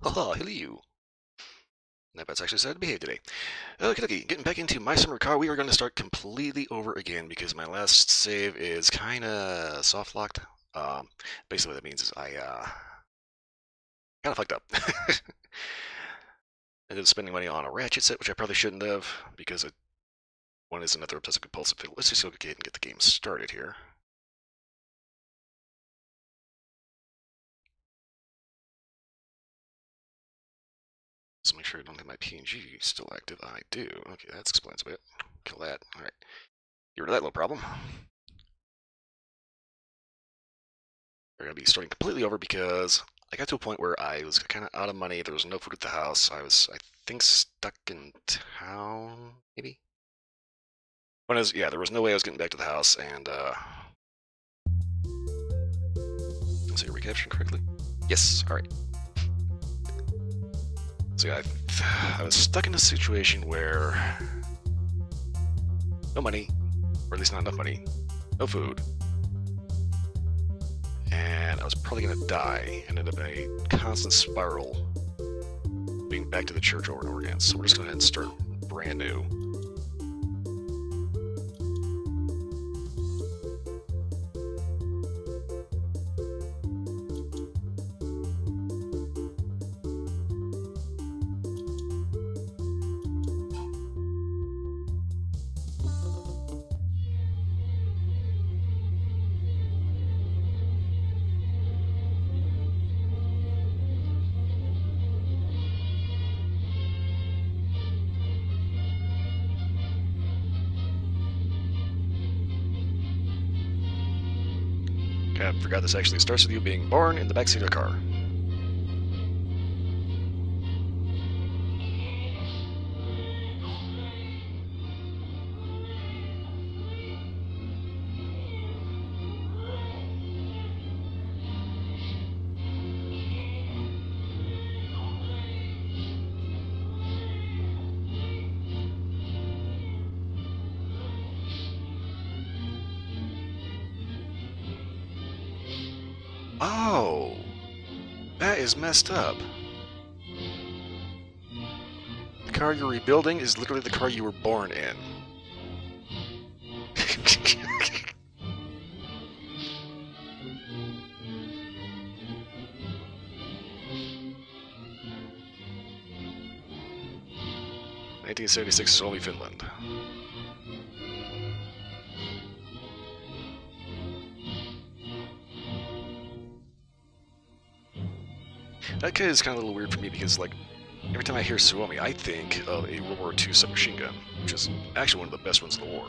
Haha, hello. That bat's actually decided to behave today. Okay, getting back into my summer car, we are going to start completely over again because my last save is kind of soft locked. Basically, what that means is I kind of fucked up. Ended up spending money on a ratchet set, which I probably shouldn't have because one is another obsessive compulsive fiddle. Let's just go ahead and get the game started here. So make sure I don't have my PNG still active. I do. Okay, that explains a bit. Kill that. All right. Get rid of that little problem. We're going to be starting completely over because I got to a point where I was kind of out of money. There was no food at the house. I was, I think, stuck in town, maybe? Yeah, there was no way I was getting back to the house, and, let's see, are we capturing correctly? Yes, alright. So yeah, I was stuck in a situation where no money, or at least not enough money, no food, and I was probably going to die, and ended up in a constant spiral, being back to the church over and over again. So we're just going to go ahead and start brand new. I forgot this actually starts with you being born in the backseat of a car. Oh, that is messed up. The car you're rebuilding is literally the car you were born in. 1976 Suomi, Finland. That kid is kind of a little weird for me because, like, every time I hear Suomi, I think of a World War II submachine gun, which is actually one of the best ones in the war.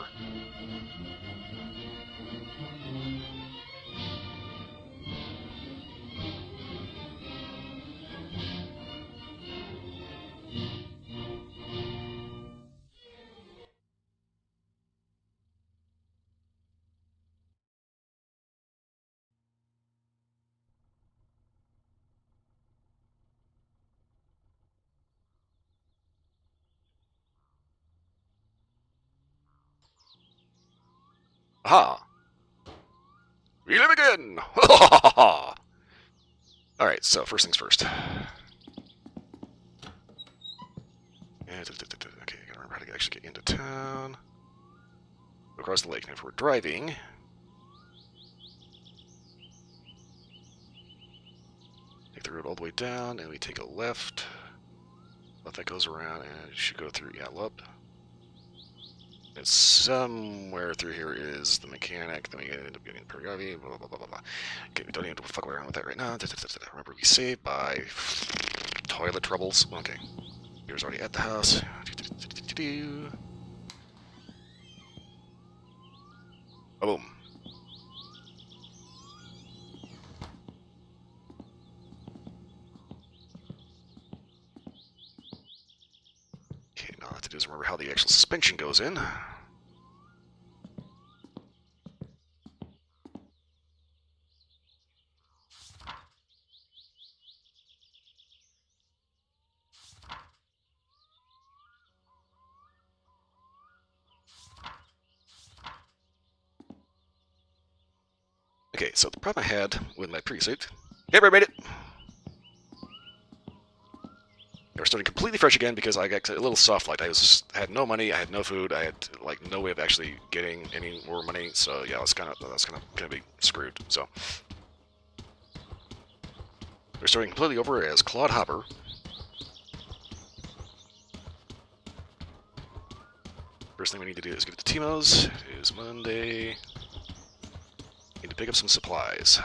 Aha! We live again! Alright, so first things first. Okay, I gotta remember how to actually get into town. Go across the lake, and if we're driving... Take the road all the way down, and we take a left. Left that goes around, and it should go through Yallop. And somewhere through here is the mechanic, then we end up getting Perigavi, blah, blah, blah, blah, blah. Okay, we don't even have to fuck around with that right now. Remember, we saved by toilet troubles. Okay, here's already at the house. Boom. Okay, now all I have to do is remember how the actual suspension goes in. Okay, so the problem I had with my pre-suit... Hey, everybody made it! starting completely fresh again because I got a little soft light. Had no money, I had no food, I had like no way of actually getting any more money. So yeah, that's kind of gonna be screwed. So we're starting completely over as Claude Hopper. First thing we need to do is get to Timo's. It is Monday. Need to pick up some supplies.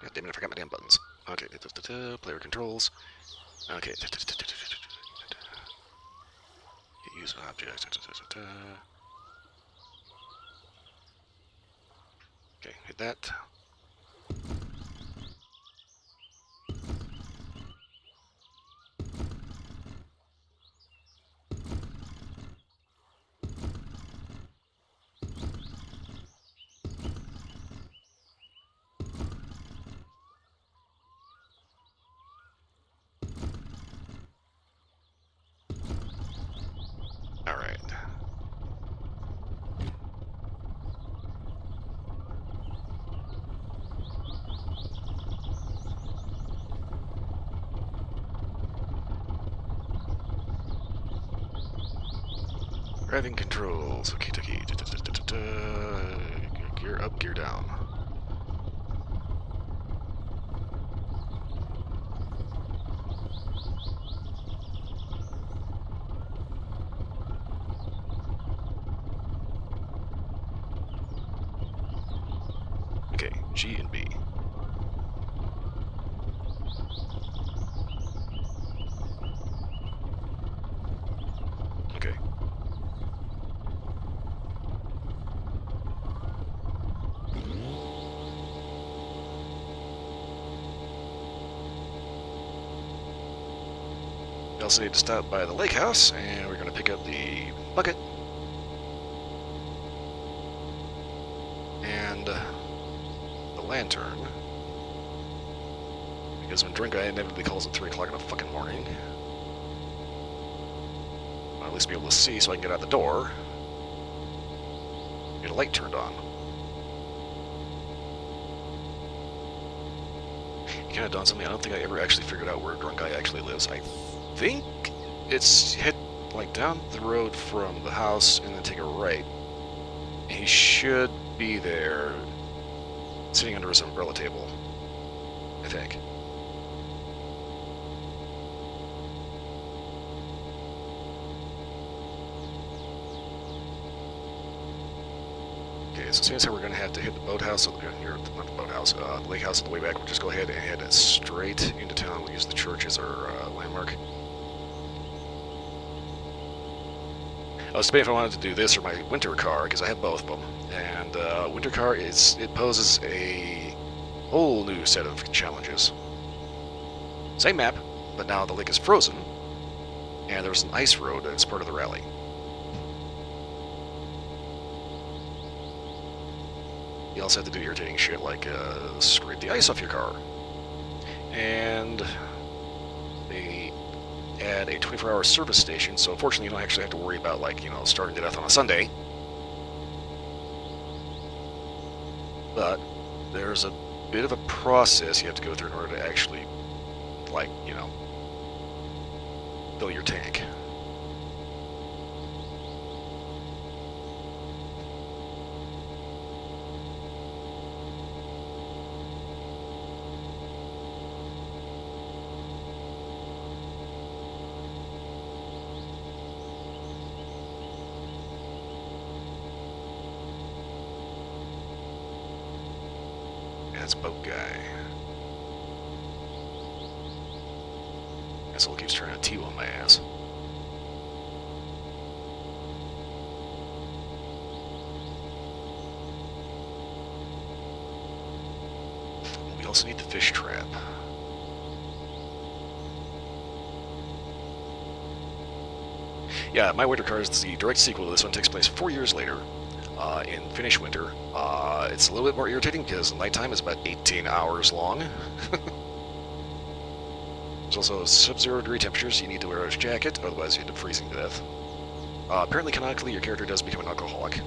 God damn it, I forgot my damn buttons. Okay, player controls. Okay. Use object. Okay, hit that. Alright. Driving controls. Okay, gear up, gear down. Okay, G and B. Okay. We also need to stop by the lake house, and we're going to pick up the bucket. And the lantern. Because when Drink Guy inevitably calls at 3 o'clock in the fucking morning, I'll at least be able to see so I can get out the door. Get a light turned on. It kind of dawns on me, I don't think I ever actually figured out where Drunk Guy actually lives. I think it's hit like down the road from the house and then take a right. He should be there, sitting under his umbrella table, I think. Okay, so seeing as how we're going to have to hit the boathouse, not the boathouse, the lake house on the way back, we'll just go ahead and head straight into town. We'll use the church as our landmark. I was debating if I wanted to do this or my winter car, because I have both of them. And winter car, it poses a whole new set of challenges. Same map, but now the lake is frozen, and there's an ice road that's part of the rally. You also have to do irritating shit like scrape the ice off your car. And they add a 24-hour service station, so fortunately you don't actually have to worry about, like, you know, starting to death on a Sunday. But there's a bit of a process you have to go through in order to actually, like, you know, fill your tank. That's Boat Guy. Asshole keeps trying to T on my ass. We also need the fish trap. Yeah, My Winter Car is the direct sequel to this one. Takes place 4 years later, in Finnish winter. It's a little bit more irritating because nighttime is about 18 hours long. There's also sub-zero degree temperatures. You need to wear a jacket, otherwise you end up freezing to death. Apparently, canonically, your character does become an alcoholic.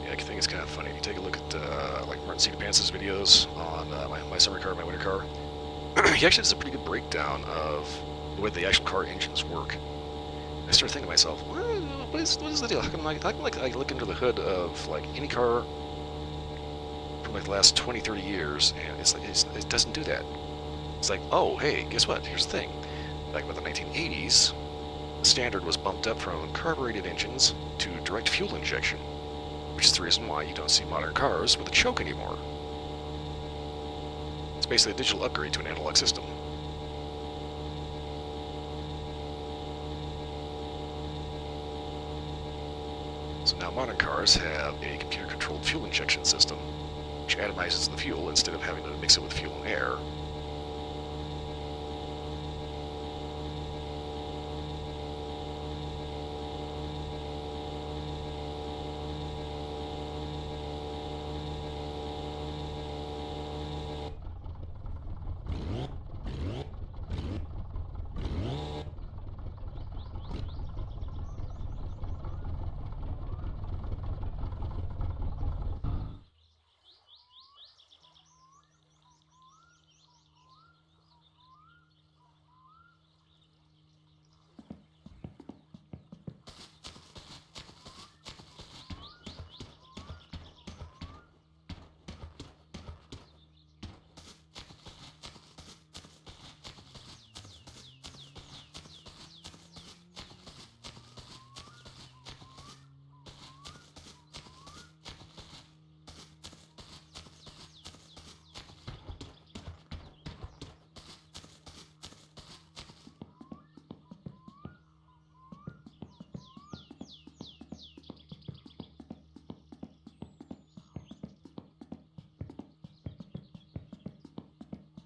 I think it's kind of funny. If you take a look at like Martin C. Pance's videos on my summer car, my winter car, he actually does a pretty good breakdown of the way the actual car engines work. I started thinking to myself, what is the deal? How come I look under the hood of like any car from like the last 20, 30 years, and it's like it doesn't do that. It's like, oh, hey, guess what? Here's the thing. Back in the 1980s, the standard was bumped up from carbureted engines to direct fuel injection, which is the reason why you don't see modern cars with a choke anymore. It's basically a digital upgrade to an analog system. So now modern cars have a computer-controlled fuel injection system, which atomizes the fuel instead of having to mix it with fuel and air.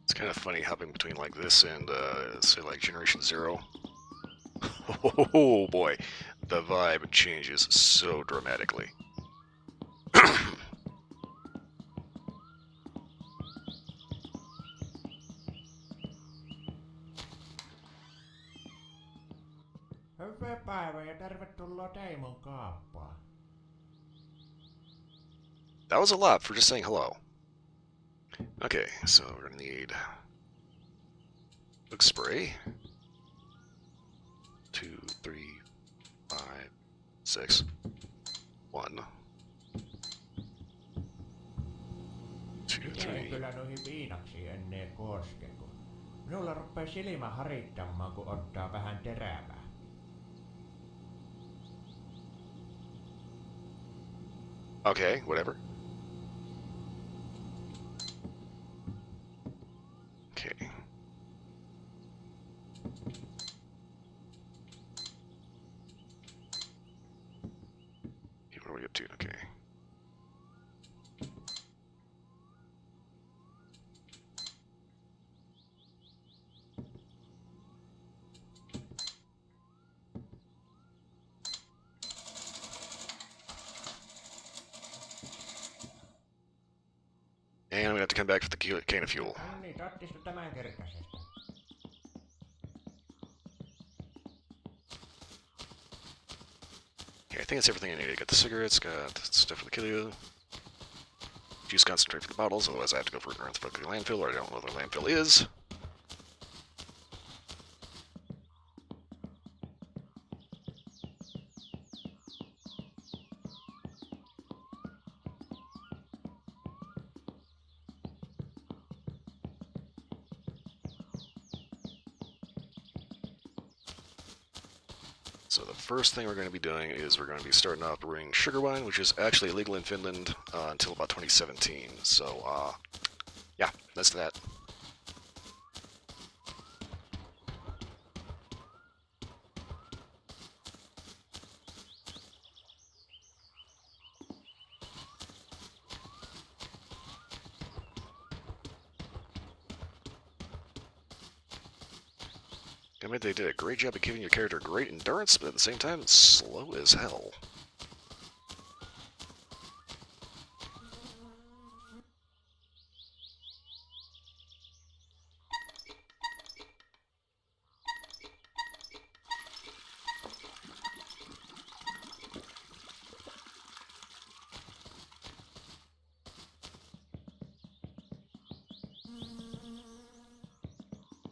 It's kind of funny hopping between like this and, say, like Generation Zero. Oh boy, the vibe changes so dramatically. Hyvää päivää ja tervetuloa Teimon kaappaan. That was a lot for just saying hello. Okay, so we're gonna need book spray. 2, 3, 5, 6, 1, 2, Miten 3. kyllä noihin viinaksi ennen koske, kun minulla rupeaa silmä harittamaan, kun ottaa vähän terävää. Okay, whatever. Okay. What are we up to? Okay. And I'm gonna have to come back for the can of fuel. No niin, tottista tämän kertaisesta. Okay, I think that's everything I need. I got the cigarettes, got stuff for the kilo. Juice concentrate for the bottles, otherwise I have to go for it around the fucking landfill, or I don't know where the landfill is. So the first thing we're going to be doing is we're going to be starting up brewing sugar wine, which is actually illegal in Finland until about 2017. So, yeah, that's that. I mean, they did a great job of giving your character great endurance, but at the same time, it's slow as hell.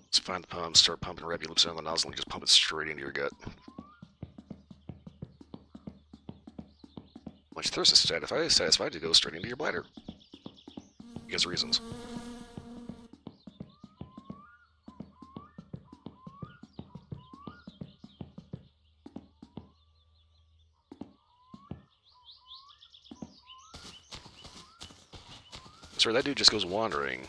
Let's find the pump, start pumping rapid loops on the nozzle, and just pump it straight into your gut. Once your thirst is satisfied, to go straight into your bladder. Because reasons. Sorry, that dude just goes wandering.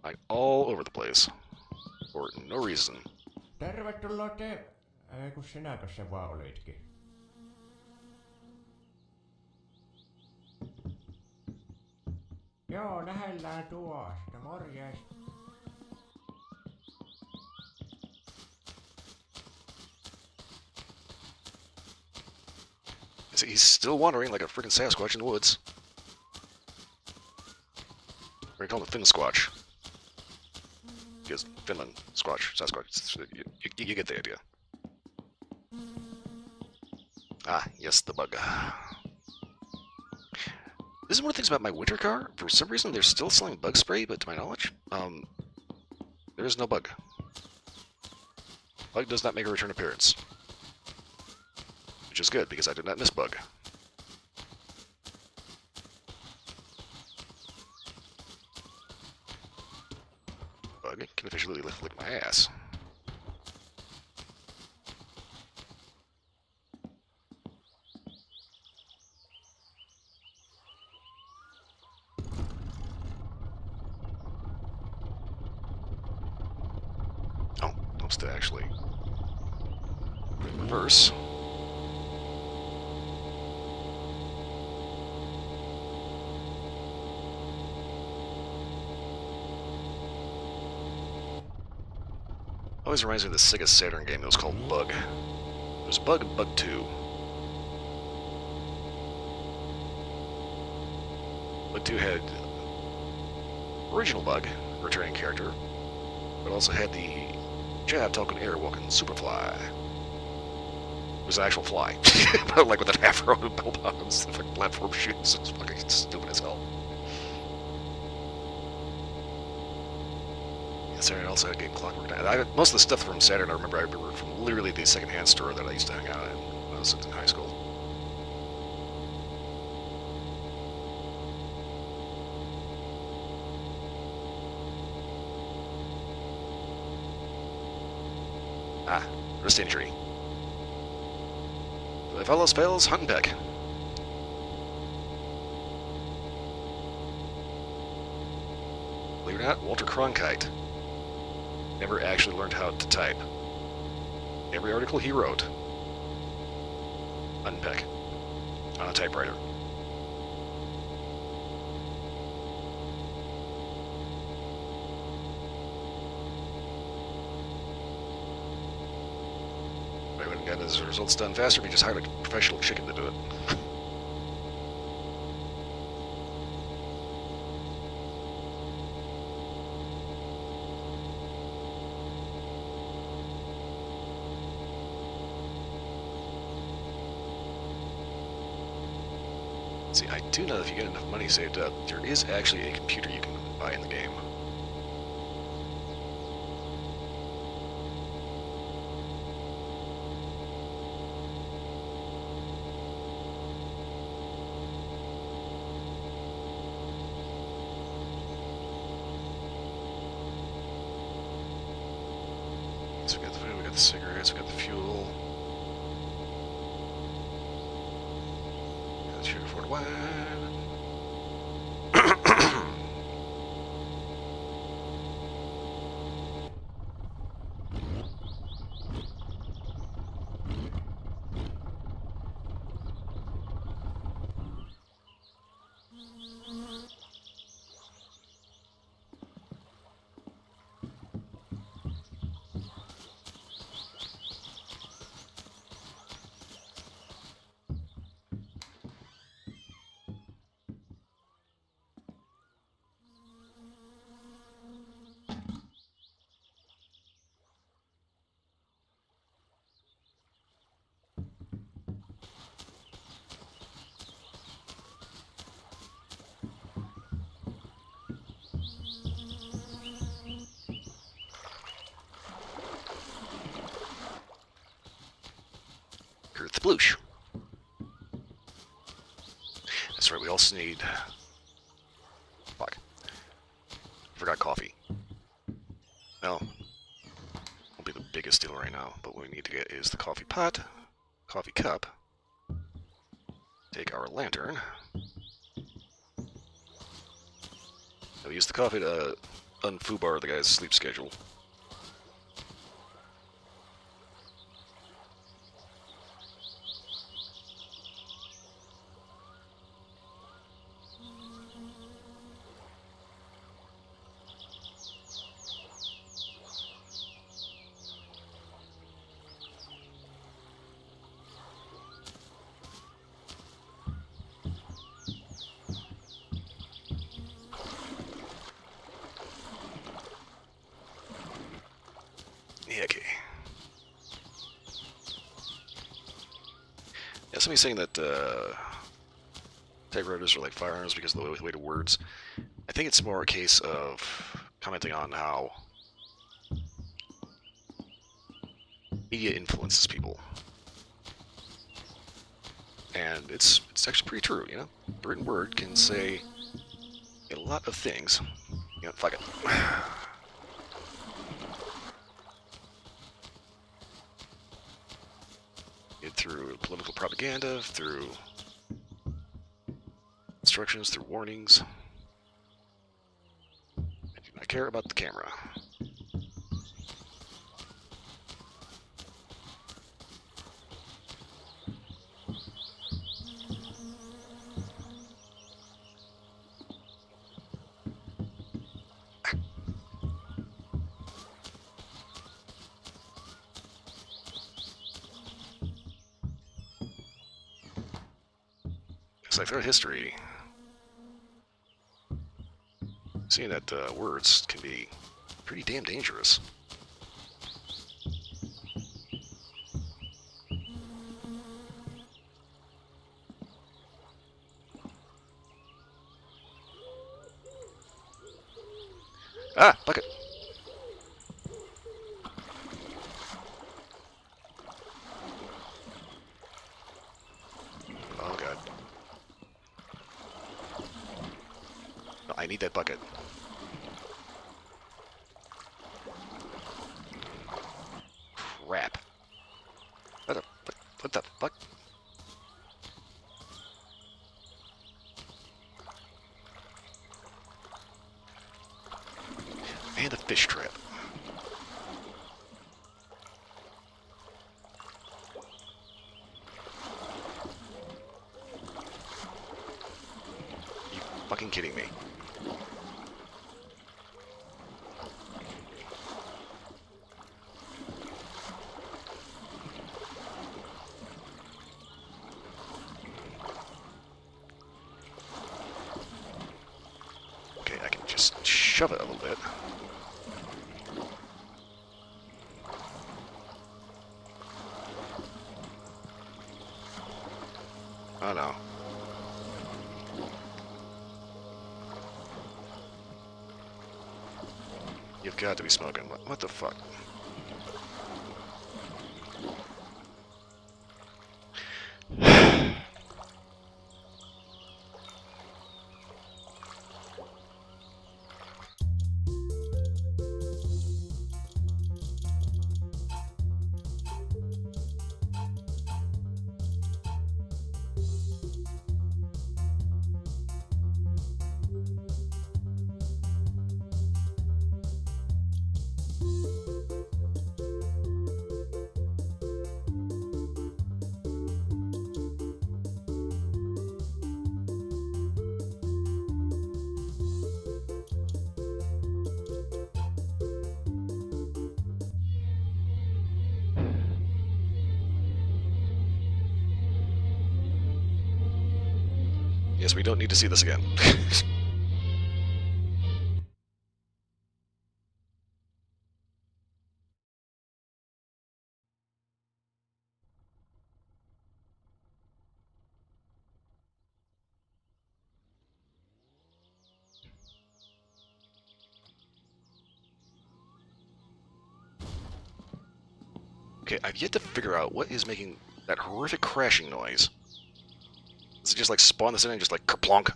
Like, all over the place. For no reason. Tervetuloa te... kun sinäkö se vaan olitkin? Joo, lähellään tuosta. Morjes. See, he's still wandering like a freaking Sasquatch in the woods. We're gonna call him the Finn Squatch. Because Finland, Squatch, Sasquatch, you get the idea. Ah, yes, the bug. This is one of the things about my winter car. For some reason, they're still selling bug spray, but to my knowledge, there is no bug. Bug does not make a return appearance. Which is good, because I did not miss bug. Bug can officially lick my ass. Oh, supposed to actually reverse. Always reminds me of the Sega Saturn game that was called Bug. There's Bug and Bug 2. Bug 2 had original Bug, returning character, but also had the Jab Talking Air Walking Superfly. It was an actual fly, but like with an afro and bell bottoms and like platform shoes. It was fucking stupid as hell. Saturn also had Game Clockwork. Most of the stuff from Saturn I remember from literally the secondhand store that I used to hang out in when I was in high school. Ah, wrist injury. If all else fails, hunt and peck. Believe it or not, Walter Cronkite never actually learned how to type. Every article he wrote, unpeck, on a typewriter. If I wouldn't gotten his results done faster, he just hired a professional chicken to do it. See, I do know that if you get enough money saved up, there is actually a computer you can buy in the game. the cigarettes, we got the fuel. Let's shoot for the wine. Earth Bloosh. That's right, we also need... Fuck. Forgot coffee. No. Won't be the biggest deal right now, but what we need to get is the coffee pot, coffee cup, take our lantern. And we use the coffee to unfoobar the guy's sleep schedule. Yeah, okay. Yeah, somebody's saying that typewriters are like firearms because of the weight of words. I think it's more a case of commenting on how media influences people. And it's actually pretty true, you know? Written word can say a lot of things. You know, fuck it. Through political propaganda, through instructions, through warnings. I do not care about the camera. It's like throughout history, seeing that words can be pretty damn dangerous. Ah, bucket. Oh god. No, I need that bucket. Crap. What the fuck? And a fish trap. You fucking kidding me? Okay, I can just shove it a little bit. Oh no. You've got to be smoking. What the fuck? Yes, we don't need to see this again. Okay, I've yet to figure out what is making that horrific crashing noise. Does it just like spawn this in and just like kerplonk?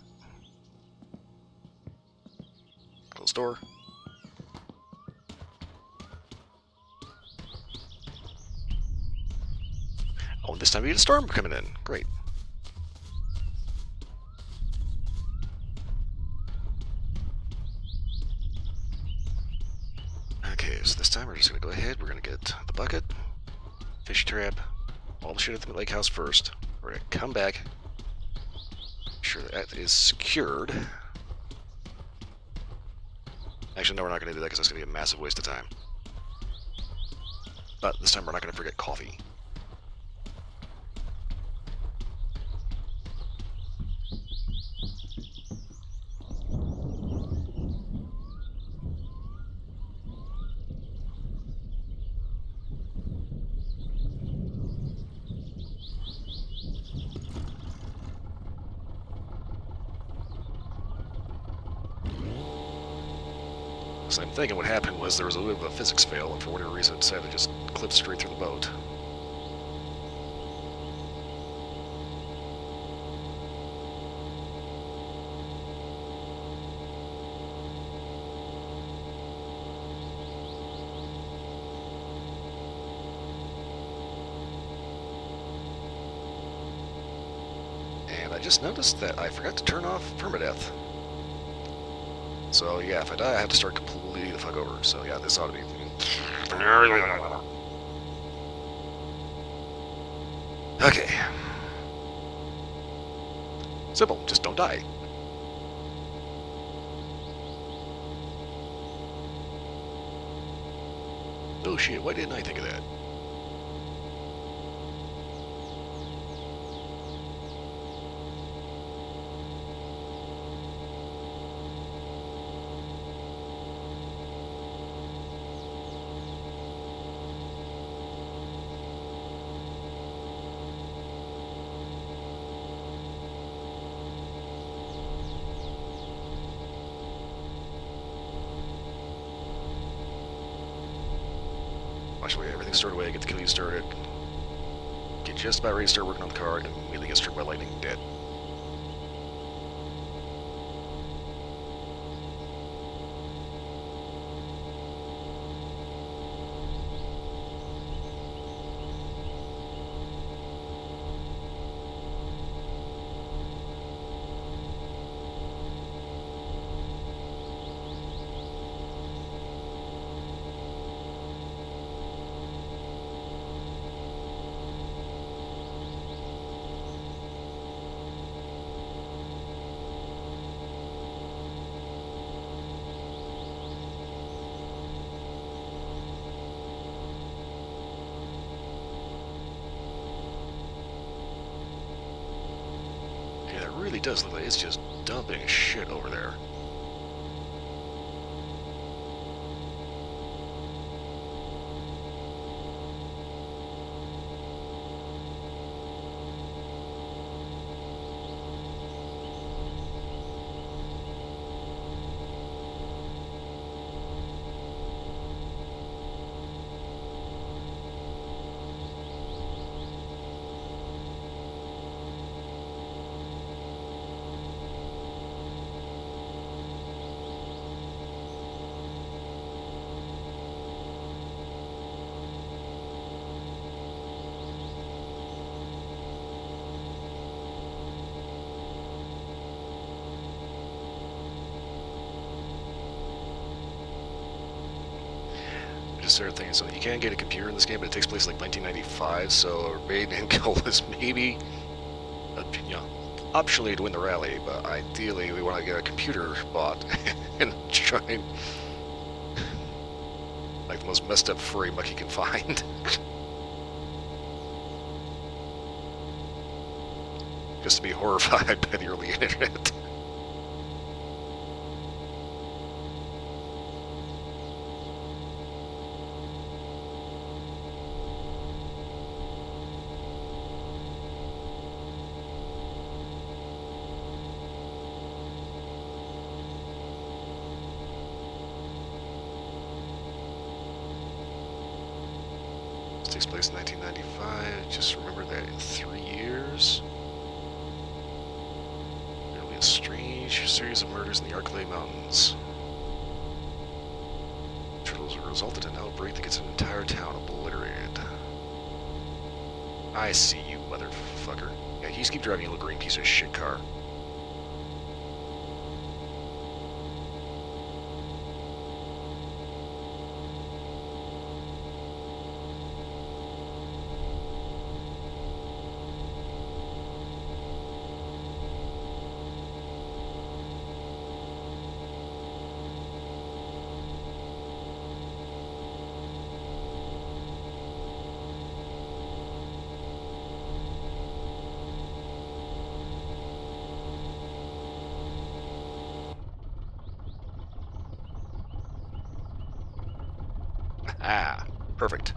Close door. Oh, this time we get a storm coming in. Great. Okay, so this time we're just gonna go ahead. We're gonna get the bucket, fish trap, all the shit at the lake house first. We're gonna come back, make sure that is secured. Actually, no, we're not gonna do that because that's gonna be a massive waste of time. But this time we're not gonna forget coffee. So I'm thinking what happened was there was a little bit of a physics fail, and for whatever reason it decided to just clip straight through the boat. And I just noticed that I forgot to turn off permadeath. So yeah, if I die, I have to start completely the fuck over. So yeah, this ought to be... Okay. Simple, just don't die. Oh shit, why didn't I think of that? Actually, everything's stored away, get the killing started. Get just about ready to start working on the car, and immediately get struck by lightning, dead. Yeah, that really does look like it's just dumping shit over there. Just started thinking something. You can get a computer in this game, but it takes place like 1995, so our main end goal is maybe, optionally to win the rally, but ideally we want to get a computer bought and try and like the most messed up furry muck you can find. just to be horrified by the early internet. This takes place in 1995. Just remember that in 3 years. There'll be a strange series of murders in the Arklay Mountains. Which resulted in an outbreak that gets an entire town obliterated. I see you, motherfucker. Yeah, you just keep driving your little green piece of shit car. Ah, perfect.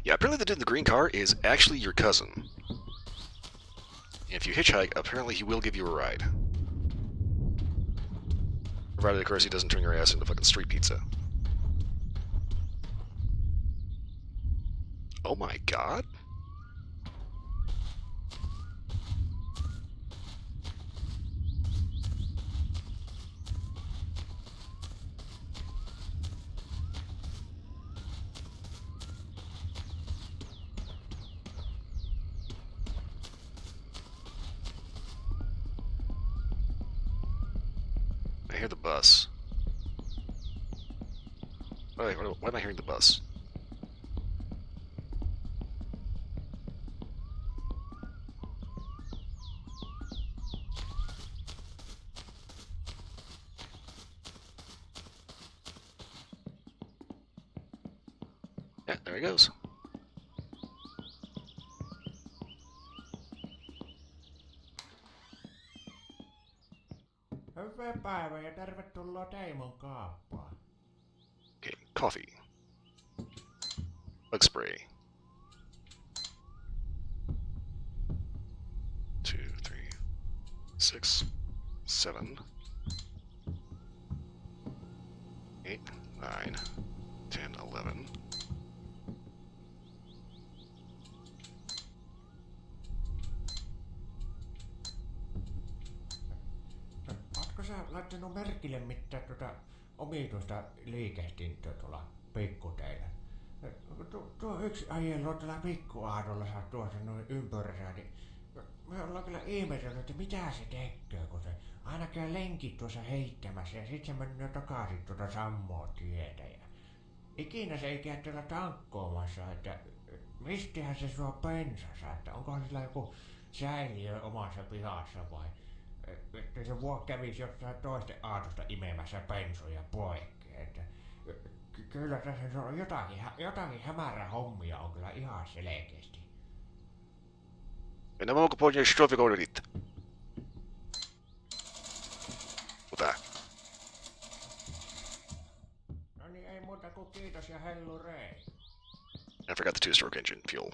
Yeah, apparently the dude in the green car is actually your cousin. And if you hitchhike, apparently he will give you a ride. Provided, of course, he doesn't turn your ass into fucking street pizza. Oh my god? I hear the bus. Why am I hearing the bus? Yeah, there he goes. Hyvää päivää ja tervetuloa Teimon kaappaan. Okay, coffee. Bug spray. 2, 3, 6, 7, 8, 9, 10, 11. Ootko sä laittanut merkille mitään omituista liikehdintöä tuolla pikkuteillä? Tuo yksi ajelu tuolla pikkuaadolla tuossa noin ympyrää, niin me ollaan kyllä ihmetelty, että mitä se tekee, kun se aina käy lenkit tuossa heittämässä ja sit se menee takaisin tuota sammoa tietä. Ja ikinä se ei käy tuolla tankkoomassa, että mistihän se suo pensassa, että onkohan sillä joku säiliö omassa pihassa vai että se kävisi jostain toisten aatosta imemässä pensuja poikki. Että kyllä tässä on jotakin hämärä hommia on kyllä ihan selkeästi. Mennään vaan pois strofikoudet itse. Ota. No niin, ei muuta kuin kiitos ja hellurei. I forgot the 2-stroke engine fuel.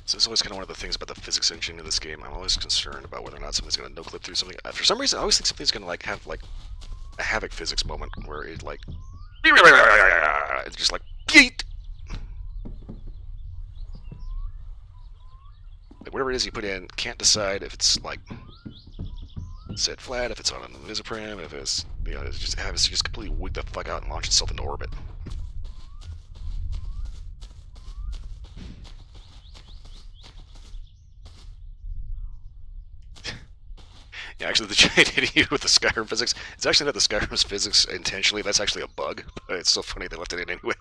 So this is always kind of one of the things about the physics engine of this game. I'm always concerned about whether or not something's going to no-clip through something. For some reason, I always think something's going to like have like a havoc physics moment where it like it's just like yeet. whatever it is you put in can't decide if it's like set flat, if it's on an isoprene, if it's it's just completely wig the fuck out and launch itself into orbit. Yeah, actually, the giant hitting you with the Skyrim physics, it's actually not the Skyrim's physics intentionally, that's actually a bug, but it's so funny they left it in anyway.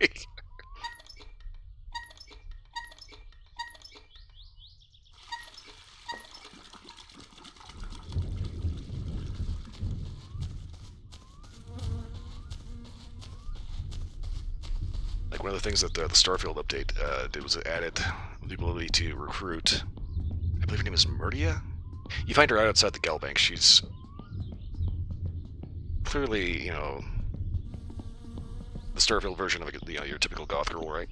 Like, one of the things that the Starfield update did was it added the ability to recruit, I believe her name is Murdia? You find her out outside the Galbank. She's clearly, the Starfield version of your typical goth girl, right?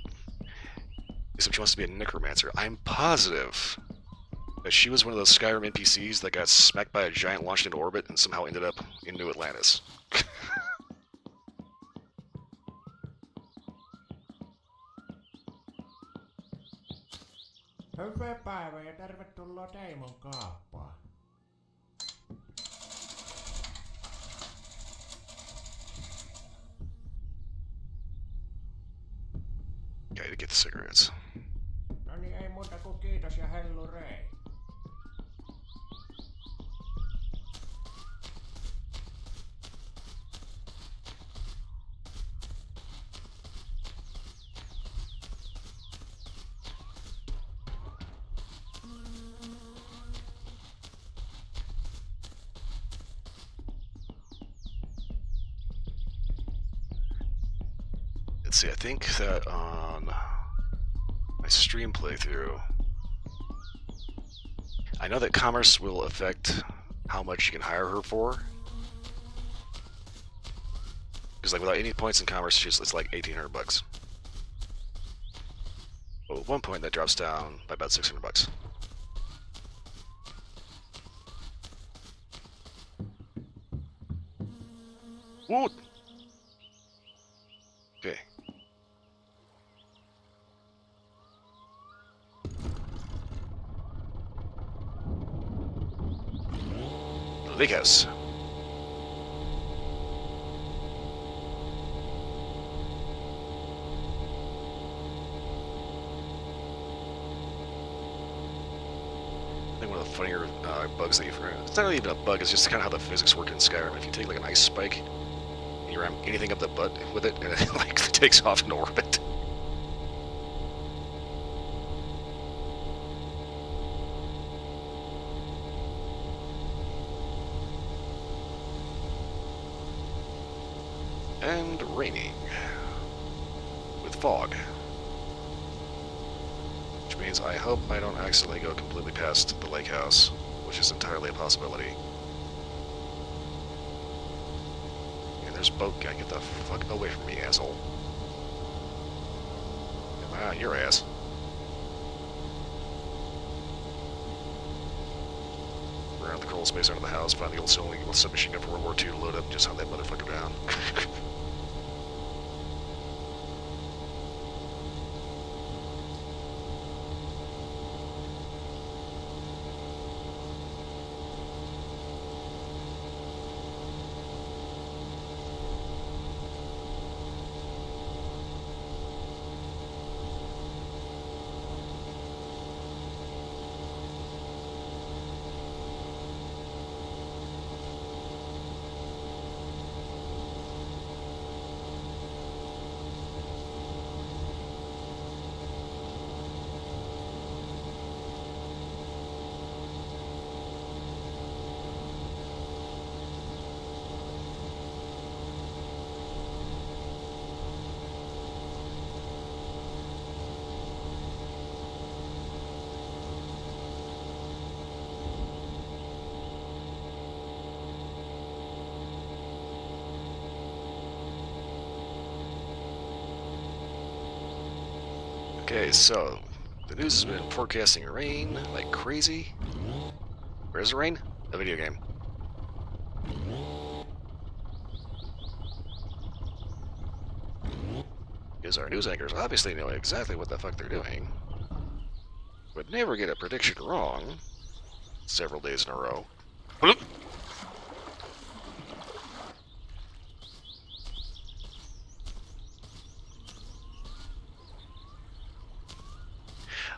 Except she wants to be a necromancer. I'm positive that she was one of those Skyrim NPCs that got smacked by a giant launched into orbit and somehow ended up in New Atlantis. Hyvää päivää ja tervetuloa Teimon kaappaan. Okay, to get the cigarettes. No niin, ei muuta kuin kiitos ja hellurei. Let's see, I think that on my stream playthrough, I know that commerce will affect how much you can hire her for. Because like without any points in commerce, it's like 1,800 bucks. Well, at one point that drops down by about 600 bucks. Woo! Okay. The lake house. I think one of the funnier bugs that you've heard. It's not even a bug, it's just kind of how the physics work in Skyrim. If you take like an ice spike, and you ram anything up the butt with it, and it like takes off into orbit. And raining. With fog. Which means I hope I don't accidentally go completely past the lake house, which is entirely a possibility. And there's boat guy, get the fuck away from me, asshole. Ah, your ass. Around the crawl space under the house, find the old submachine gun from World War II to load up and just hunt that motherfucker down. Okay, so the news has been forecasting rain like crazy. Where's the rain? A video game. Because our news anchors obviously know exactly what the fuck they're doing. would never get a prediction wrong several days in a row. Bloop.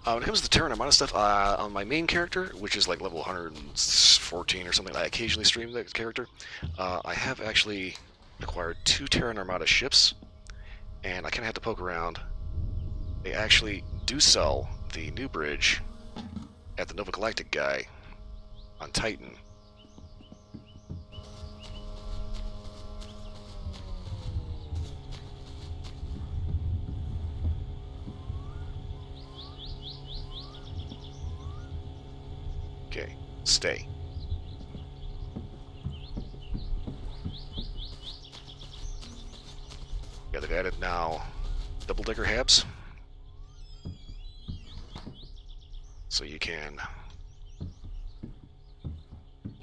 When it comes to Terran Armada stuff, on my main character, which is like level 114 or something, I occasionally stream that character. I have actually acquired 2 Terran Armada ships, and I kind of had to poke around. They actually do sell the new bridge at the Nova Galactic guy on Titan. Okay, stay. Yeah, they've added now double-decker habs. So you can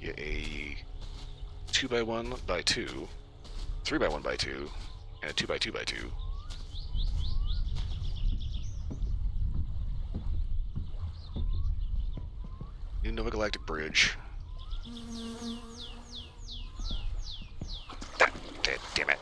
get a 2x1x2, 3x1x2, and a 2x2x2. New Nova Galactic Bridge. Damn it.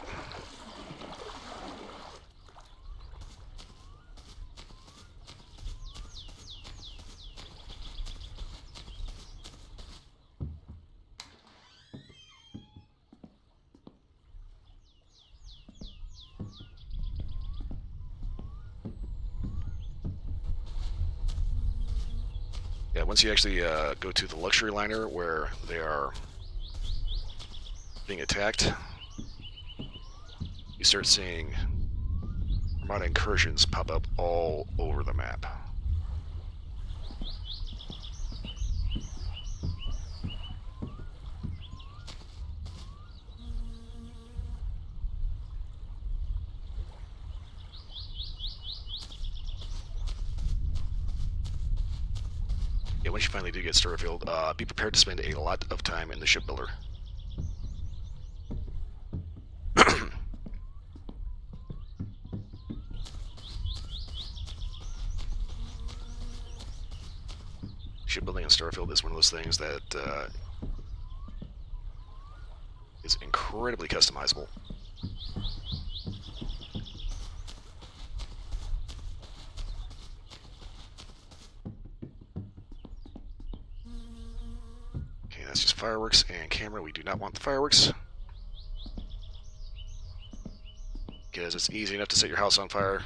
Yeah, once you actually go to the luxury liner where they are being attacked, you start seeing Armada incursions pop up all over the map. Yeah, once you finally do get Starfield, be prepared to spend a lot of time in the shipbuilder. Shipbuilding in Starfield is one of those things that is incredibly customizable. Okay, that's just fireworks and camera. We do not want the fireworks, because it's easy enough to set your house on fire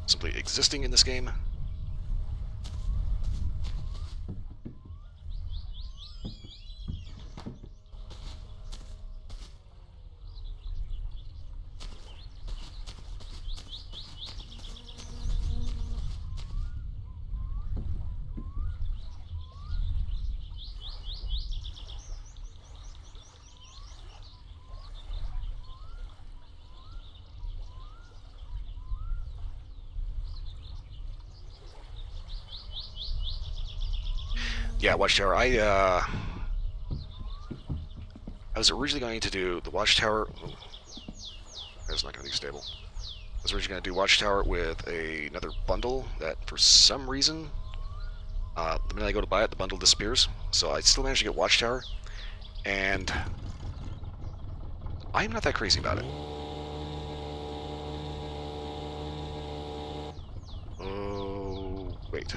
simply existing in this game. Yeah, Watchtower. I was originally going to do the Watchtower. Oh, that's not going to be stable. I was originally going to do Watchtower with another bundle that, for some reason, the minute I go to buy it, the bundle disappears. So I still managed to get Watchtower, and I'm not that crazy about it. Oh, wait.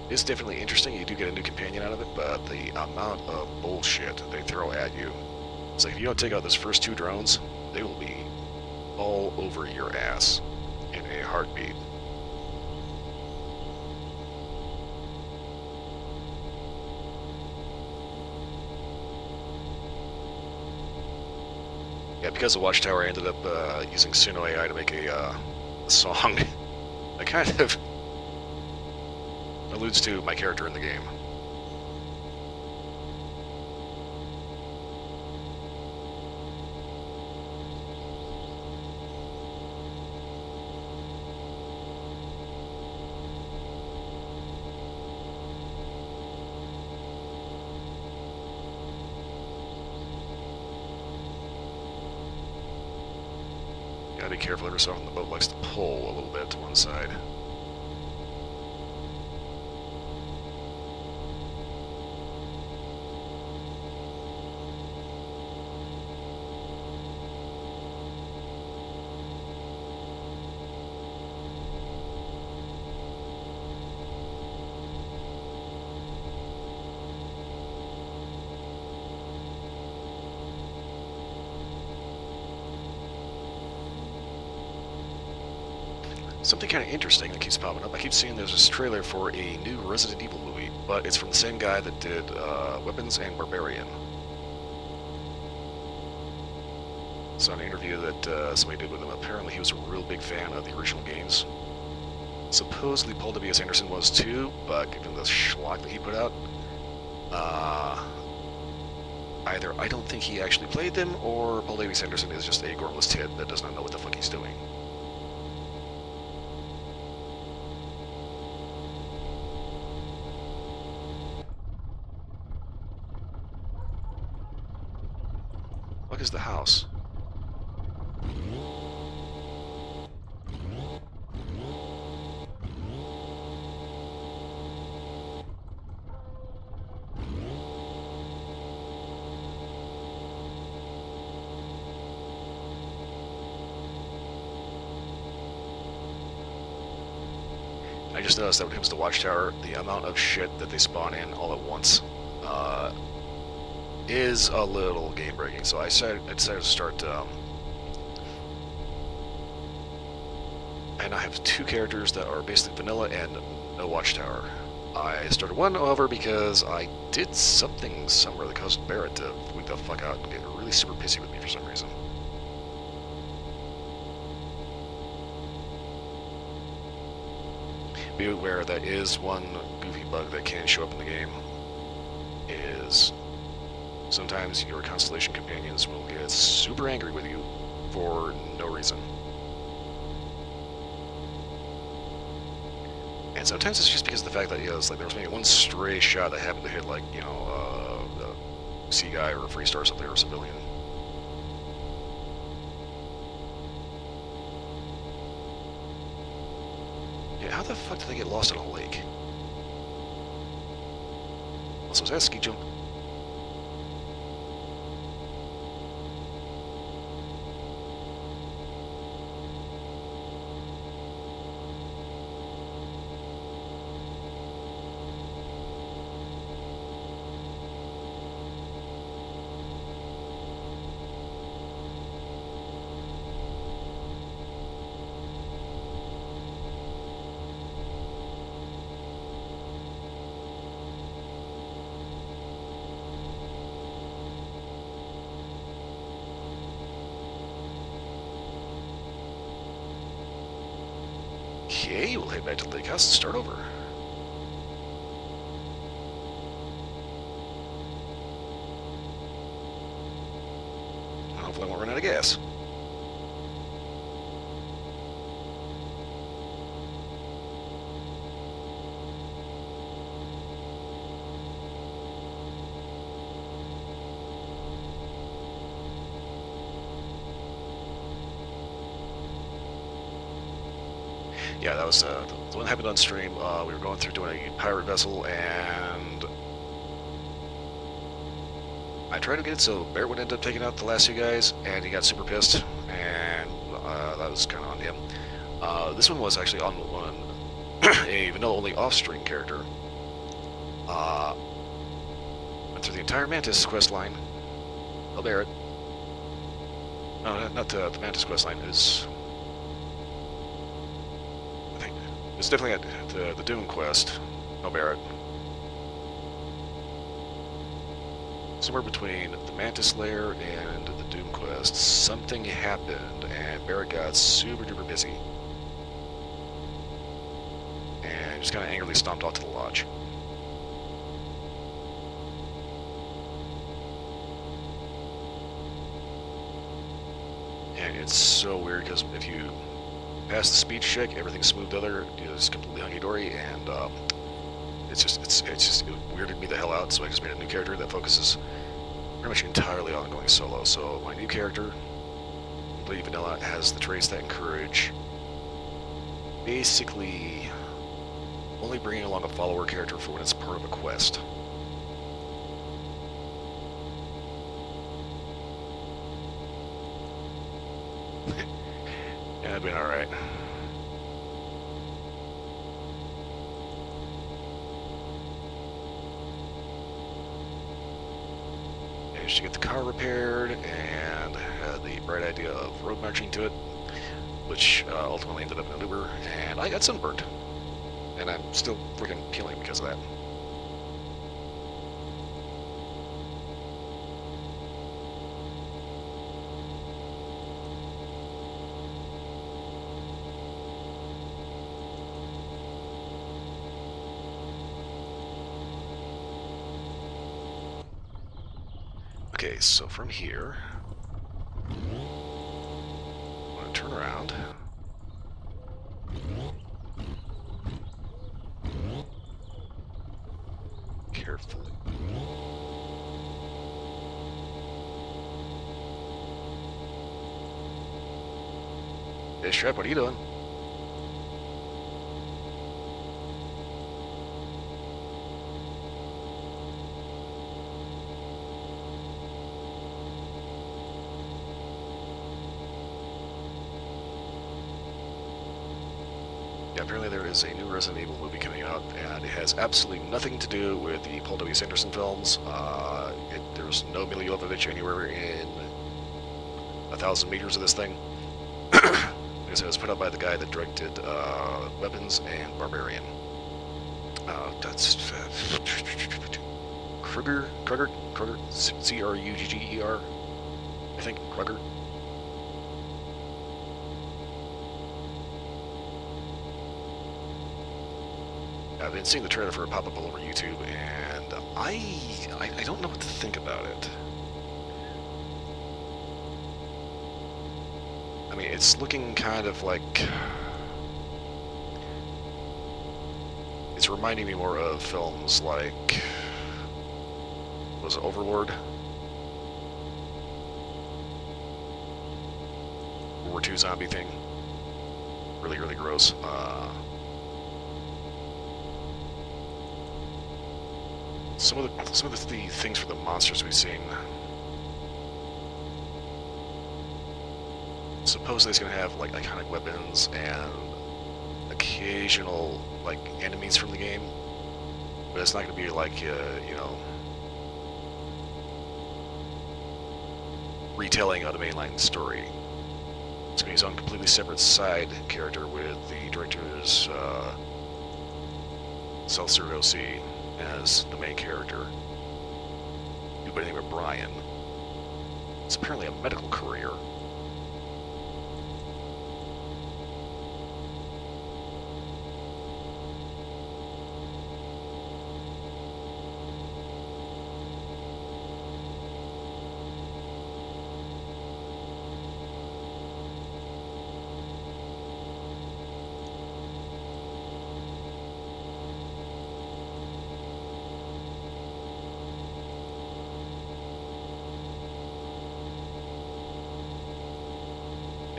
It's definitely interesting. You do get a new companion out of it, but the amount of bullshit they throw at you. It's like if you don't take out those first 2 drones, they will be all over your ass in a heartbeat. Yeah, because of Watchtower, I ended up using Suno AI to make a song that kind of alludes to my character in the game. Gotta be careful every so often. The boat likes to pull a little bit to one side. Something kind of interesting that keeps popping up. I keep seeing there's this trailer for a new Resident Evil movie, but it's from the same guy that did Weapons and Barbarian. So in an interview that somebody did with him, apparently he was a real big fan of the original games. Supposedly Paul W.S. Anderson was too, but given the schlock that he put out, either I don't think he actually played them, or Paul W.S. Anderson is just a gormless tit that does not know what the fuck he's doing. What is the house? I just noticed that when it comes to Watchtower, the amount of shit that they spawn in all at once is a little game-breaking. So I decided to start, and I have two characters that are basically vanilla and no Watchtower. I started one, however, because I did something somewhere that caused Barrett to freak the fuck out and get really super pissy with me for some reason. Be aware that is one goofy bug that can show up in the game, is sometimes your Constellation companions will get super angry with you for no reason. And sometimes it's just because of the fact that, you know, it's like there was maybe one stray shot that happened to hit, like, you know, a sea guy or a free star or something, or a civilian. Yeah, how the fuck did they get lost in a lake? Also, is that a ski jump? Okay, we'll head back to the lake house and start over. Hopefully I won't run out of gas. Yeah, that was the one that happened on stream. We were going through doing a pirate vessel, and I tried to get it so Barrett would end up taking out the last two guys, and he got super pissed, and that was kind of on him. This one was actually on one a vanilla-only off-stream character. Went through the entire Mantis quest line. Oh, Barrett. No, not the Mantis quest line. It was... It's definitely at the Doom quest. No, Barrett. Somewhere between the Mantis lair and the Doom quest, something happened, and Barrett got super duper busy. And just kind of angrily stomped off to the lodge. And it's so weird because if you pass the speech check, everything's smooth. The other is completely hunky-dory, and it weirded me the hell out. So I just made a new character that focuses pretty much entirely on going solo. So my new character Lady Vanilla has the traits that encourage basically only bringing along a follower character for when it's part of a quest. Yeah, that'd been alright. Managed to get the car repaired and had the bright idea of road marching to it, which ultimately ended up in an Uber, and I got sunburned. And I'm still freaking peeling because of that. Okay, so from here, I'm going to turn around. Carefully. Hey, Shep, what are you doing? Yeah, apparently there is a new Resident Evil movie coming out, and it has absolutely nothing to do with the Paul W. Sanderson films. There's no Mila Jovovich anywhere in 1,000 meters of this thing. Because it was put out by the guy that directed Weapons and Barbarian. That's Kruger, Crugger, I think, Kruger. I've been seeing the trailer for it pop up all over YouTube, and I don't know what to think about it. I mean, it's looking kind of like... It's reminding me more of films like... Was it Overlord? World War II zombie thing. Really, really gross. Some of the things for the monsters we've seen. Supposedly it's gonna have like iconic weapons and occasional like enemies from the game, but it's not gonna be like you know, retelling of the mainline story. It's gonna be its own completely separate side character with the director's self-serve OC as the main character, dude by the name of Brian. It's apparently a medical career.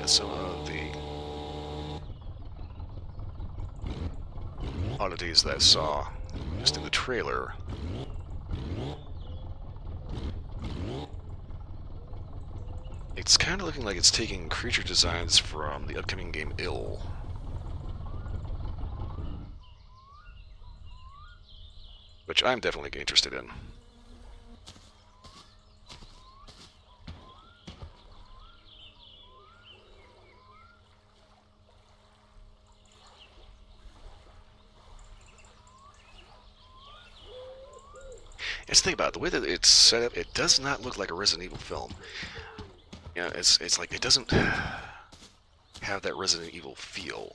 Some of the oddities that I saw just in the trailer. It's kind of looking like it's taking creature designs from the upcoming game Ill. Which I'm definitely interested in. Just think about it, the way that it's set up, it does not look like a Resident Evil film. You know, it's like it doesn't have that Resident Evil feel.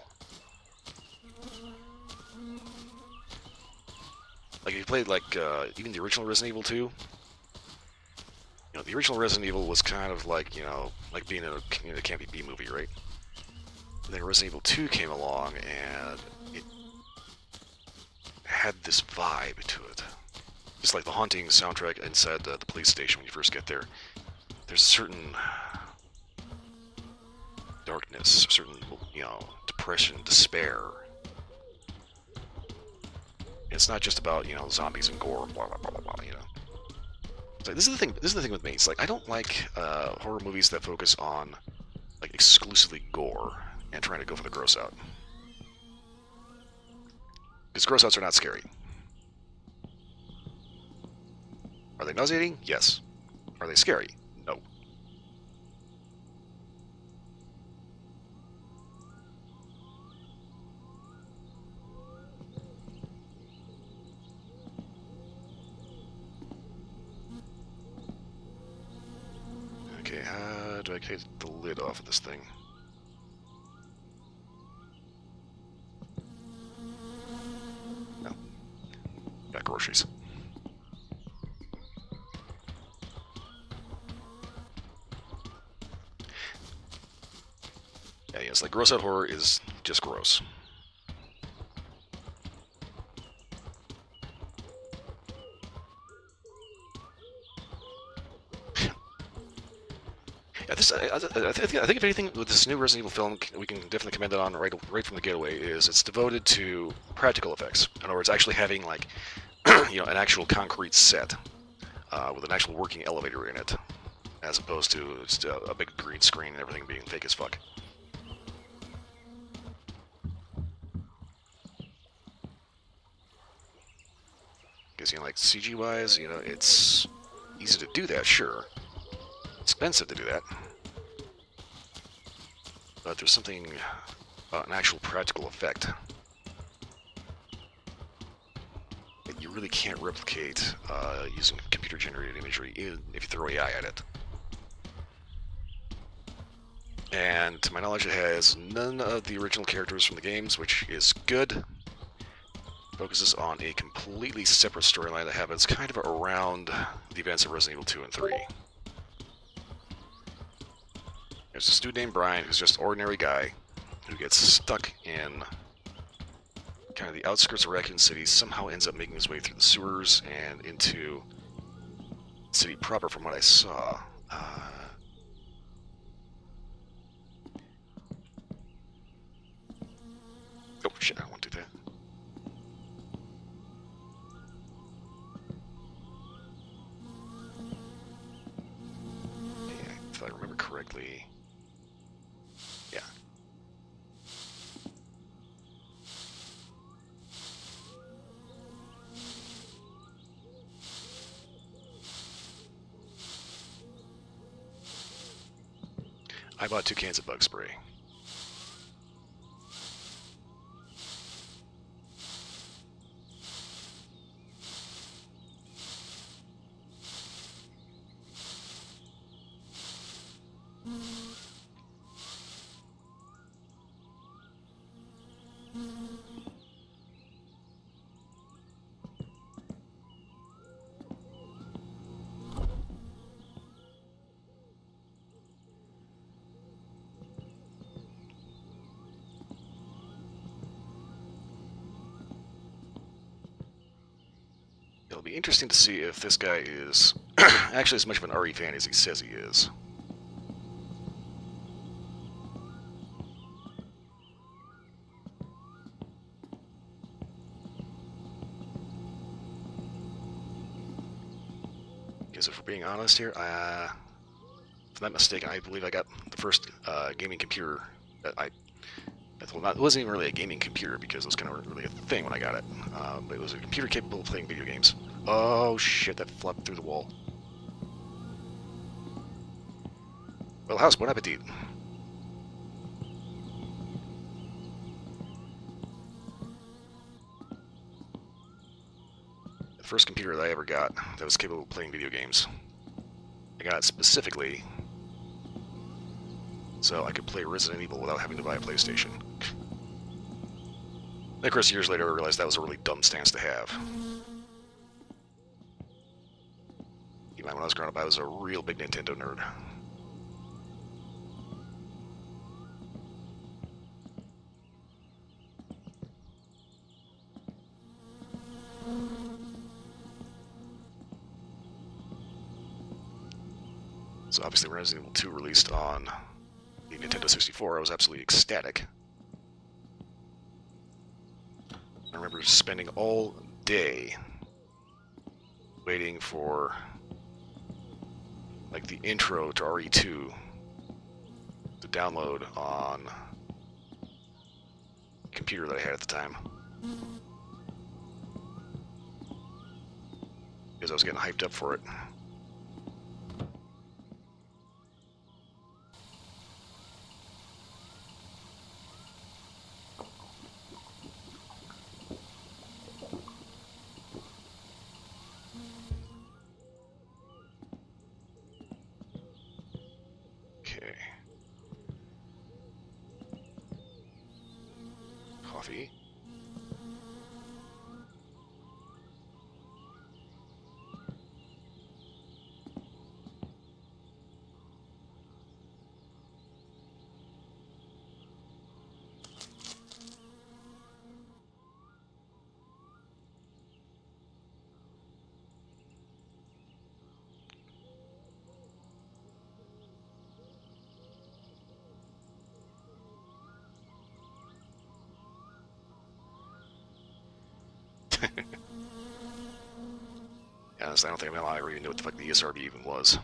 Like if you played like even the original Resident Evil 2, you know, the original Resident Evil was kind of like, you know, like being in a campy B movie, right? And then Resident Evil 2 came along and it had this vibe to it. Just like the haunting soundtrack inside the police station when you first get there. There's a certain darkness, a certain, depression, despair. It's not just about, zombies and gore, blah, blah, blah, blah, blah, It's like, this is the thing. This is the thing with me. It's like I don't like horror movies that focus on like exclusively gore and trying to go for the gross out. Because gross outs are not scary. Are they nauseating? Yes. Are they scary? No. Okay, how do I get the lid off of this thing? No. Got groceries. Yeah, yes, like gross out horror is just gross. Yeah, I think if anything with this new Resident Evil film, we can definitely commend it on right from the getaway. Is it's devoted to practical effects. In other words, actually having like an actual concrete set with an actual working elevator in it, as opposed to just a big green screen and everything being fake as fuck. Because like CG wise, it's easy to do that, sure. Expensive to do that. But there's something about an actual practical effect that you really can't replicate using computer-generated imagery, even if you throw AI at it. And to my knowledge, it has none of the original characters from the games, which is good. Focuses on a completely separate storyline that happens kind of around the events of Resident Evil 2 and 3. There's this dude named Brian who's just an ordinary guy who gets stuck in kind of the outskirts of Raccoon City, somehow ends up making his way through the sewers and into the city proper from what I saw. Oh shit, I don't want to do that. Yeah, if I remember correctly... Yeah. I bought 2 cans of bug spray. It'll be interesting to see if this guy is actually as much of an RE fan as he says he is. Because if we're being honest here, if I'm not mistaken, I believe I got the first gaming computer that it wasn't even really a gaming computer because it was kind of really a thing when I got it. But it was a computer capable of playing video games. Oh shit, that flopped through the wall. Well, house, bon appetit. The first computer that I ever got that was capable of playing video games. I got it specifically so I could play Resident Evil without having to buy a PlayStation. And of course, years later, I realized that was a really dumb stance to have. Even when I was growing up, I was a real big Nintendo nerd. So obviously Resident Evil 2 released on the Nintendo 64, I was absolutely ecstatic. I remember spending all day waiting for like the intro to RE2 to download on the computer that I had at the time. Because I was getting hyped up for it. Okay. Coffee. Honestly, I don't think I even knew what the fuck the ESRB even was.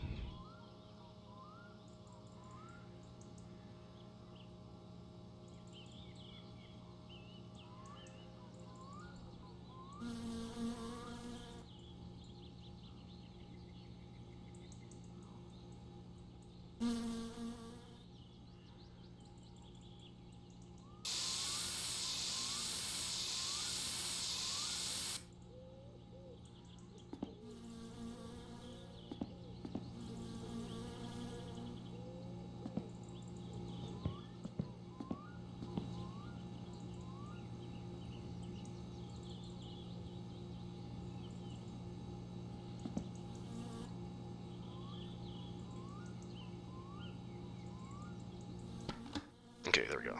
Okay, there we go.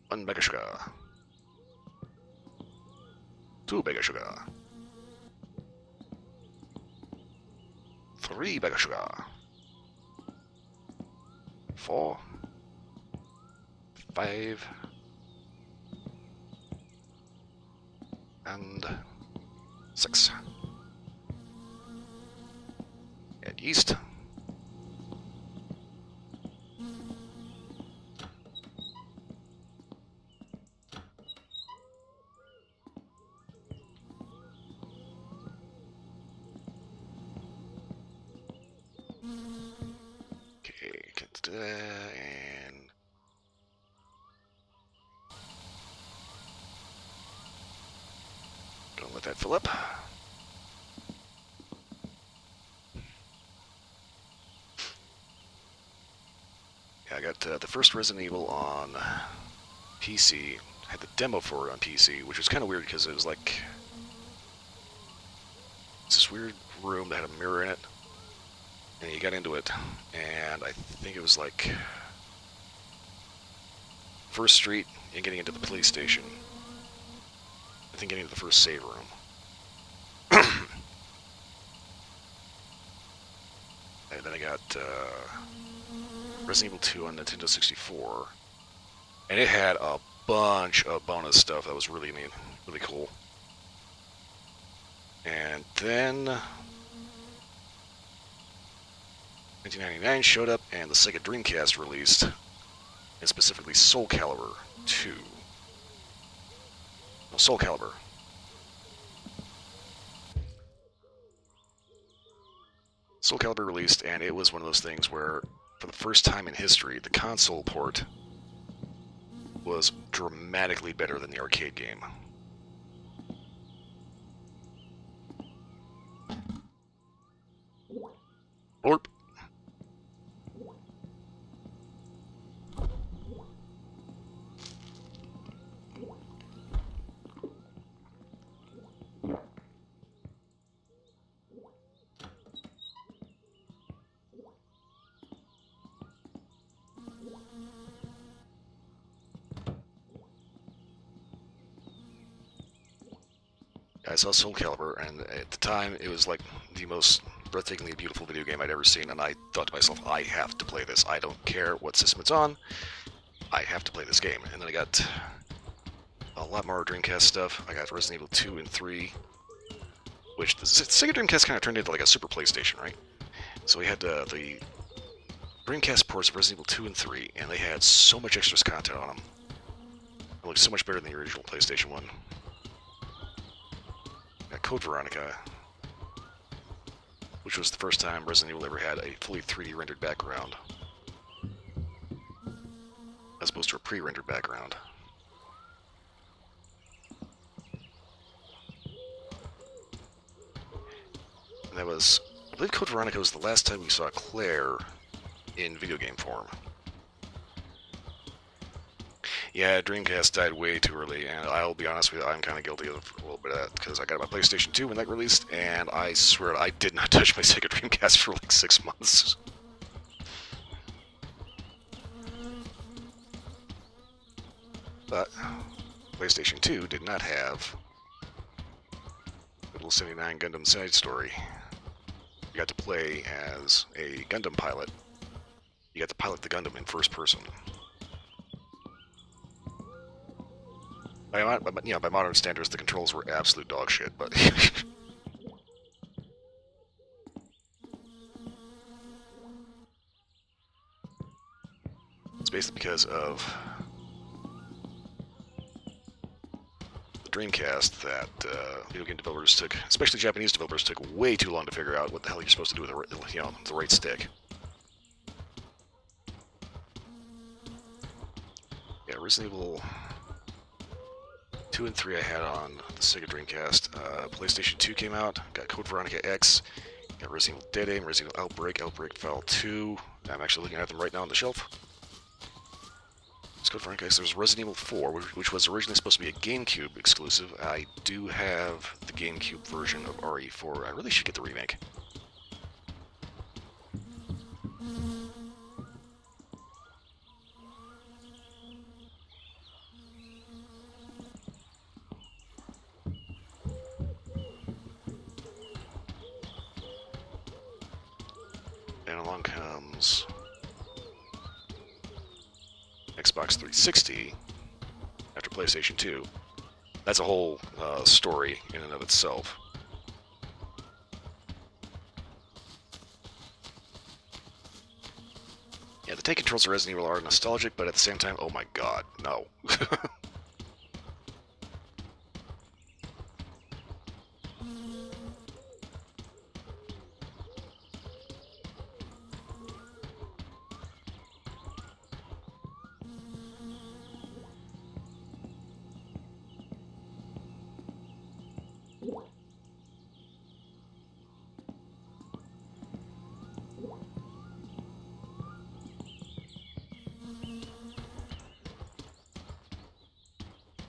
1 mega sugar. 2 mega sugar. 3 mega sugar. 4. 5. And 6. And yeast. Okay, get to that, and don't let that fill up. Yeah, I got the first Resident Evil on PC. Had the demo for it on PC, which was kind of weird because it was like it's this weird room that had a mirror in it, and you got into it, and I think it was like first street and getting into the police station. I think getting into the first save room. And then I got Resident Evil 2 on Nintendo 64, and it had a bunch of bonus stuff that was really neat, really cool. And then 1999 showed up, and the Sega Dreamcast released, and specifically Soul Calibur 2. No, Soul Calibur. Soul Calibur released, and it was one of those things where, for the first time in history, the console port was dramatically better than the arcade game. Orp. I saw Soul Calibur, and at the time, it was like the most breathtakingly beautiful video game I'd ever seen, and I thought to myself, I have to play this. I don't care what system it's on, I have to play this game. And then I got a lot more Dreamcast stuff. I got Resident Evil 2 and 3, which the Sega Dreamcast kind of turned into like a Super PlayStation, right? So we had the Dreamcast ports of Resident Evil 2 and 3, and they had so much extra content on them. It looked so much better than the original PlayStation 1. Got Code Veronica, which was the first time Resident Evil ever had a fully 3D rendered background, as opposed to a pre-rendered background. And that was, I believe Code Veronica was the last time we saw Claire in video game form. Yeah, Dreamcast died way too early, and I'll be honest with you, I'm kind of guilty of a little bit of that, because I got my PlayStation 2 when that released, and I swear I did not touch my Sega Dreamcast for like 6 months. But PlayStation 2 did not have Little 79 Gundam side story. You got to play as a Gundam pilot. You got to pilot the Gundam in first person. By modern standards, the controls were absolute dog shit, but it's basically because of the Dreamcast that video game developers took, especially Japanese developers, took way too long to figure out what the hell you're supposed to do with the right stick. Yeah, Resident Evil 2 and 3 I had on the Sega Dreamcast. PlayStation 2 came out, got Code Veronica X, got Resident Evil Dead Aim, Resident Evil Outbreak, Outbreak File 2. I'm actually looking at them right now on the shelf. It's Code Veronica X. There's Resident Evil 4, which was originally supposed to be a GameCube exclusive. I do have the GameCube version of RE4. I really should get the remake. And along comes Xbox 360 after PlayStation 2. That's a whole story in and of itself. Yeah, the take controls of Resident Evil are nostalgic, but at the same time, oh my god, no.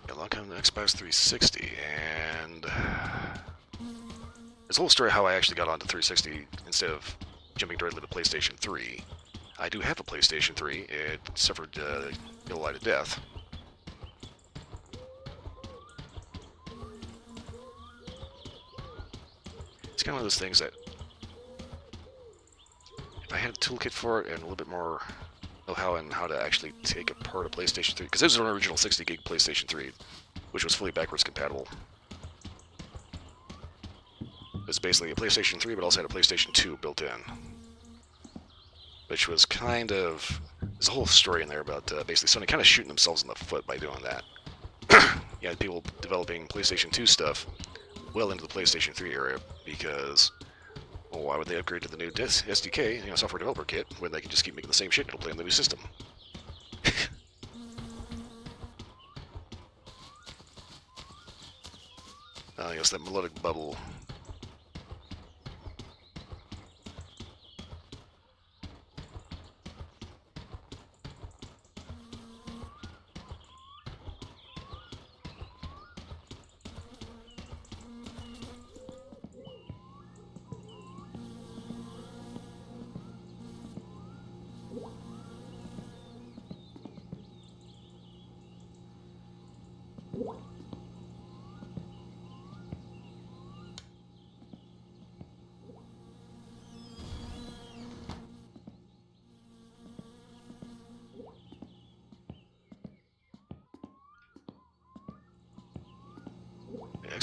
Along comes the Xbox 360, and there's a whole story how I actually got onto 360 instead of jumping directly to PlayStation 3. I do have a PlayStation 3. It suffered ill light of death. It's kind of one of those things that if I had a toolkit for it and a little bit more know-how and how to actually take apart a PlayStation 3, because this was an original 60 gig PlayStation 3, which was fully backwards compatible. It's basically a PlayStation 3, but also had a PlayStation 2 built in, which was kind of, there's a whole story in there about basically Sony kind of shooting themselves in the foot by doing that. You had people developing PlayStation 2 stuff well into the PlayStation 3 area because, well, why would they upgrade to the new SDK, software developer kit, when they can just keep making the same shit and it'll play on the new system? Yes, that melodic bubble.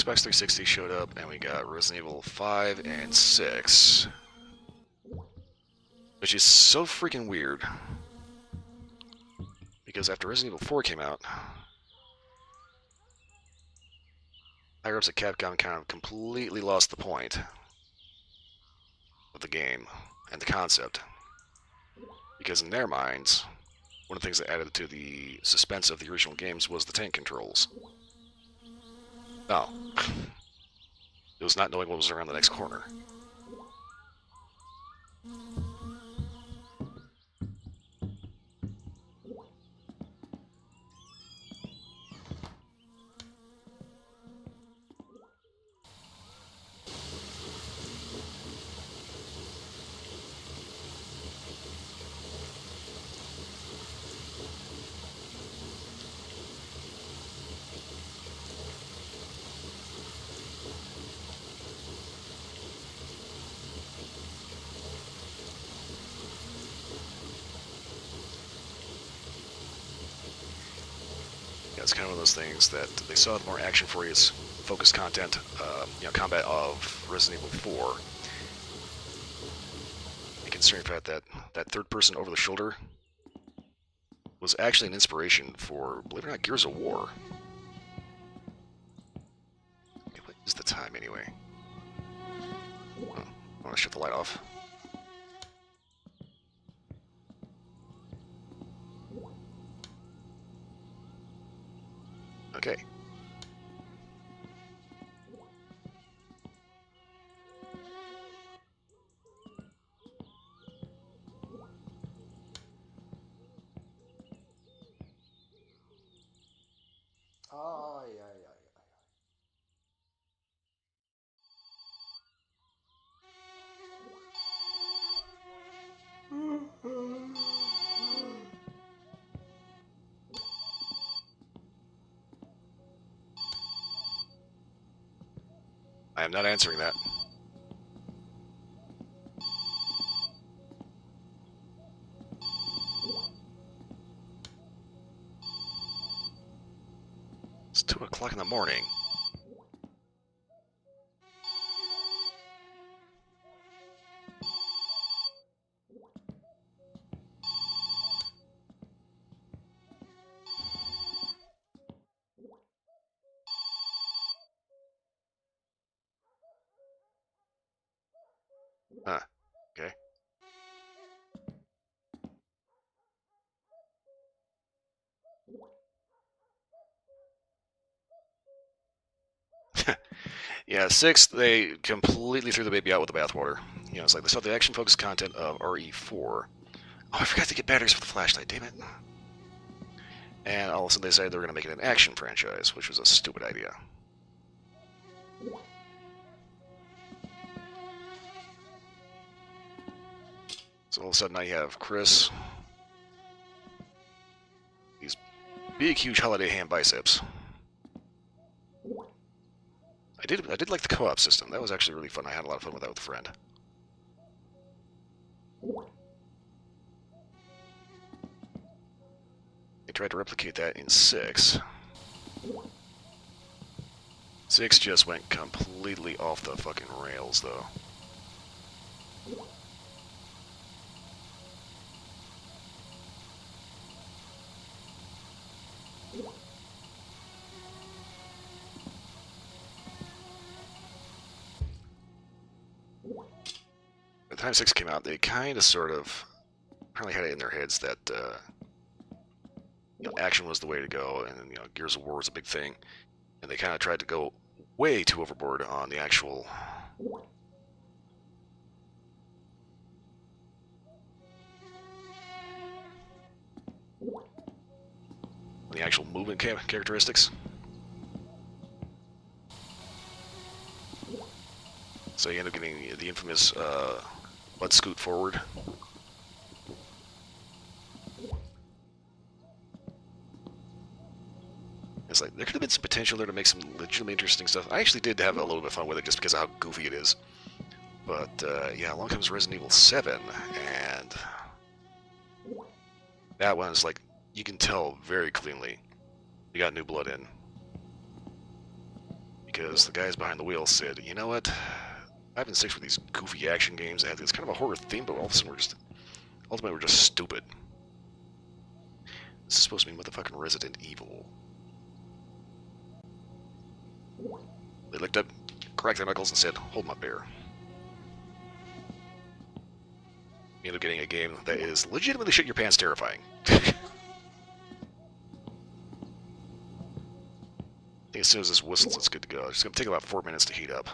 Xbox 360 showed up, and we got Resident Evil 5 and 6. Which is so freaking weird. Because after Resident Evil 4 came out, higher-ups at Capcom kind of completely lost the point of the game and the concept. Because in their minds, one of the things that added to the suspense of the original games was the tank controls. No. It was not knowing what was around the next corner. It's kind of one of those things that they saw the more action-focused content, combat of Resident Evil 4. And considering the fact that that third person over the shoulder was actually an inspiration for, believe it or not, Gears of War. Okay, what is the time anyway? Oh, I want to shut the light off. Okay. Ay, ay, ay, ay. I am not answering that. It's 2 o'clock in the morning. Huh. Okay. Yeah, 6, they completely threw the baby out with the bathwater. It's like they saw the action-focused content of RE4. Oh, I forgot to get batteries for the flashlight, damn it. And all of a sudden they decided they were going to make it an action franchise, which was a stupid idea. So all of a sudden now you have Chris. These big, huge holiday ham biceps. I did like the co-op system. That was actually really fun. I had a lot of fun with that with a friend. They tried to replicate that in 6. 6 just went completely off the fucking rails, though. By the time 6 came out, they kind of sort of apparently had it in their heads that action was the way to go, and Gears of War was a big thing, and they kind of tried to go way too overboard on the actual movement characteristics. So you end up getting the infamous butt scoot forward. It's like, there could have been some potential there to make some legitimately interesting stuff. I actually did have a little bit of fun with it just because of how goofy it is. But, yeah, along comes Resident Evil 7, and that one's like, you can tell very cleanly you got new blood in. because the guys behind the wheel said, you know what? 5 and 6 were these goofy action games that had this kind of a horror theme, but all of a sudden ultimately we're just stupid. This is supposed to be motherfucking Resident Evil. They looked up, cracked their knuckles, and said, hold my beer. You end up getting a game that is legitimately shit your pants terrifying. I think as soon as this whistles, it's good to go. It's going to take about 4 minutes to heat up.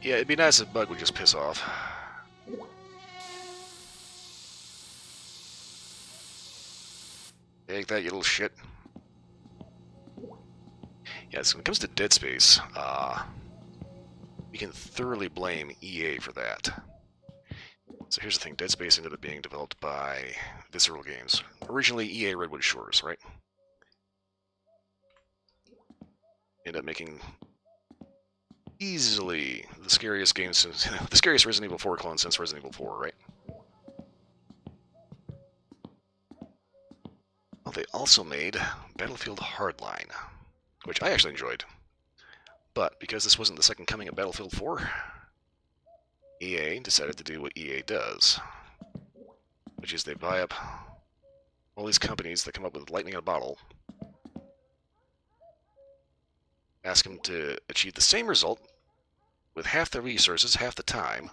Yeah, it'd be nice if Bug would just piss off. Take that, you little shit. Yeah, so when it comes to Dead Space, we can thoroughly blame EA for that. So here's the thing, Dead Space ended up being developed by Visceral Games. Originally EA Redwood Shores, right? Ended up making easily the scariest game since the scariest Resident Evil 4 clone since Resident Evil 4, right? Well, they also made Battlefield Hardline, which I actually enjoyed. But because this wasn't the second coming of Battlefield 4, EA decided to do what EA does, which is they buy up all these companies that come up with lightning in a bottle, ask them to achieve the same result with half the resources, half the time,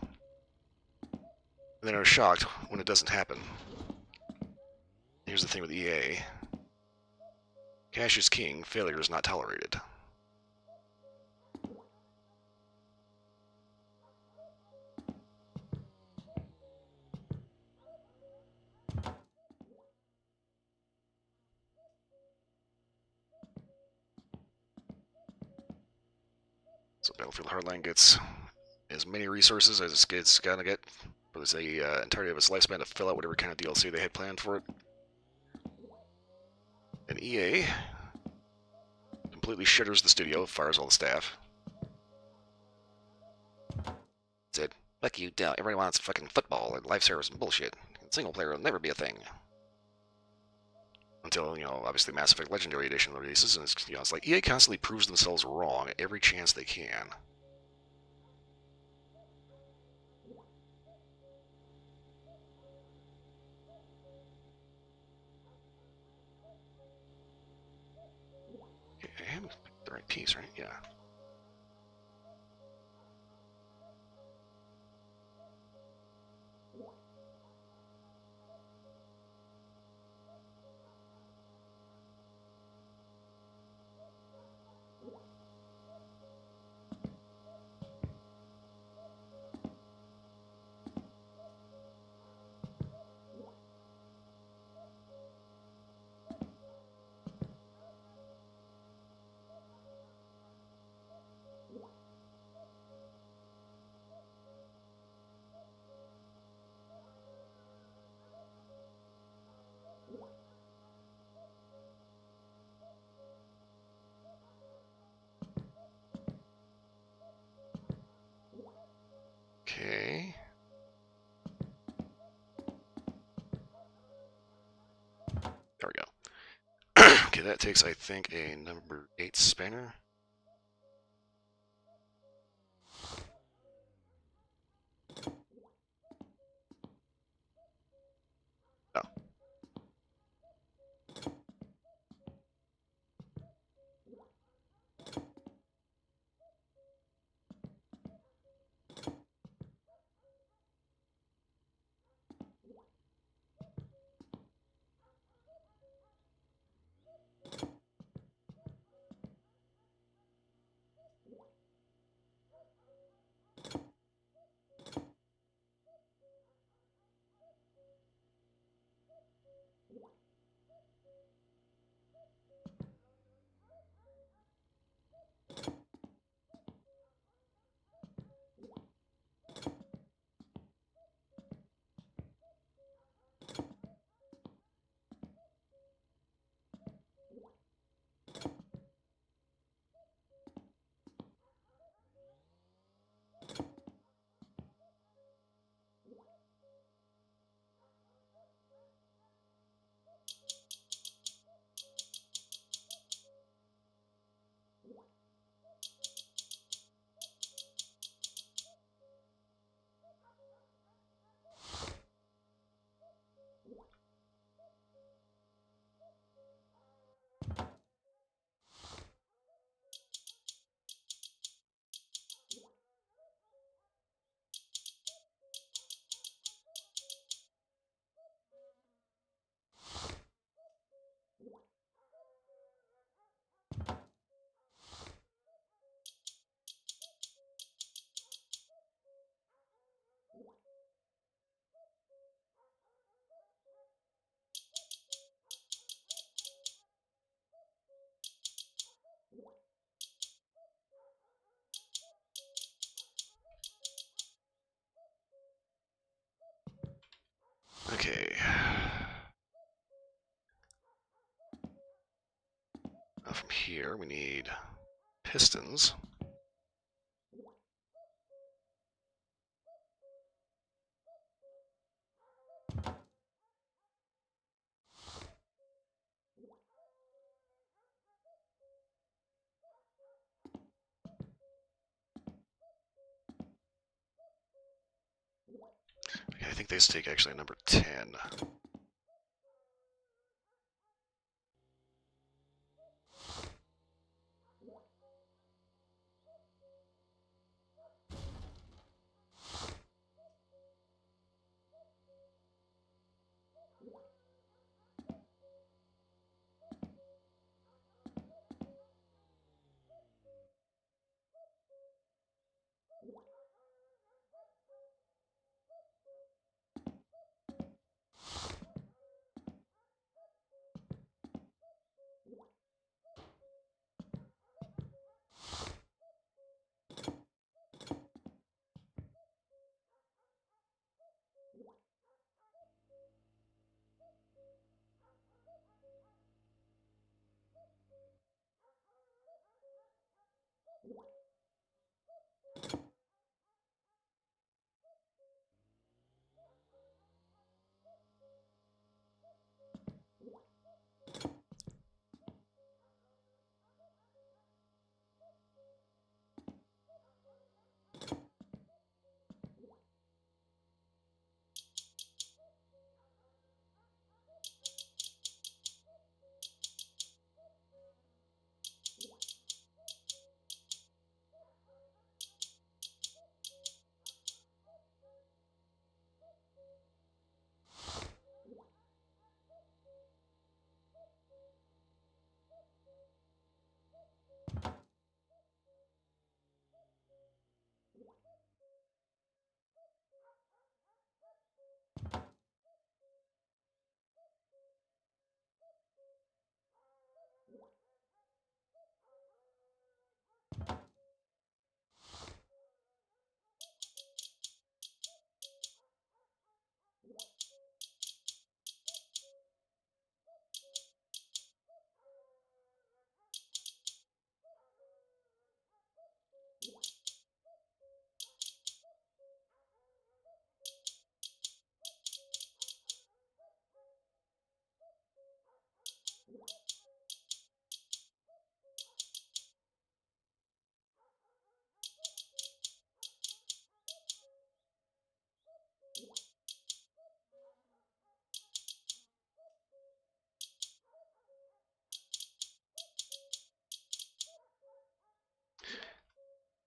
and then are shocked when it doesn't happen. Here's the thing with EA. Cash is king, failure is not tolerated. So Battlefield Hardline gets as many resources as it's gonna get for the entirety of its lifespan to fill out whatever kind of DLC they had planned for it. And EA completely shitters the studio, fires all the staff. Said, fuck you, everybody wants fucking football and life service and bullshit. Single player will never be a thing. Until, obviously Mass Effect Legendary Edition releases, and it's like EA constantly proves themselves wrong at every chance they can. Okay, I haven't picked the right piece, right? Yeah. Okay. There we go. Okay, that takes, I think, a number 8 spanner. Oh. From here, we need pistons. Okay, I think these take actually number 10.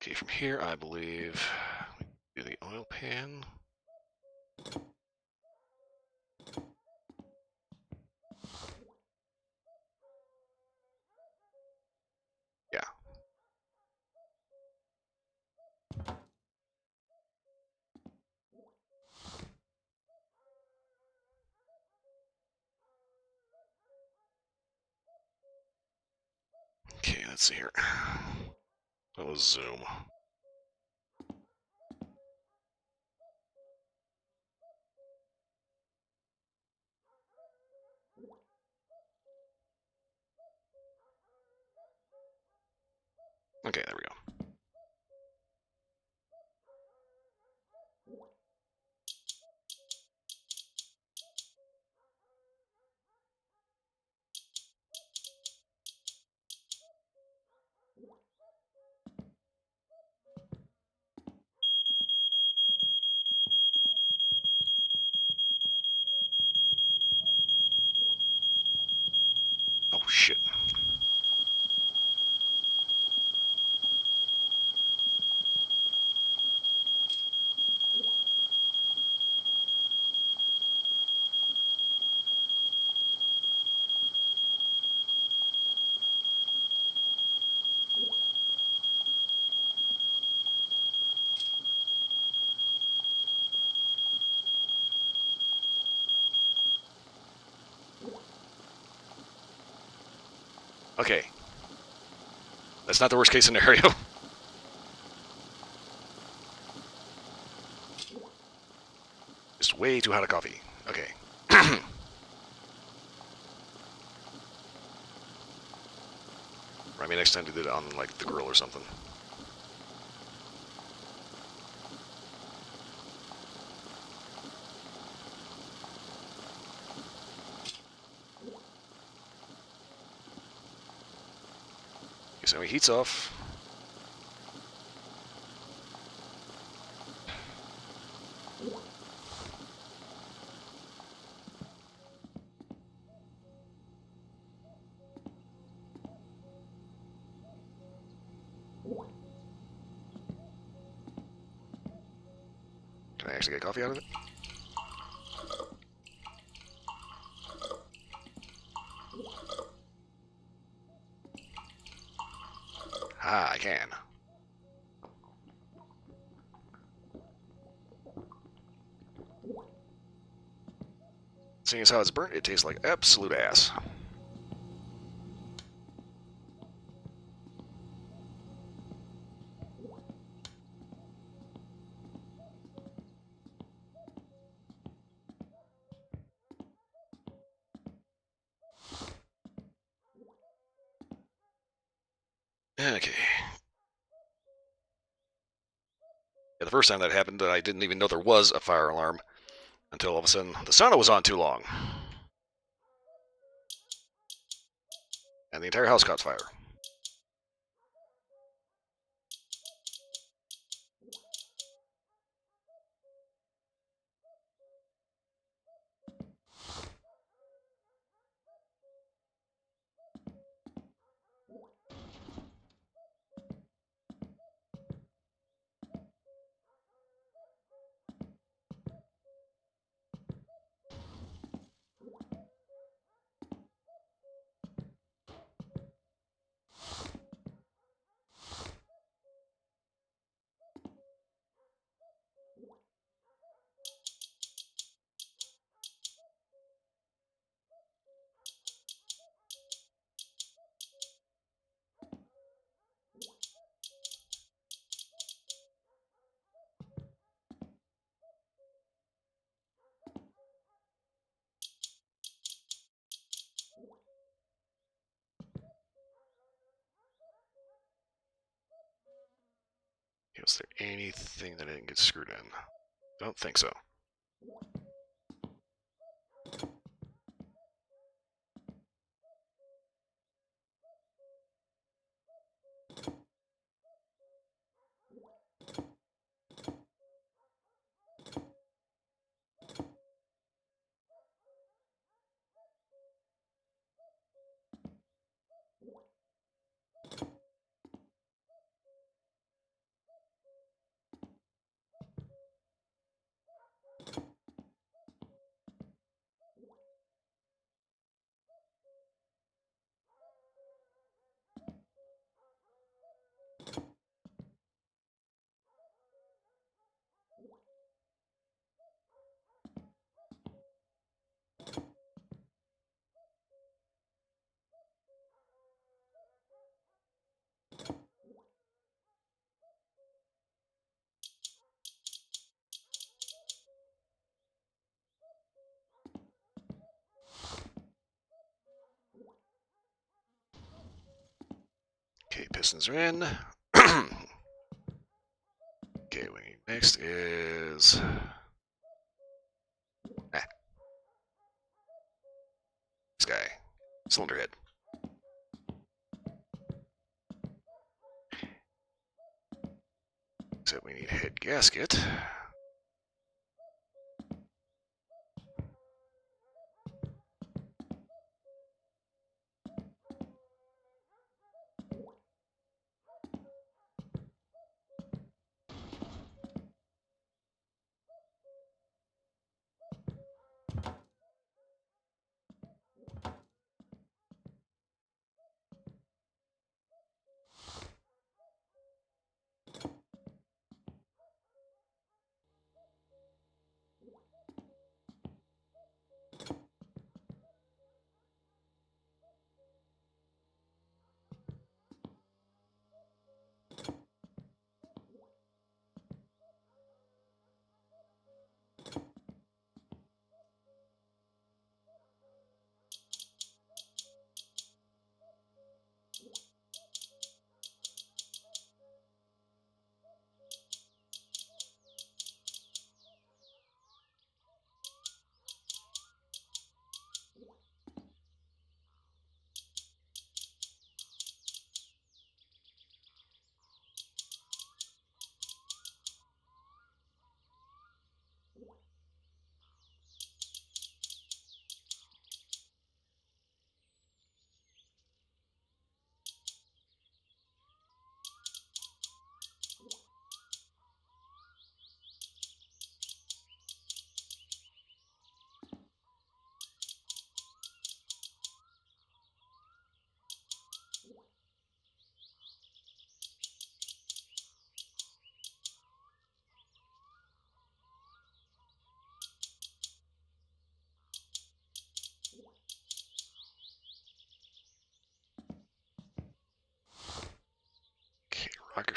Okay, from here, I believe we do the oil pan. Yeah. Okay, let's see here. That was zoom. Okay, there we go. Oh, shit. Okay. That's not the worst case scenario. Just way too hot a coffee. Okay. Or, I mean, next time to do it on, like, the grill or something. Okay, so he heats off. Can I actually get coffee out of it? Ah, I can. Seeing as how it's burnt, it tastes like absolute ass. Okay. Yeah, the first time that happened, I didn't even know there was a fire alarm until all of a sudden the sauna was on too long. And the entire house caught fire. Was there anything that didn't get screwed in? Don't think so. Okay, pistons are in. Okay, what we need next is this guy, cylinder head. So we need head gasket.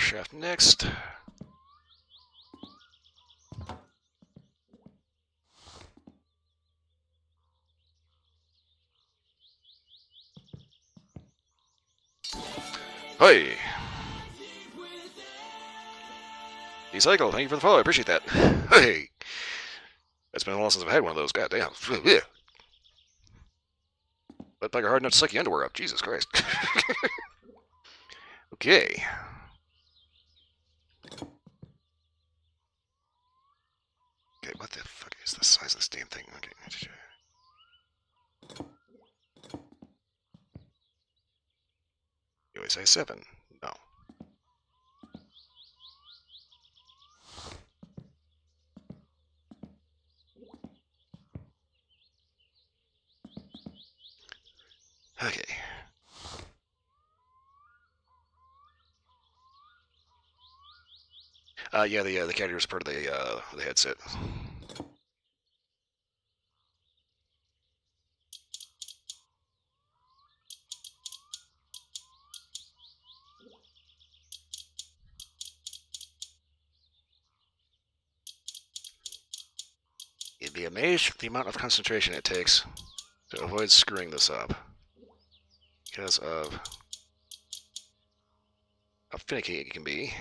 shaft next. Hey! E-Cycle, thank you for the follow, I appreciate that. Hey! It's been a while since I've had one of those, goddamn. Yeah. That pack are hard enough to suck your underwear up, Jesus Christ. Okay. Okay, what the fuck is the size of this damn thing? Okay. You always say 7. No. Okay. Yeah, the carrier is part of the headset. You'd be amazed at the amount of concentration it takes to avoid screwing this up. Because of how finicky it can be.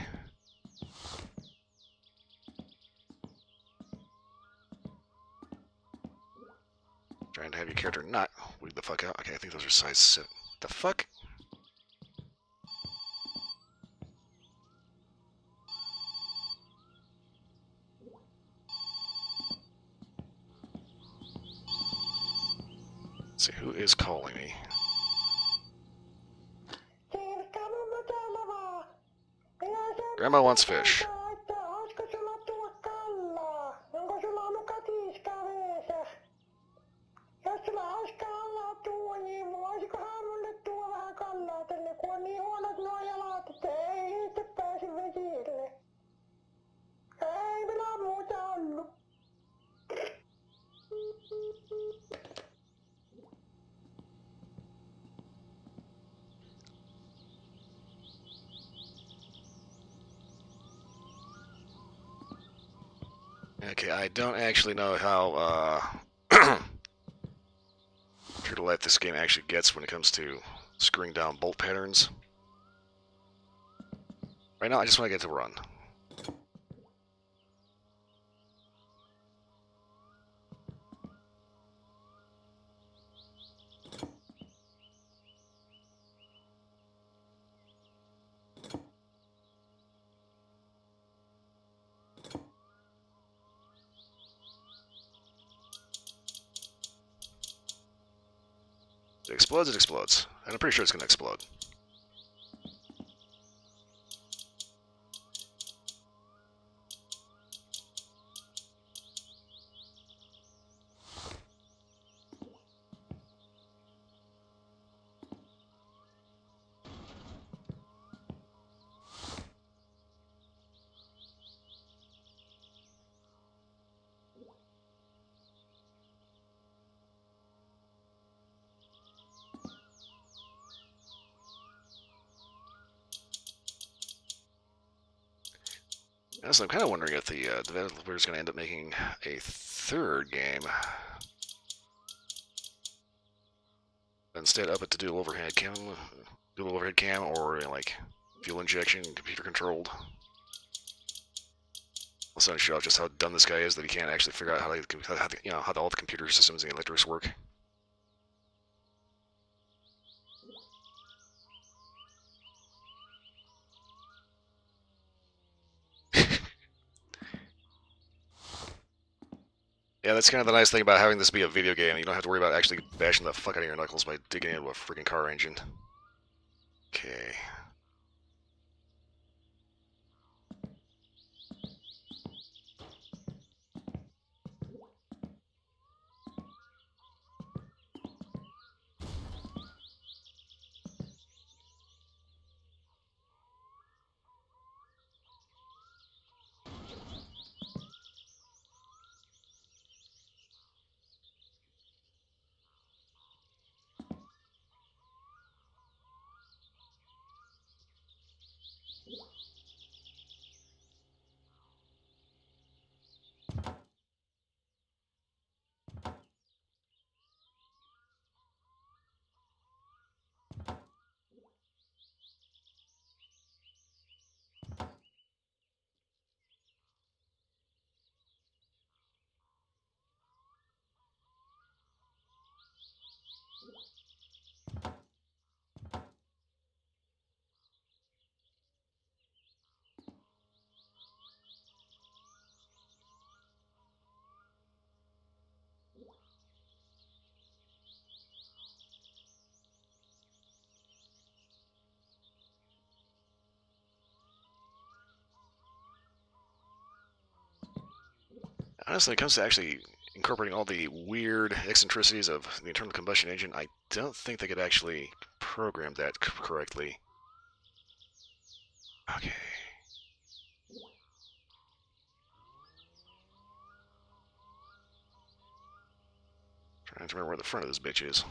Trying to have your character not weed the fuck out. Okay, I think those are size 7. The fuck? Let's see, who is calling me? Grandma wants fish. Jos sulla olisi kallaa tuo, niin voisikohan mulle tuo vähän kallaa tänne, kun on niin huonot nuo jalat, että ei itse pääse vesille. Ei minä muuta ollut. Okay, I don't actually know how true to life this game actually gets when it comes to screwing down bolt patterns. Right now, I just want to get to run. It explodes, it explodes. And I'm pretty sure it's going to explode. So I'm kind of wondering if the developer is going to end up making a third game. Instead, up it to dual overhead cam, or like fuel injection, computer controlled. I'll suddenly show off just how dumb this guy is that he can't actually figure out how all the computer systems and the electrics work. Yeah, that's kind of the nice thing about having this be a video game. You don't have to worry about actually bashing the fuck out of your knuckles by digging into a freaking car engine. Okay. Honestly, when it comes to actually incorporating all the weird eccentricities of the internal combustion engine, I don't think they could actually program that correctly. Okay. Trying to remember where the front of this bitch is.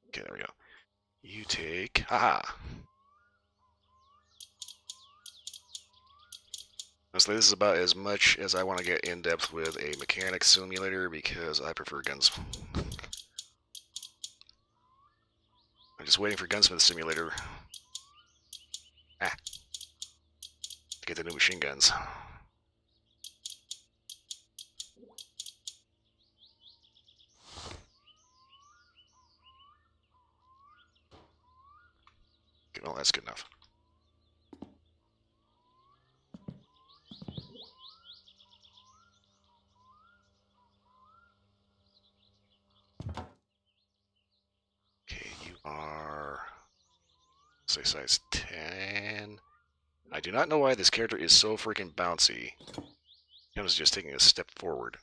Okay, there we go. You take... Haha! Honestly, this is about as much as I want to get in depth with a mechanic simulator because I prefer guns. I'm just waiting for Gunsmith Simulator. To get the new machine guns. Okay, well, that's good enough. Okay, you are... say size 10. I do not know why this character is so freaking bouncy. He was just taking a step forward.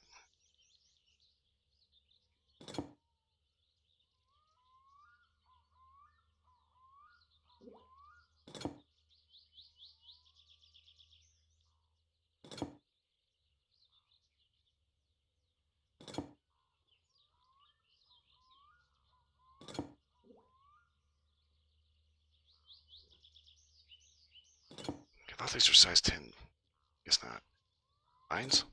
I thought these were size 10. Guess not. Mines?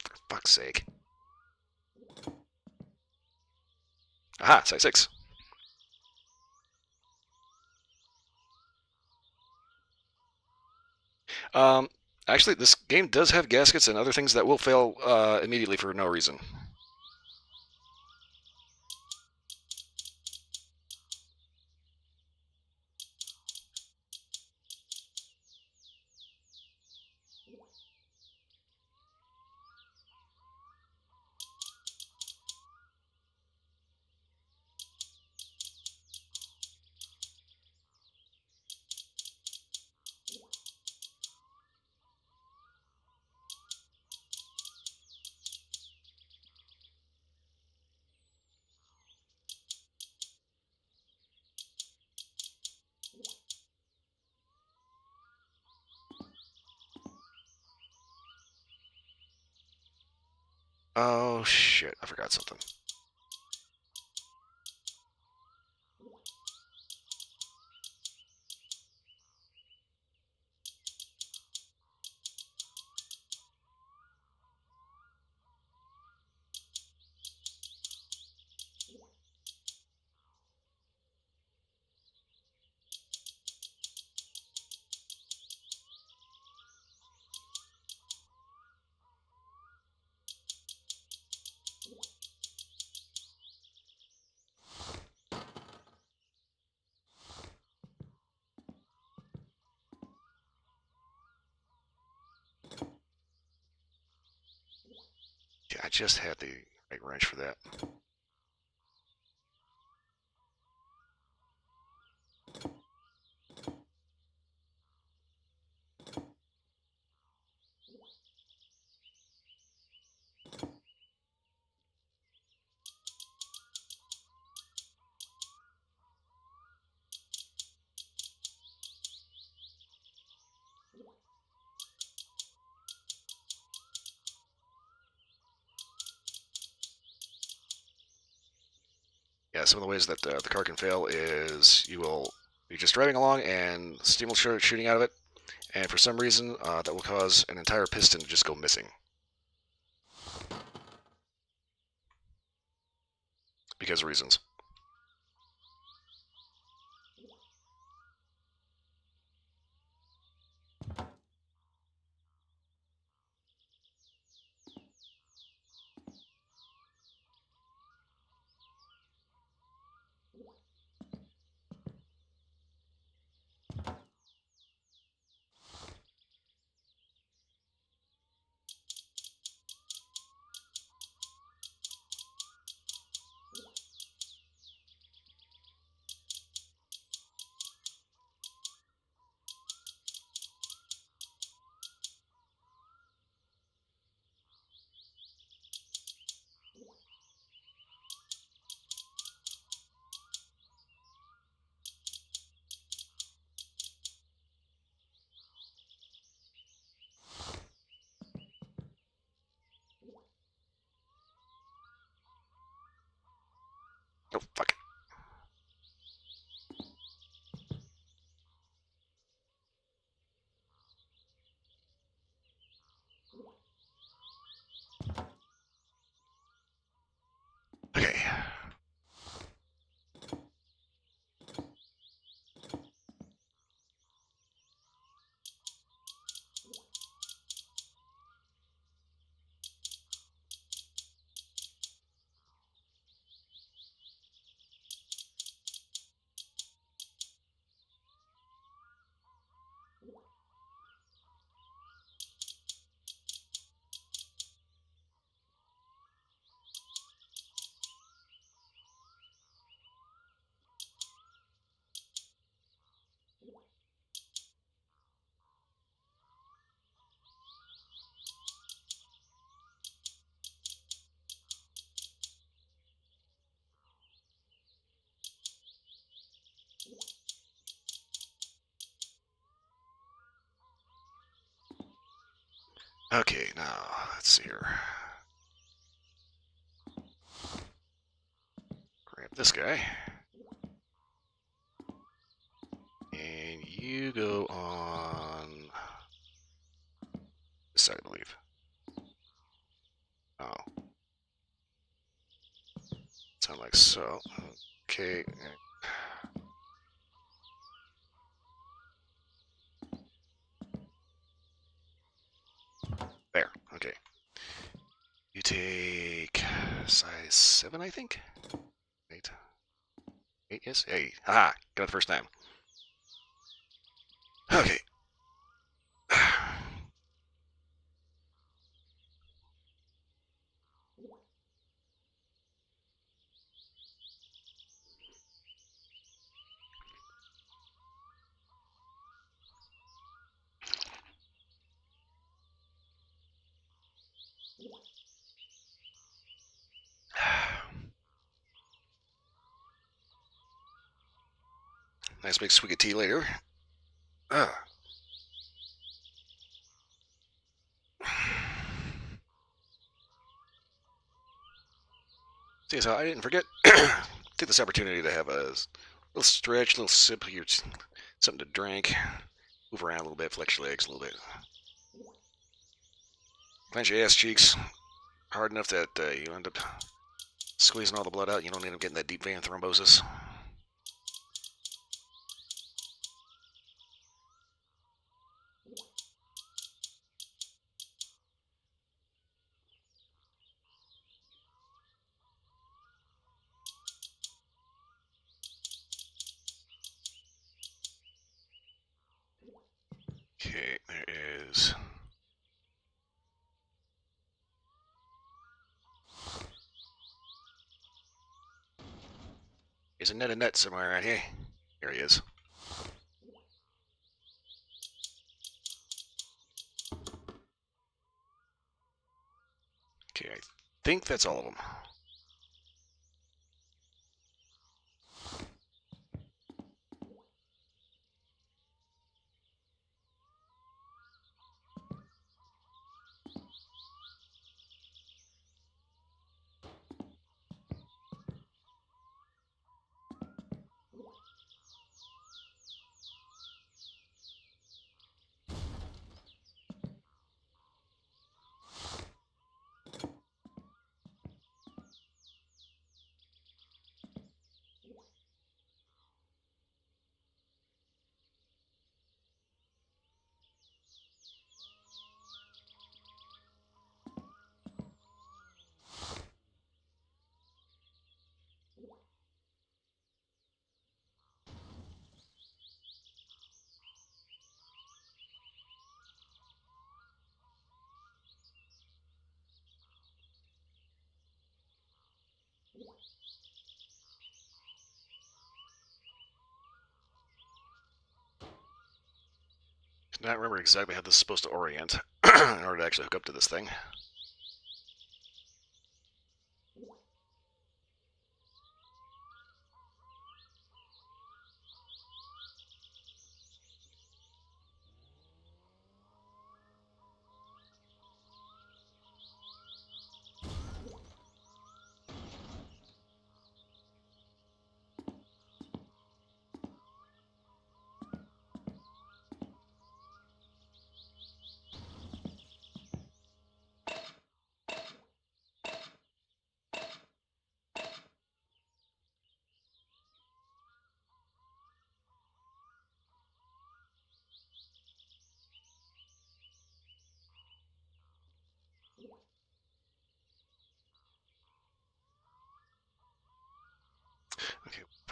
For fuck's sake. Aha, size 6. Um, Actually, this game does have gaskets and other things that will fail immediately for no reason. Oh shit, I forgot something. Yeah, I just had the right wrench for that. Yeah, some of the ways that the car can fail is you're just driving along and steam will start shooting out of it, and for some reason that will cause an entire piston to just go missing. Because of reasons. Oh, fuck it. Okay. Okay, now, let's see here. Grab this guy. And you go on this side, I believe. Oh. Sound like so. Okay. There. Okay. You take size 7, I think? 8. 8, yes? 8. Haha! Got it the first time. Okay. Nice big swig of tea later. See, so I didn't forget. Take this opportunity to have a little stretch, a little sip here, something to drink. Move around a little bit, flex your legs a little bit. Clench your ass cheeks hard enough that you end up squeezing all the blood out. You don't end up getting that deep vein thrombosis. Okay, there is. There's a nut somewhere around here. Here he is. Okay, I think that's all of them. I don't remember exactly how this is supposed to orient in order to actually hook up to this thing.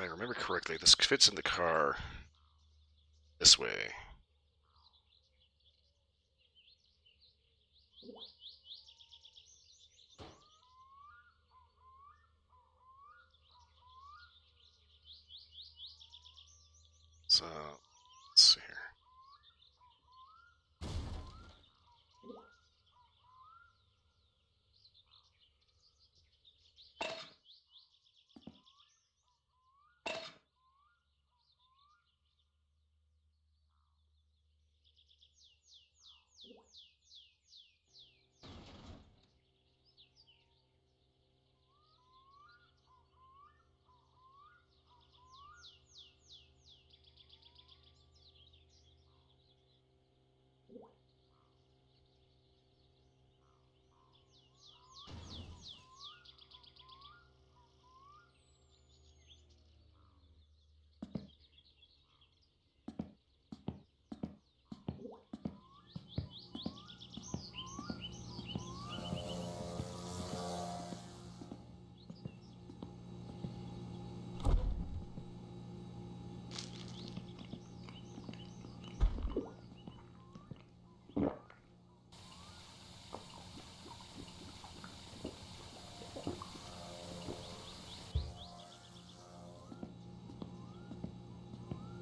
I remember correctly, this fits in the car this way. So, let's see here.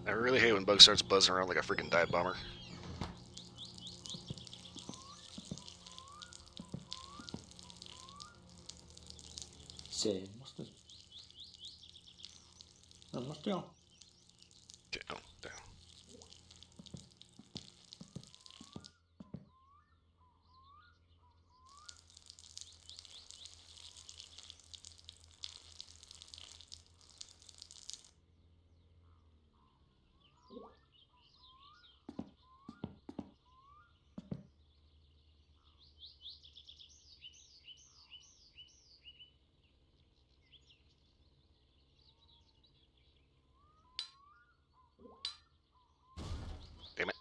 I really hate when Bug starts buzzing around like a freaking dive bomber. Semmosta. Semmosta joo. Okay, oh, down. Damn it.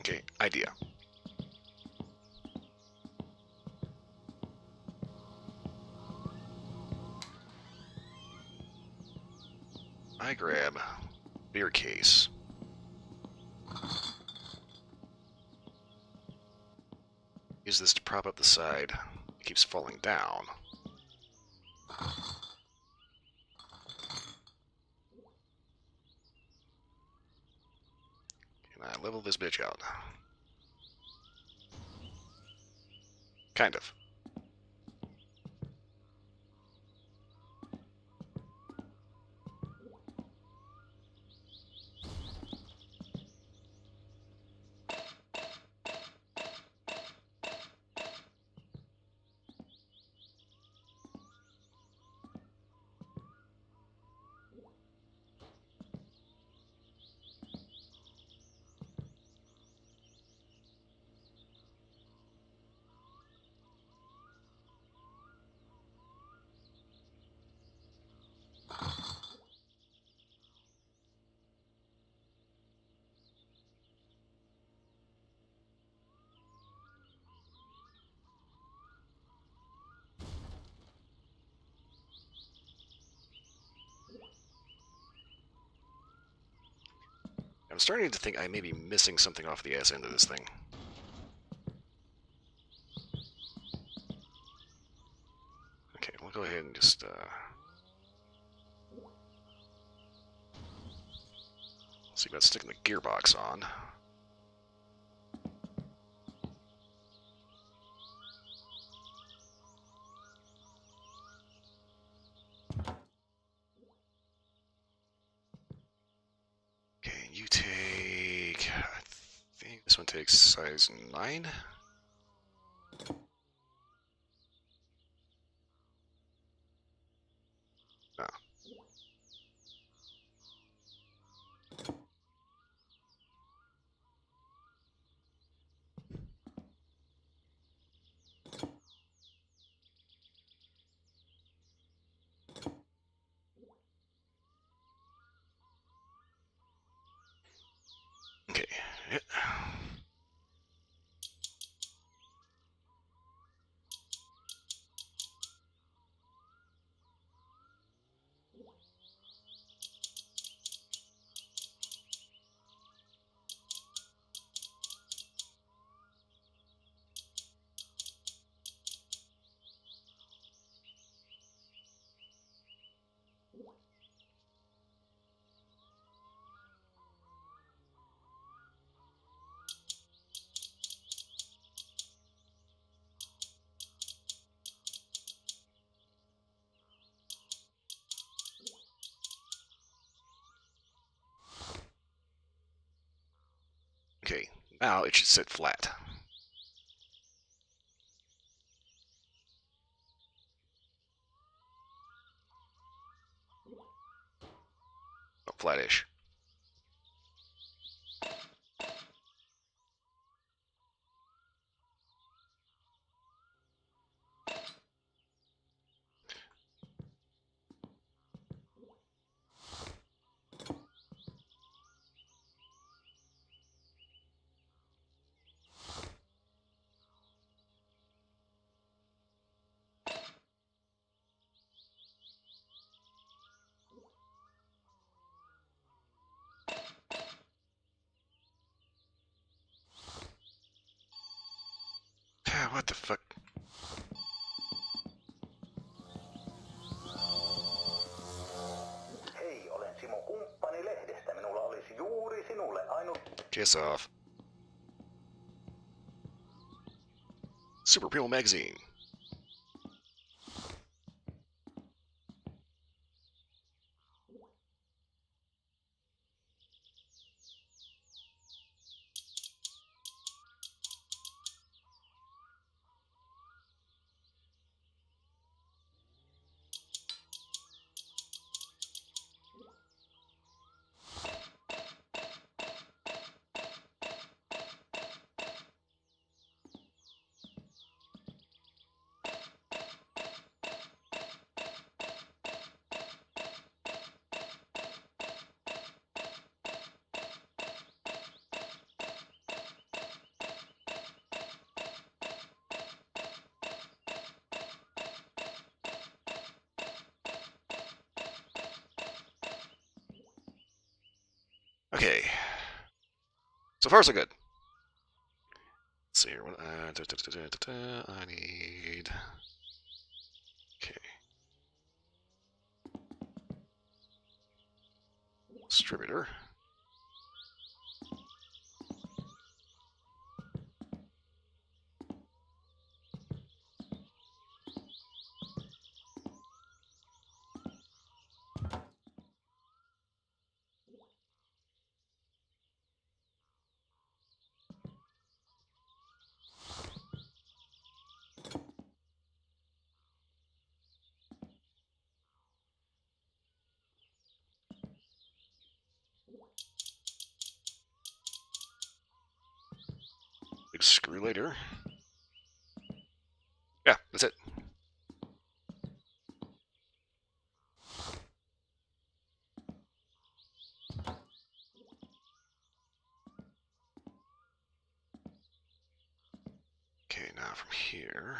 Okay, idea. I grab beer case. Use this to prop up the side. It keeps falling down. And I level this bitch out. Kind of. I'm starting to think I may be missing something off the ass end of this thing. Okay, we'll go ahead and just, see about sticking the gearbox on. take size 9. No. Okay. Yeah. Okay, now it should sit flat. Oh, flattish. What the fuck? Hei, olen Simo Kumppani-lehdestä. Minulla olisi juuri sinulle ainut... Kiss off. Super Peel magazine. Okay. So far, so good. Let's see here. What, I need... Okay. Distributor. Big screw later. Yeah, that's it. Okay, now from here...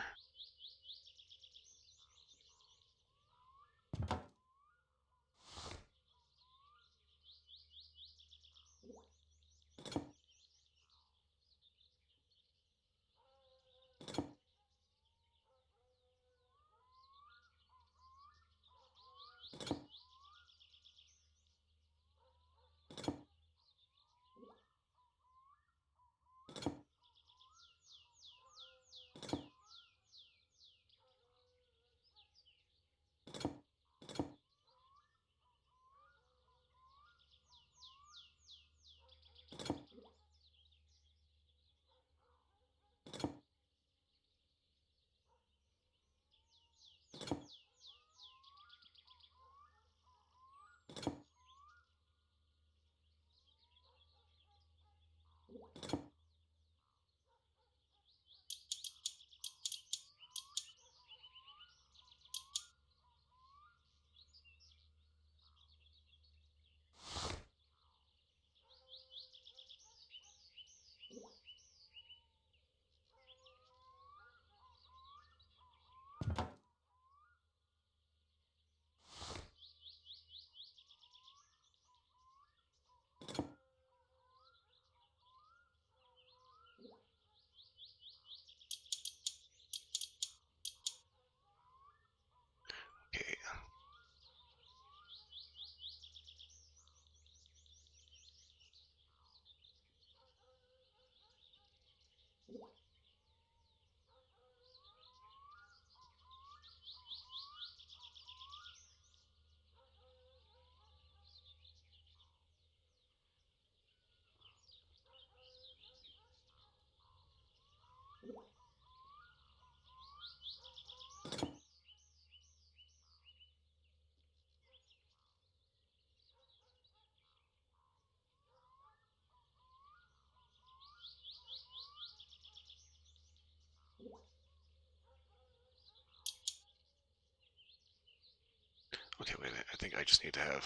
Okay, wait. I think I just need to have.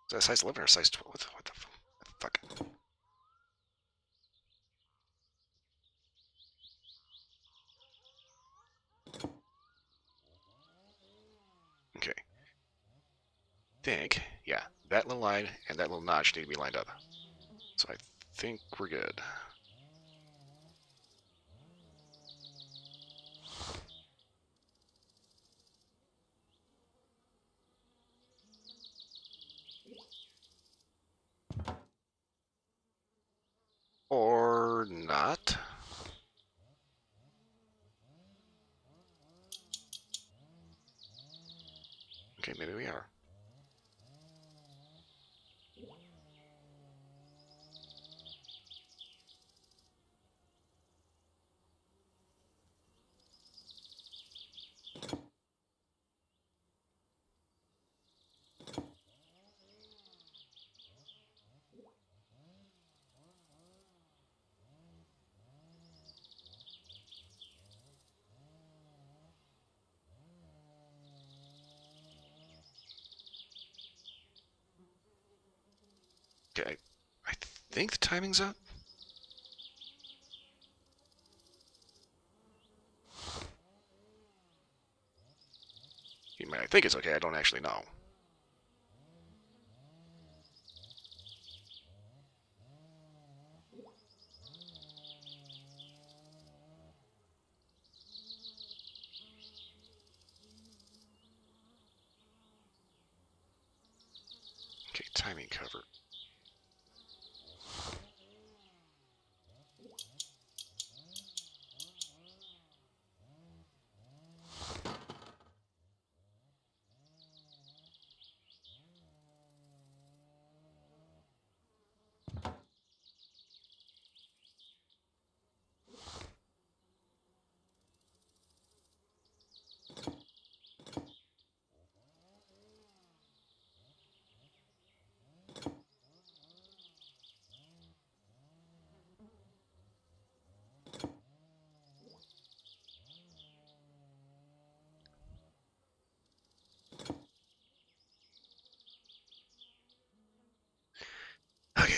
Is that size 11 or size 12? What the fuck? Okay. Think, yeah, that little line and that little notch need to be lined up. So I think we're good. Or not. Okay, maybe we are. Okay, I think the timing's up. I think it's okay, I don't actually know. Okay, timing cover. Okay.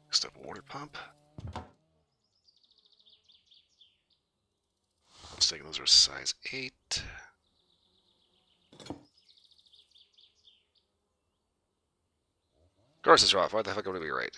Next up, water pump. Mistaken, those are size 8. Courses are off. Why the fuck would it be right?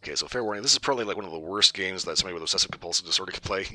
Okay, so fair warning, this is probably like one of the worst games that somebody with obsessive compulsive disorder could play.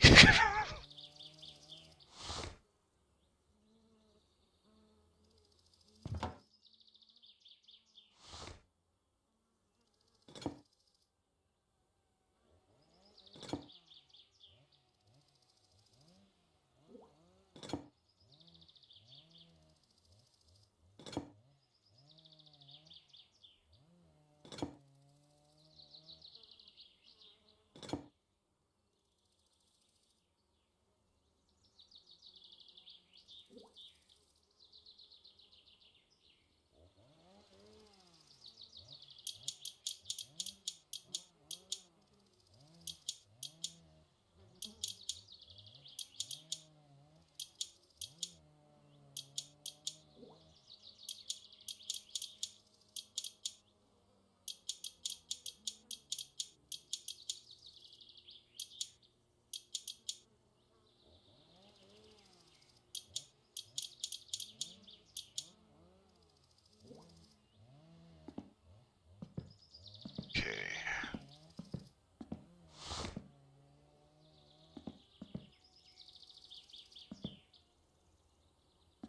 Okay.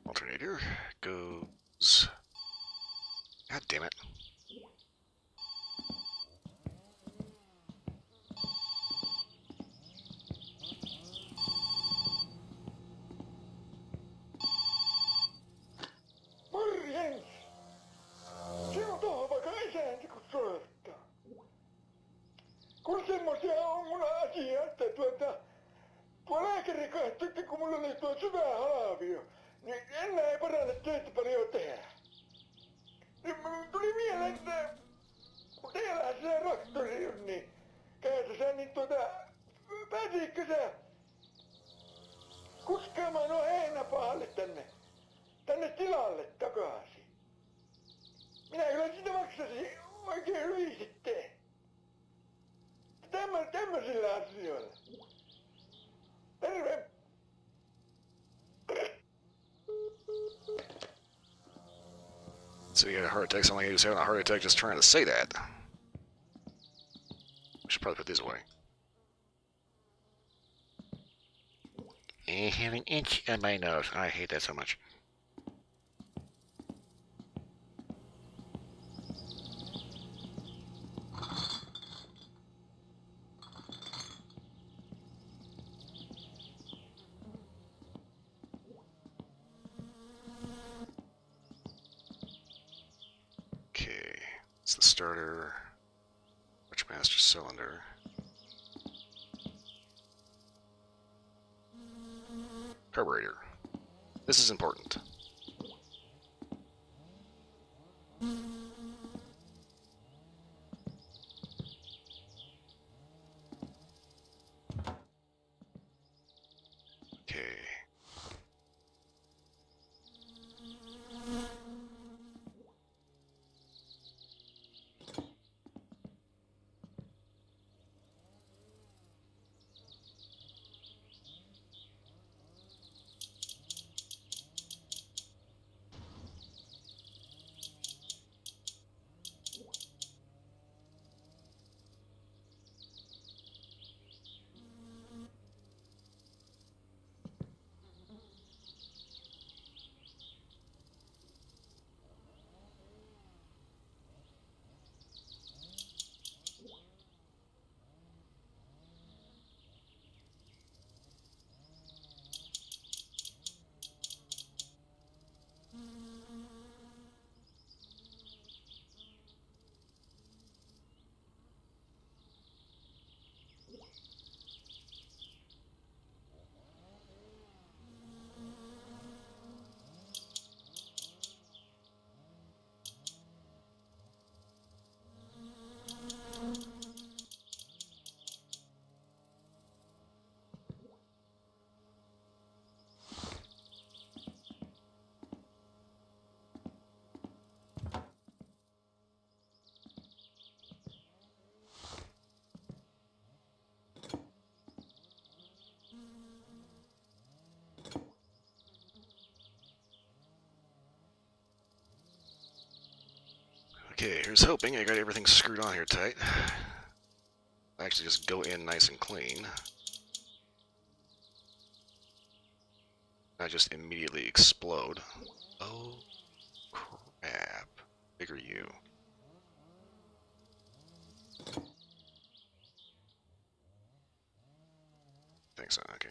Alternator goes... God damn it. Morjens! Se on tohon vaikka isänti kun soittaa. Kun semmosia on mun asia, että tuo lääkäri katsoi, että kun mulla oli tuo syvä halavio, niin enää ei parane töitä paljon tehdä. Niin tuli mieleen, että kun teillä se traktori on, niin käytössä, niin pääsitkö sä kuskaamaan nuo heinäpahalle tänne tilalle takaisin? Minä kyllä sitä maksasin oikein hyvin sitten. Tämmöisillä asioilla. Terve! So you had a heart attack, sound like he was having a heart attack just trying to say that. We should probably put these away. I have an itch on my nose. I hate that so much. Okay, it's the starter. Which master cylinder? Carburetor. This is important. Okay. Okay, here's hoping I got everything screwed on here tight. actually just go in nice and clean. Not just immediately explode. Oh, crap. Bigger you. Think so, okay.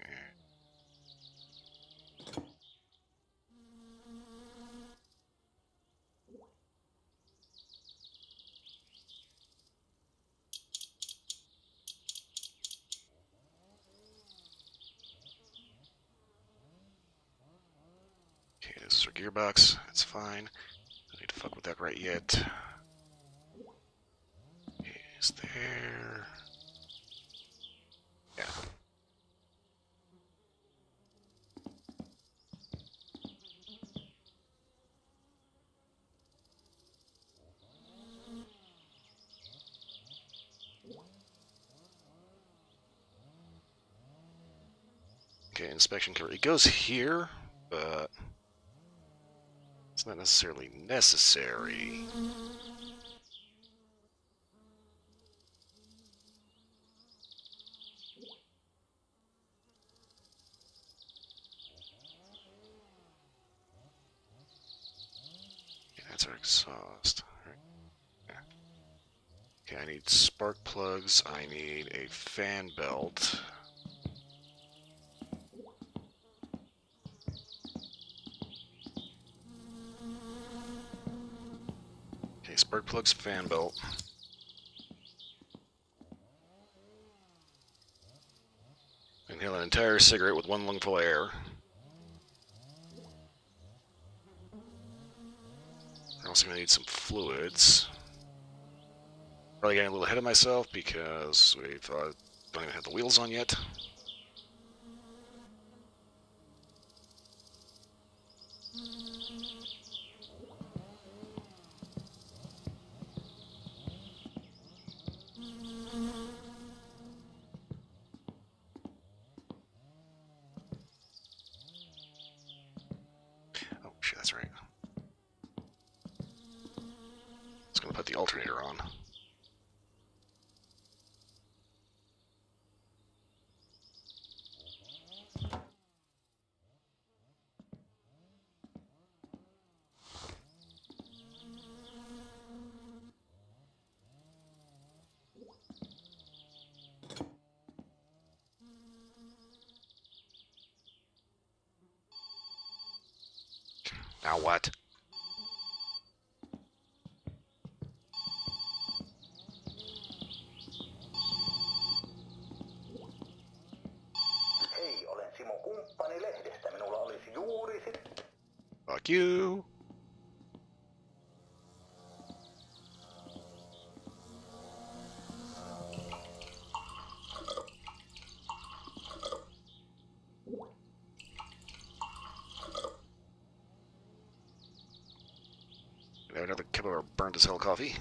Okay, this is our gearbox. That's fine. Don't need to fuck with that right yet. Okay, is there... Yeah. Okay, inspection cover. It goes here, but it's not necessarily necessary. Okay, that's our exhaust. All right. Yeah. Okay, I need spark plugs. I need a fan belt. Okay, spark plugs, fan belt. Inhale an entire cigarette with one lungful of air. I'm also going to need some fluids. Probably getting a little ahead of myself because we don't even have the wheels on yet. Oh, shit, that's right. Just going to put the alternator on. Now what? Hei, olen Simo Kumppani lehdestä. Minulla olisi juuri sit... Fuck you. Another cup of our burned as hell coffee.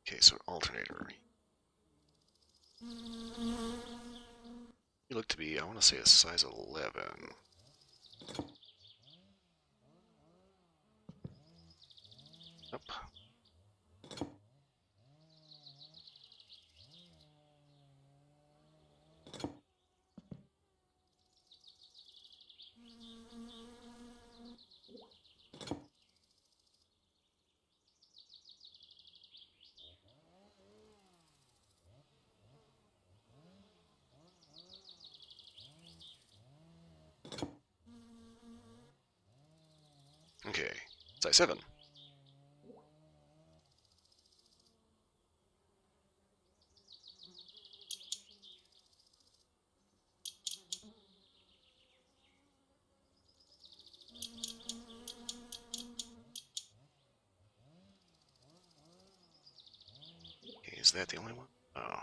Okay, so alternator. You look to be, I want to say, a size 11. Nope. Okay, size 7. that the only one? Oh.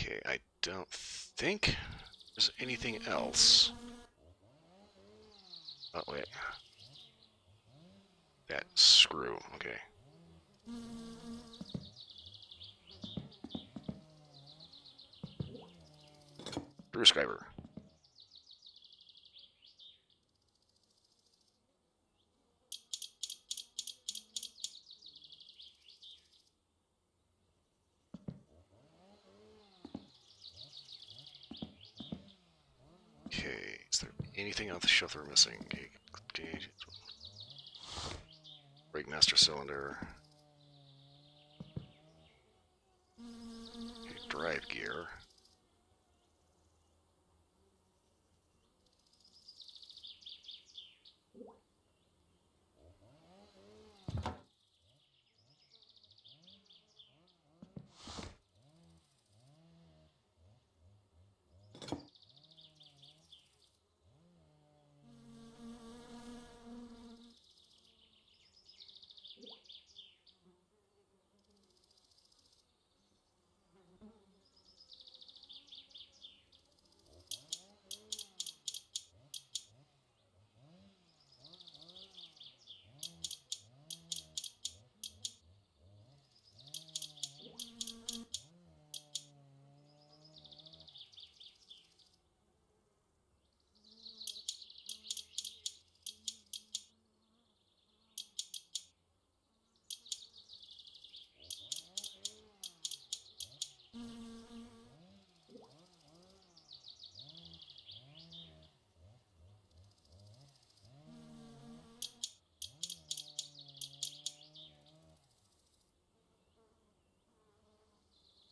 Okay, I don't think there's anything else. Oh, wait. That screw, okay. Screwdriver. Okay, is there anything on the shelf that we're missing? Okay, brake master cylinder. Okay, drive gear.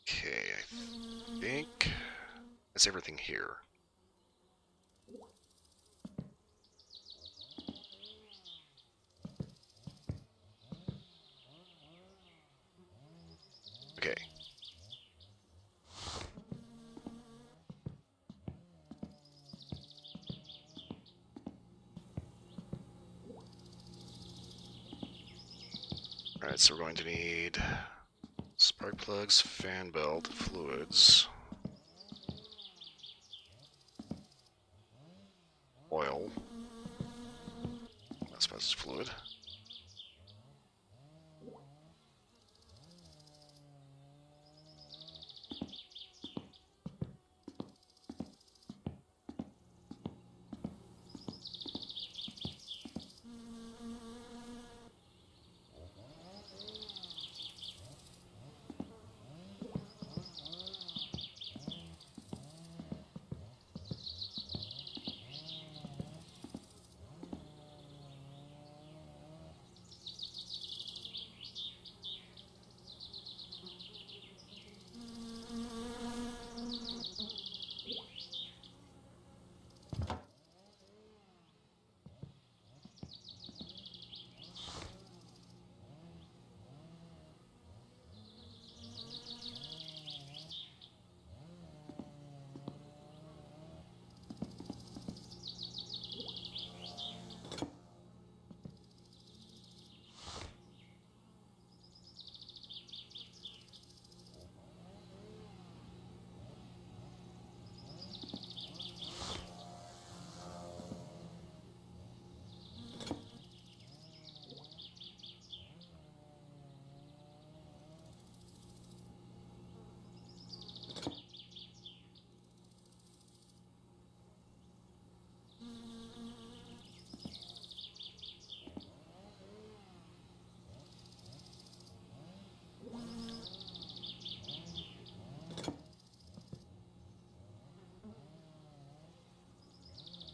Okay, I think that's everything here. Okay. Alright, so we're going to need spark plugs, fan belt, fluids, oil. I suppose it's fluid.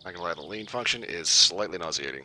Not gonna lie, the lean function is slightly nauseating.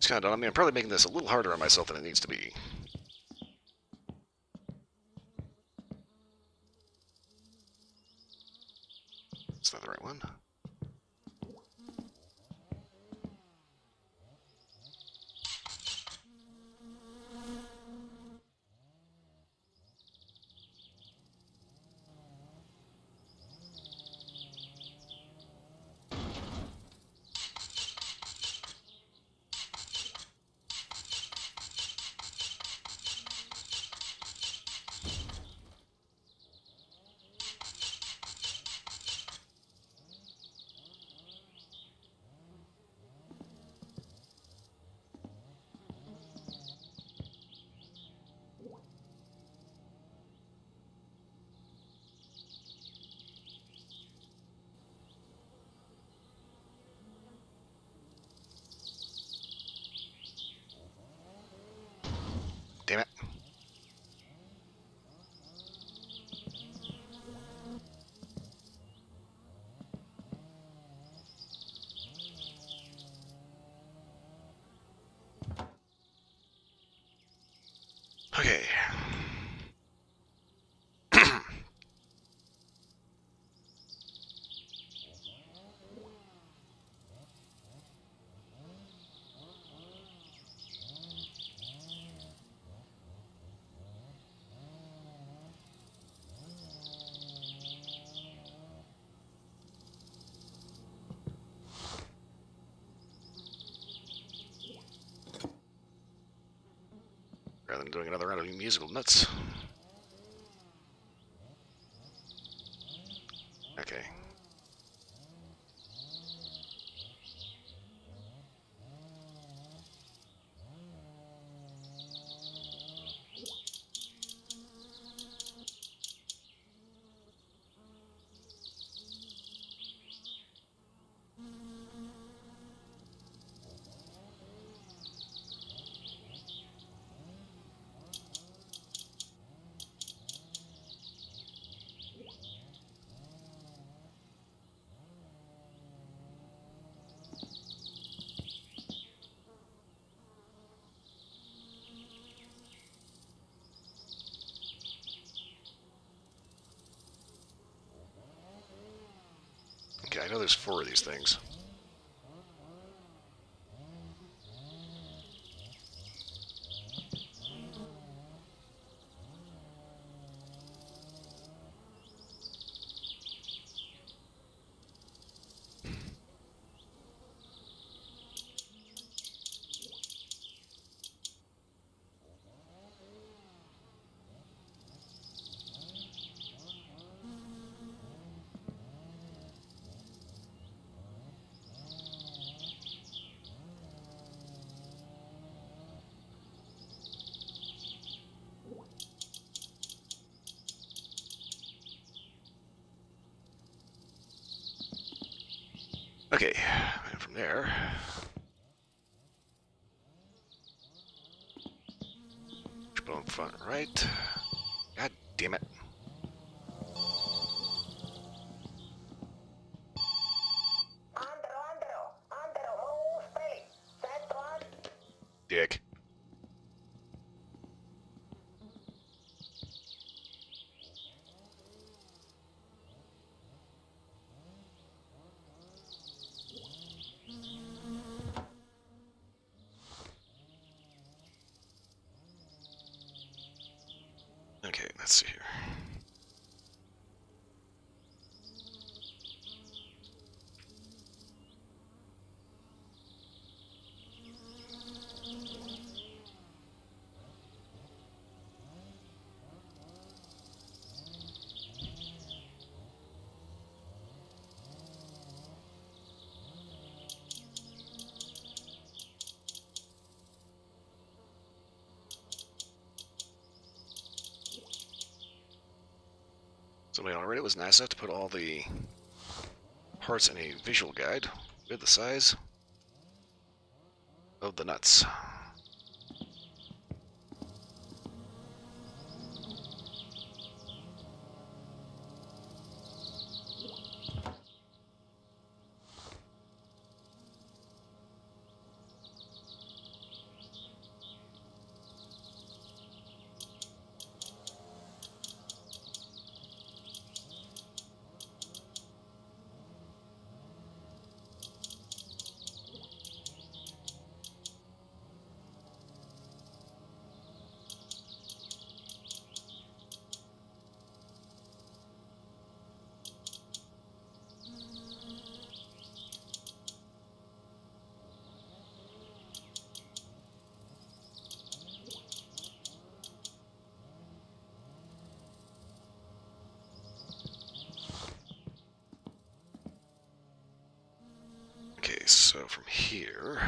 kind of, I mean, I'm probably making this a little harder on myself than it needs to be. It's not the right one. Damn it. Okay. Rather than doing another round of musical nuts. Okay. Okay, I know there's 4 of these things. Okay, and from there... Bone front right. God damn it. Antero, mulla on uusi peli. Sä et oo Dick. Okay, let's see here. Somebody already was nice enough to put all the parts in a visual guide with the size of the nuts. so from here...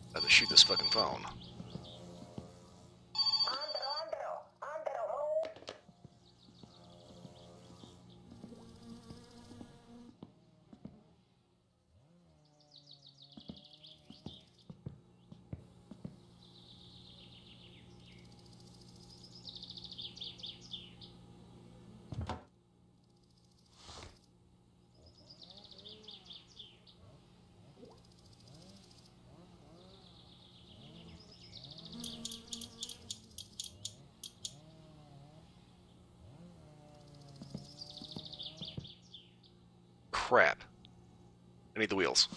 I have to shoot this fucking phone. Antero, move. Crap. I need the wheels.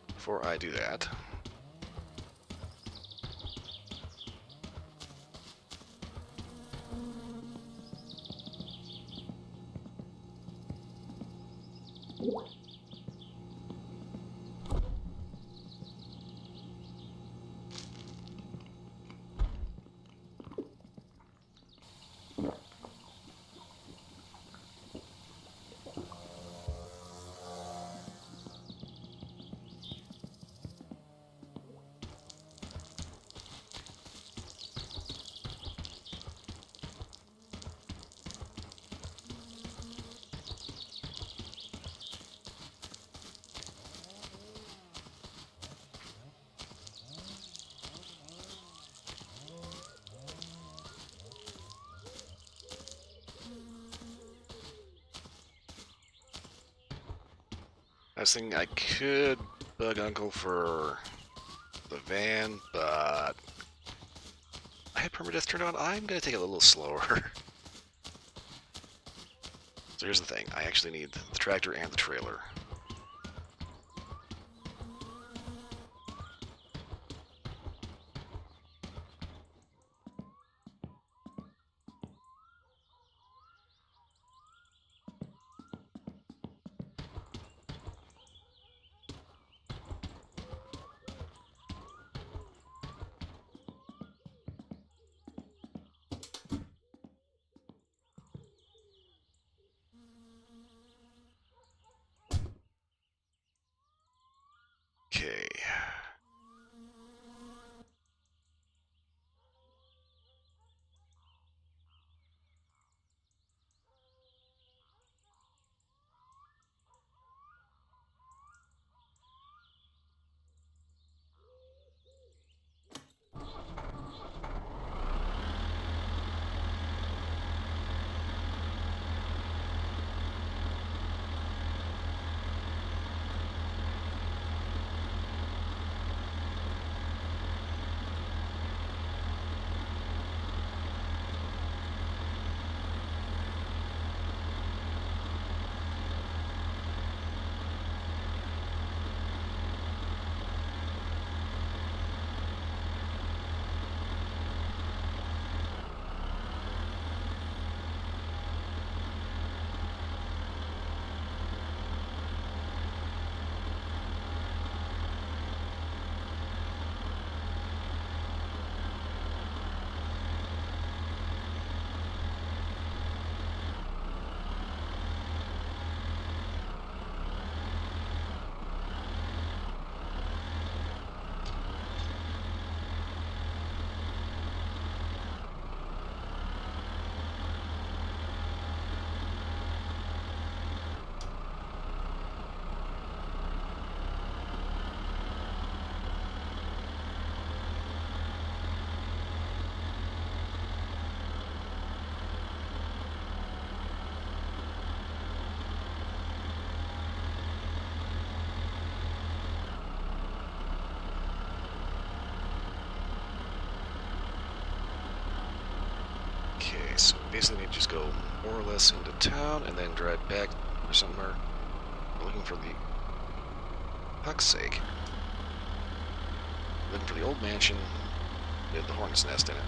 Before I do that... I was thinking I could bug Uncle for the van, but I had permadeath turned on. I'm going to take it a little slower. So here's the thing. I actually need the tractor and the trailer. basically need to just go more or less into town and then drive back or somewhere. We're looking for the fuck's sake. Looking for the old mansion with the hornet's nest in it.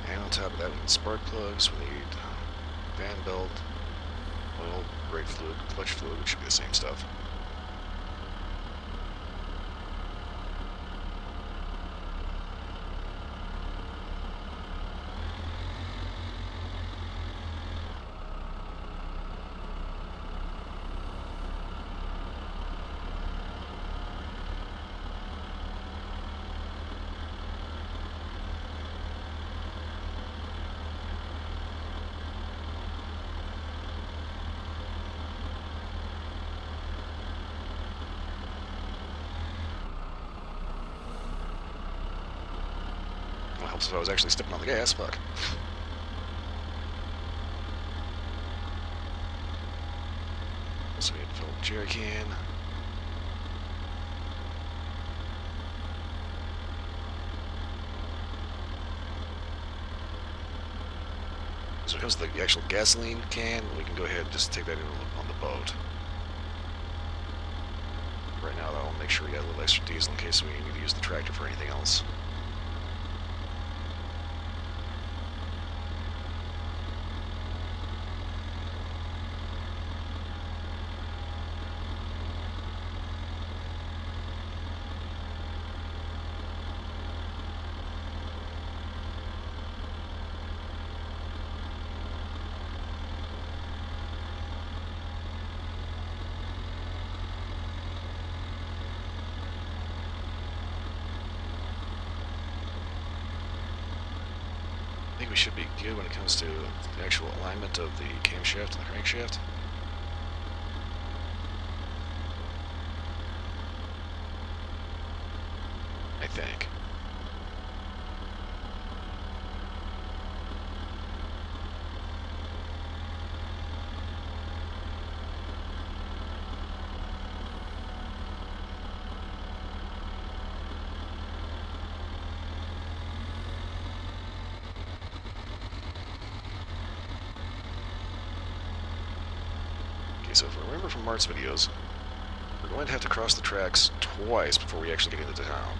And on top of that, we need spark plugs, we need fan belt, oil, brake fluid, clutch fluid, which should be the same stuff. Well, helps if I was actually stepping on the gas, fuck. So we had to fill a jerry can. So when it comes to the actual gasoline can, we can go ahead and just take that in on the boat. Right now, though, I'll make sure we got a little extra diesel in case we need to use the tractor for anything else. I think we should be good when it comes to the actual alignment of the camshaft and the crankshaft. I think. So if I remember from Mart's videos, we're going to have to cross the tracks twice before we actually get into town.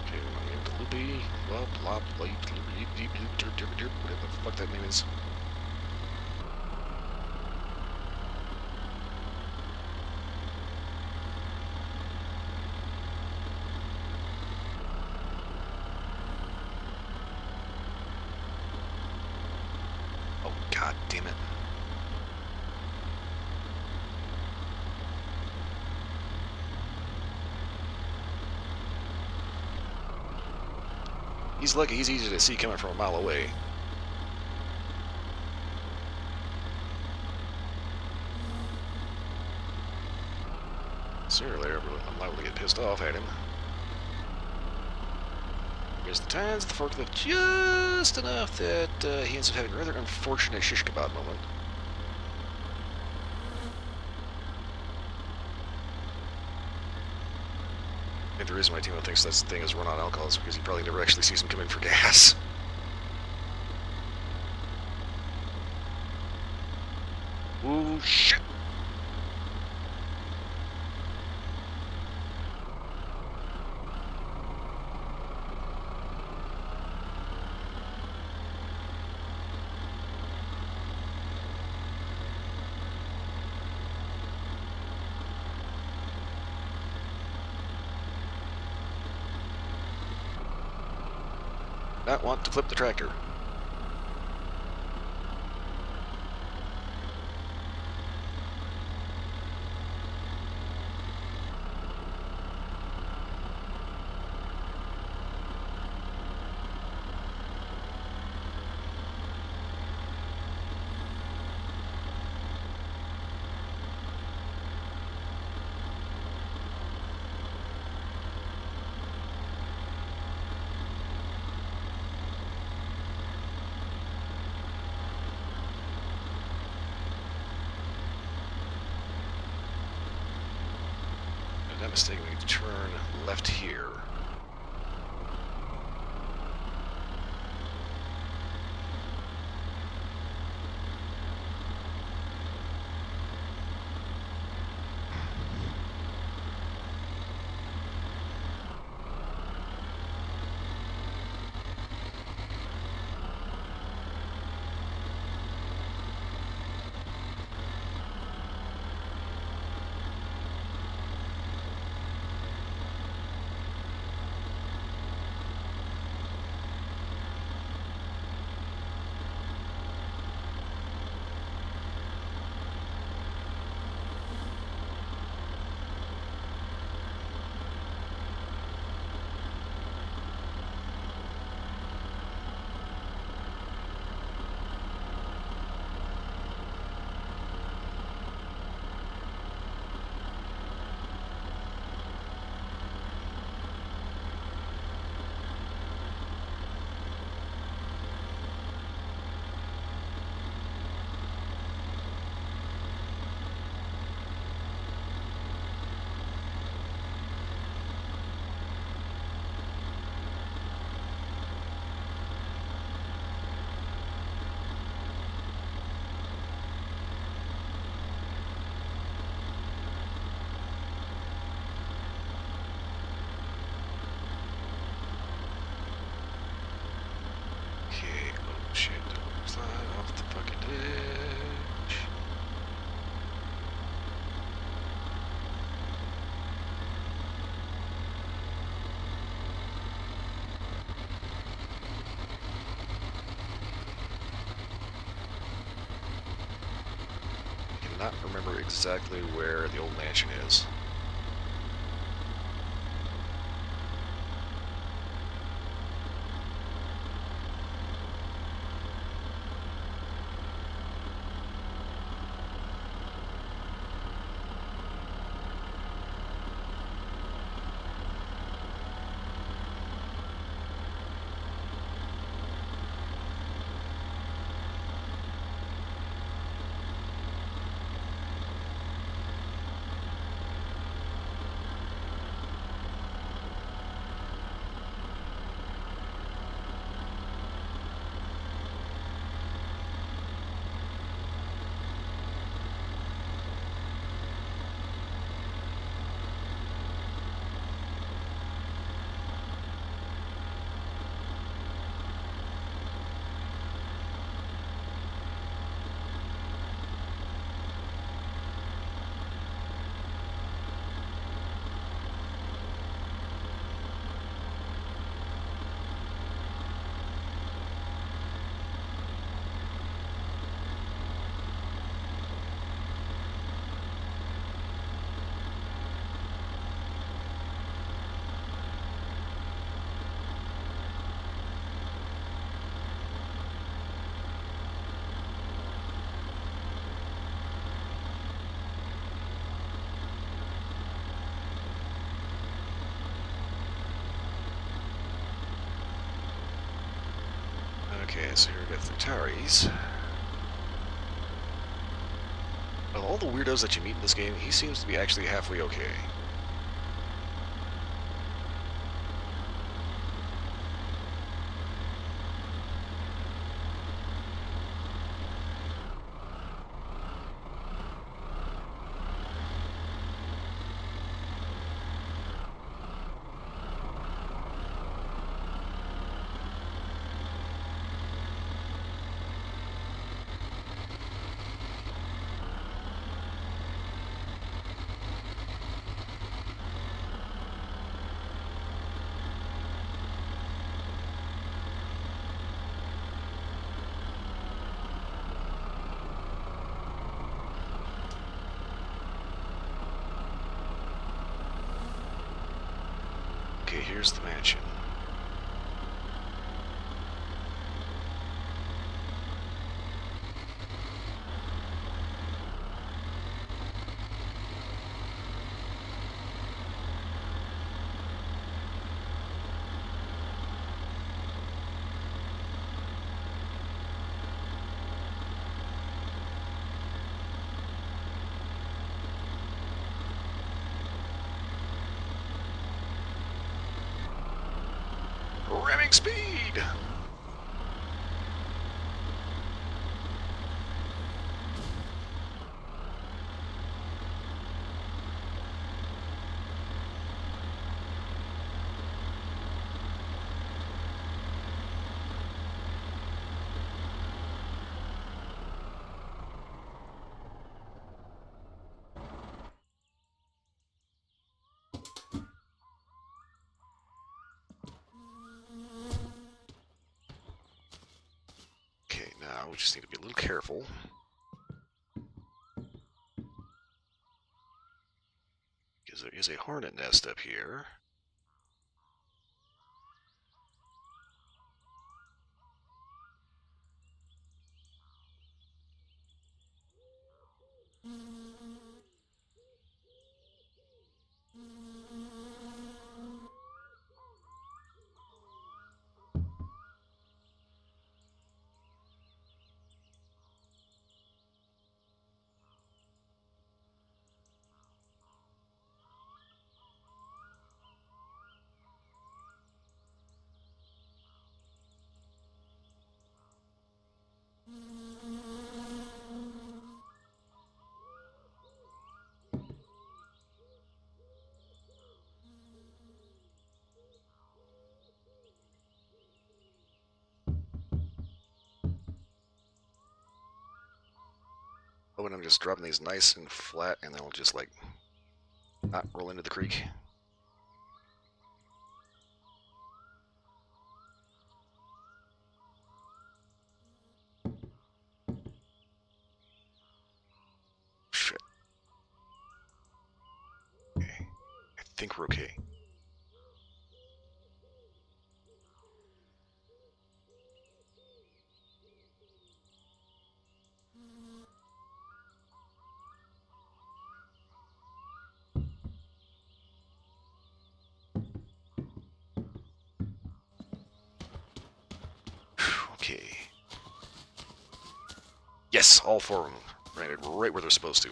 Okay, we're going to loopy, well, blop, light, loopy, deep, derp, derp, derp, whatever the fuck that name is. Oh, god damn it. He's lucky he's easy to see coming from a mile away. Sooner or later, I'm liable to get pissed off at him. Here's the tines of the forklift just enough that he ends up having a rather unfortunate shish kebab moment. I think the reason why Timo thinks this thing is run on alcohol is because he probably never actually sees him come in for gas. Ooh, shit! Not want to flip the tractor. not mistaken, we turn left here. Okay, oh shit, don't slide off the fucking edge. I cannot remember exactly where the old mansion is. Okay, so here we got the Taris. Of all the weirdos that you meet in this game, he seems to be actually halfway okay. Okay, here's the mansion. Ramming speed! Okay, now we just need to be a little careful. Because there is a hornet nest up here. Oh, and I'm just dropping these nice and flat, and then we'll just, like, not roll into the creek. Shit. Okay. I think we're okay. Okay. Yes, all four of them landed right where they're supposed to.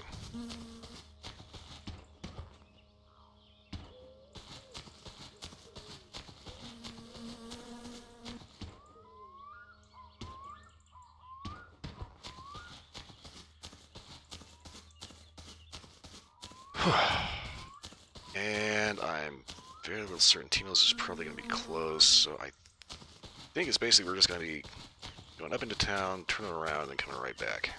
And I'm very little certain Timo's is probably going to be close, so I think it's basically we're just going to be going up into town, turning around, and then coming right back.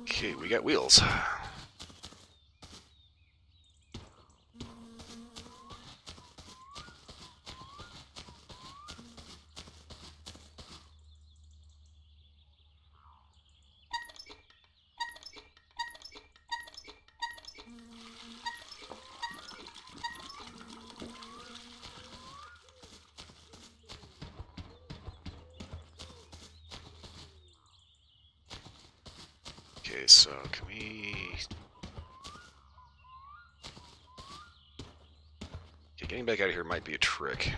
Okay, we got wheels. Okay, so can we... Okay, getting back out of here might be a trick.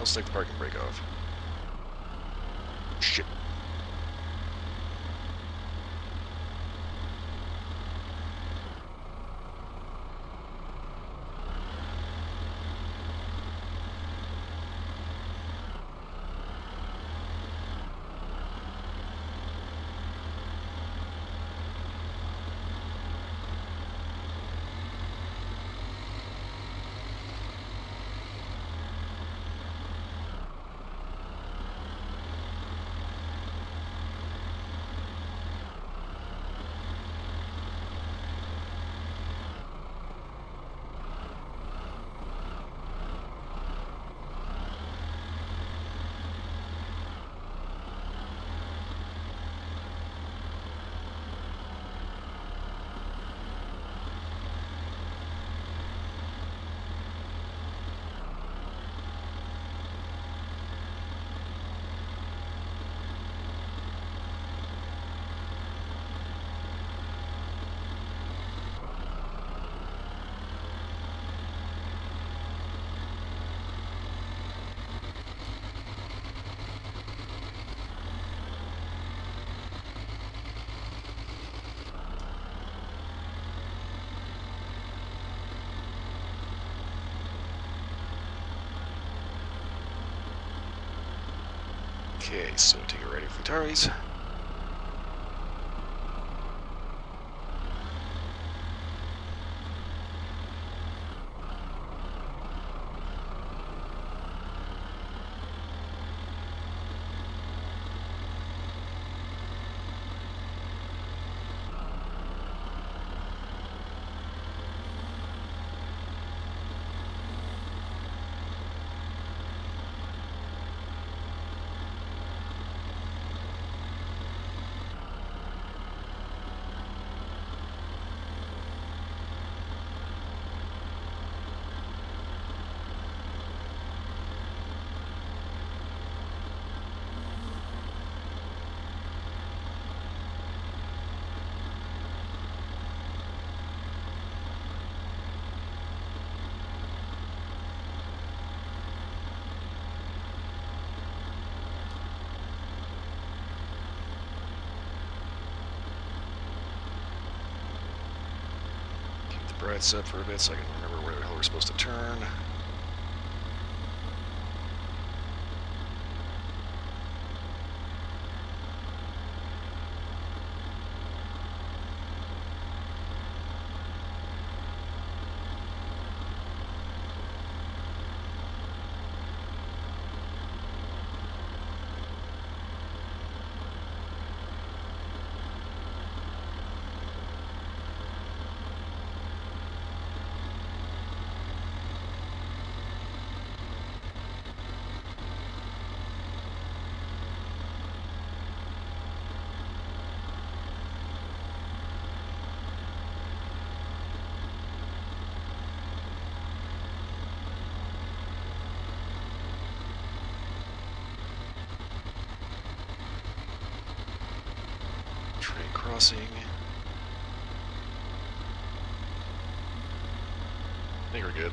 Let's take the parking brake off. Shit. Okay, so take it ready for Taris. Right set for a bit so I can remember where the hell we're supposed to turn. Trey crossing. I think we're good.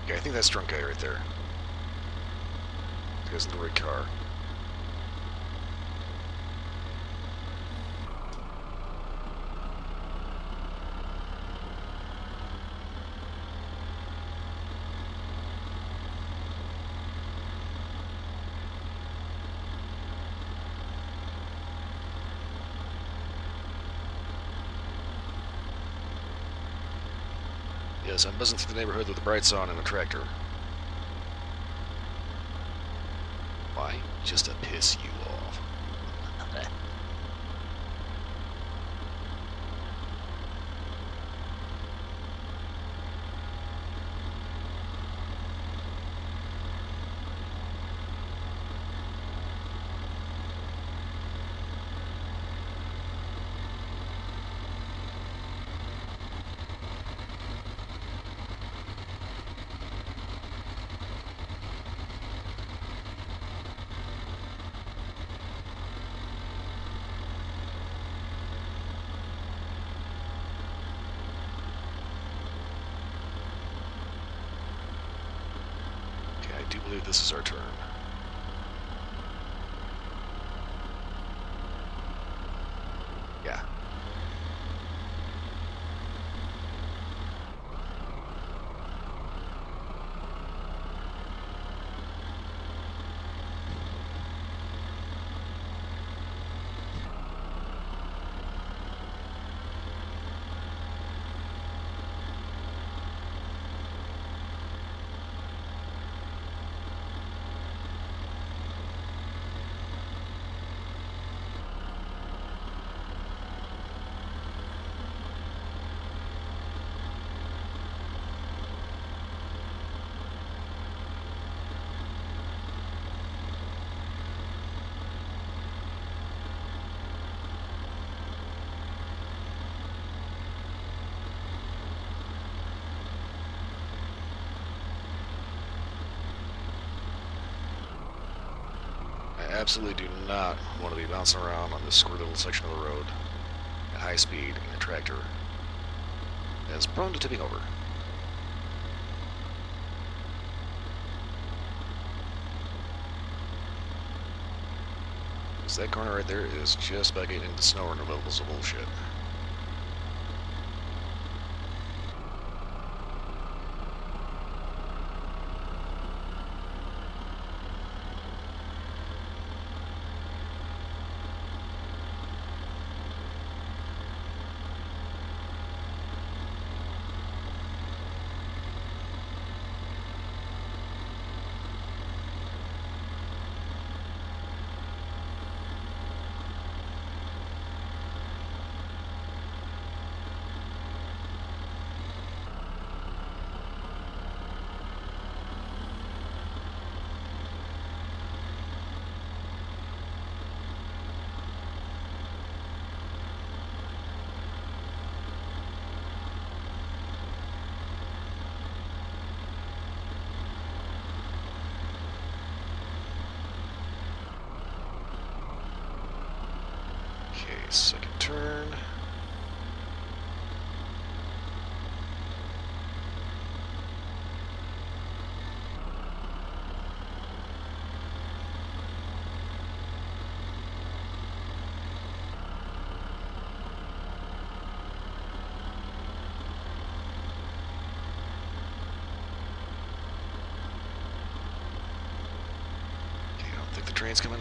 Yeah, I think that's drunk guy right there. He goes in the red car. Yes, I'm buzzing through the neighborhood with the brights on and a tractor. Why? Just to piss you off. believe this is our turn. Yeah. I absolutely do not want to be bouncing around on this square little section of the road at high speed in a tractor that is prone to tipping over. Because that corner right there is just about getting into snow removals of bullshit. Okay, second turn. Okay, I don't think the train's coming.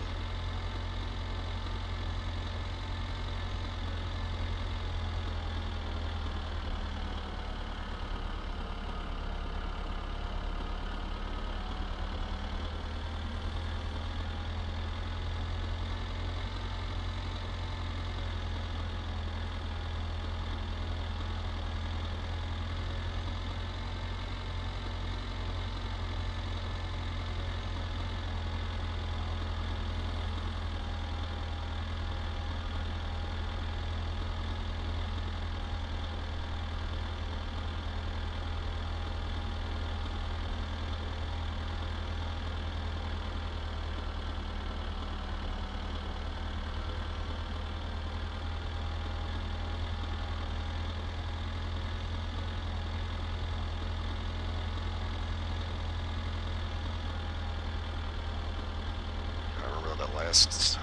I remember that last...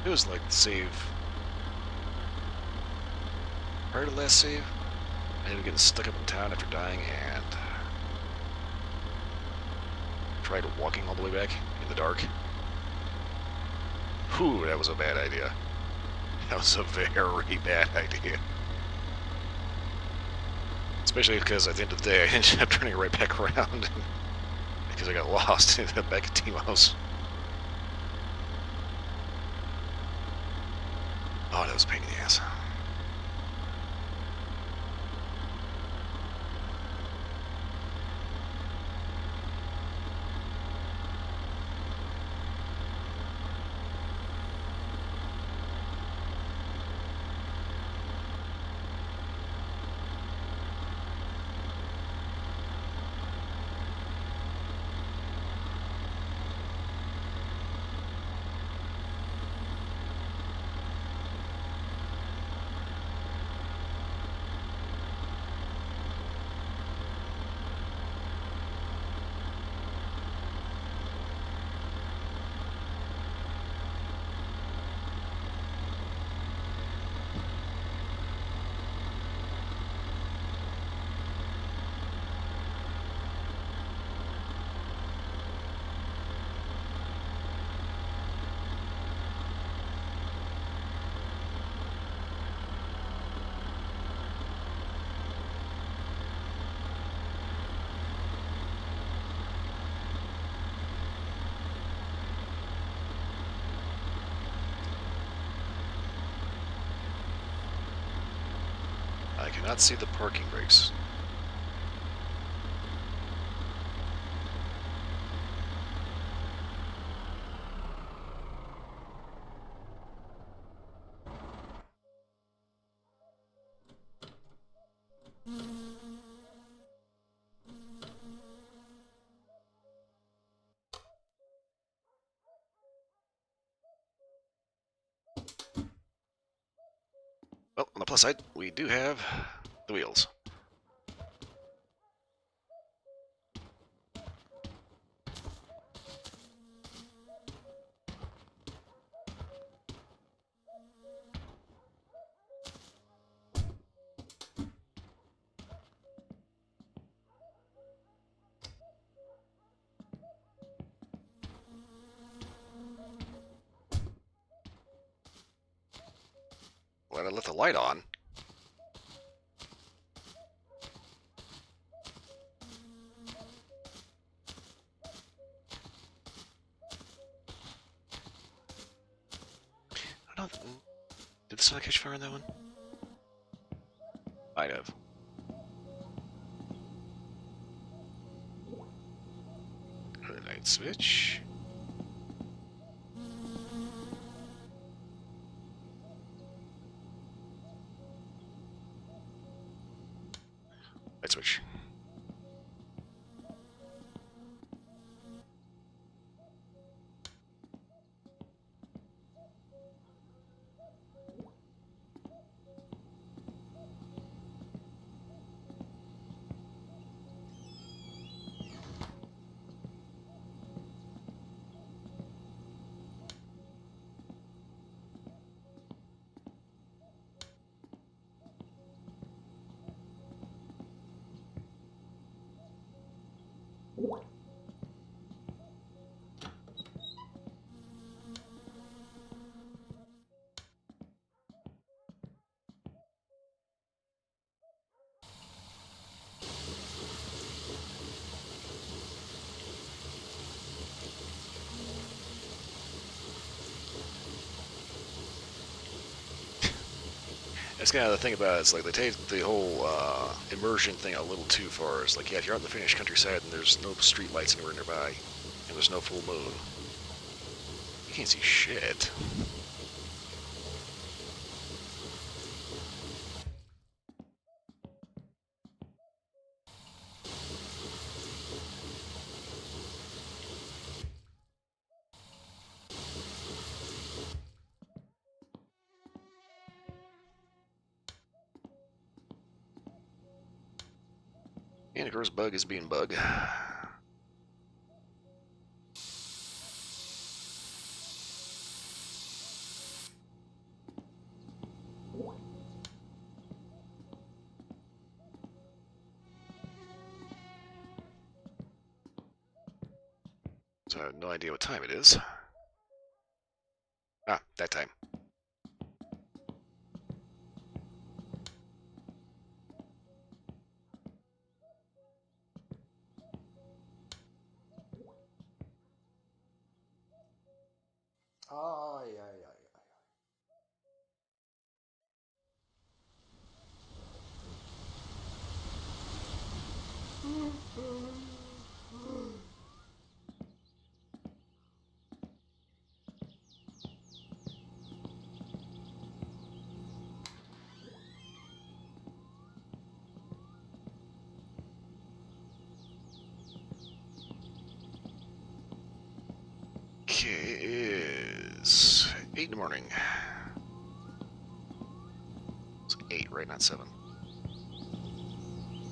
It was like the save... Prior to the last save, I ended up getting stuck up in town after dying and tried walking all the way back in the dark. Whew, that was a bad idea. That was a very bad idea. Especially because at the end of the day, I ended up turning right back around because I got lost back at Timo's. Oh, that was a pain in the ass. not see the parking brakes. Well, on the plus side, we do have the wheels. Well, I left the light on. I don't. Did the sun catch fire on that one? Might have. Light switch. Light switch. That's kind of the thing about it. It's like they take the whole immersion thing a little too far. It's like, yeah, if you're out in the Finnish countryside and there's no street lights anywhere nearby, and there's no full moon, you can't see shit. And of course, bug is being bug. So I have no idea what time it is. Ah, that time. Ai, ai, ai, ai. Okay, it is 8 in the morning. It's 8, right? Not 7.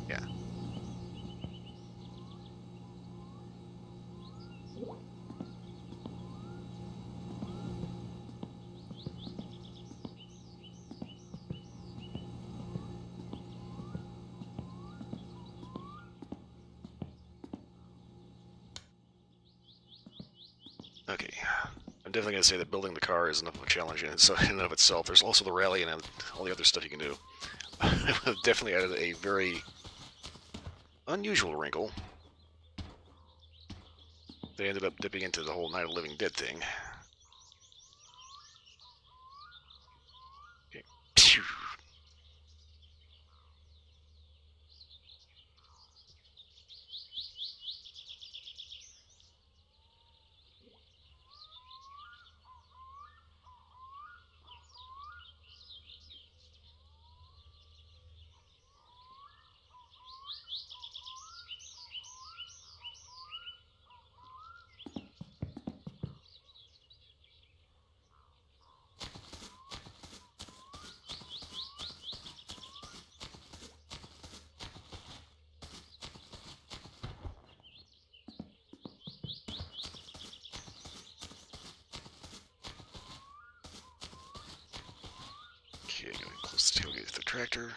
Yeah. Okay. I'm definitely going to say that building the car is enough of a challenge in and of itself. There's also the rally and all the other stuff you can do. I've definitely added a very unusual wrinkle. They ended up dipping into the whole Night of the Living Dead thing. Okay. tractor.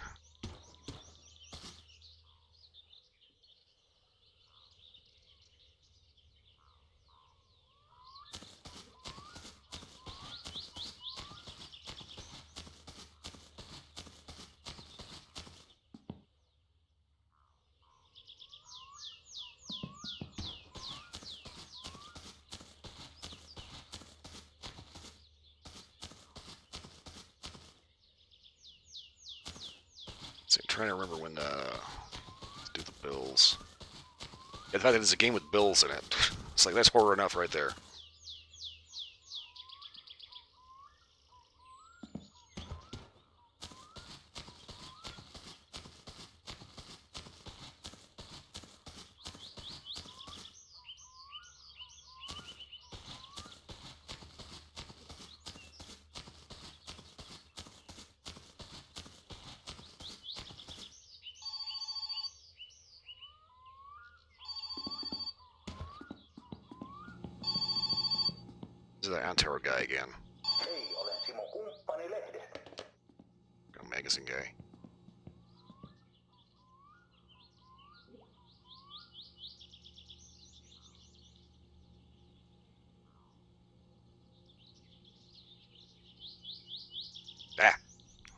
See, I'm trying to remember when to do the bills. In fact, it's a game with bills in it. It's like, that's horror enough right there. This is the Antero guy again. Hei, olen Simo kumppani lehdestä. Magazine guy. Ah!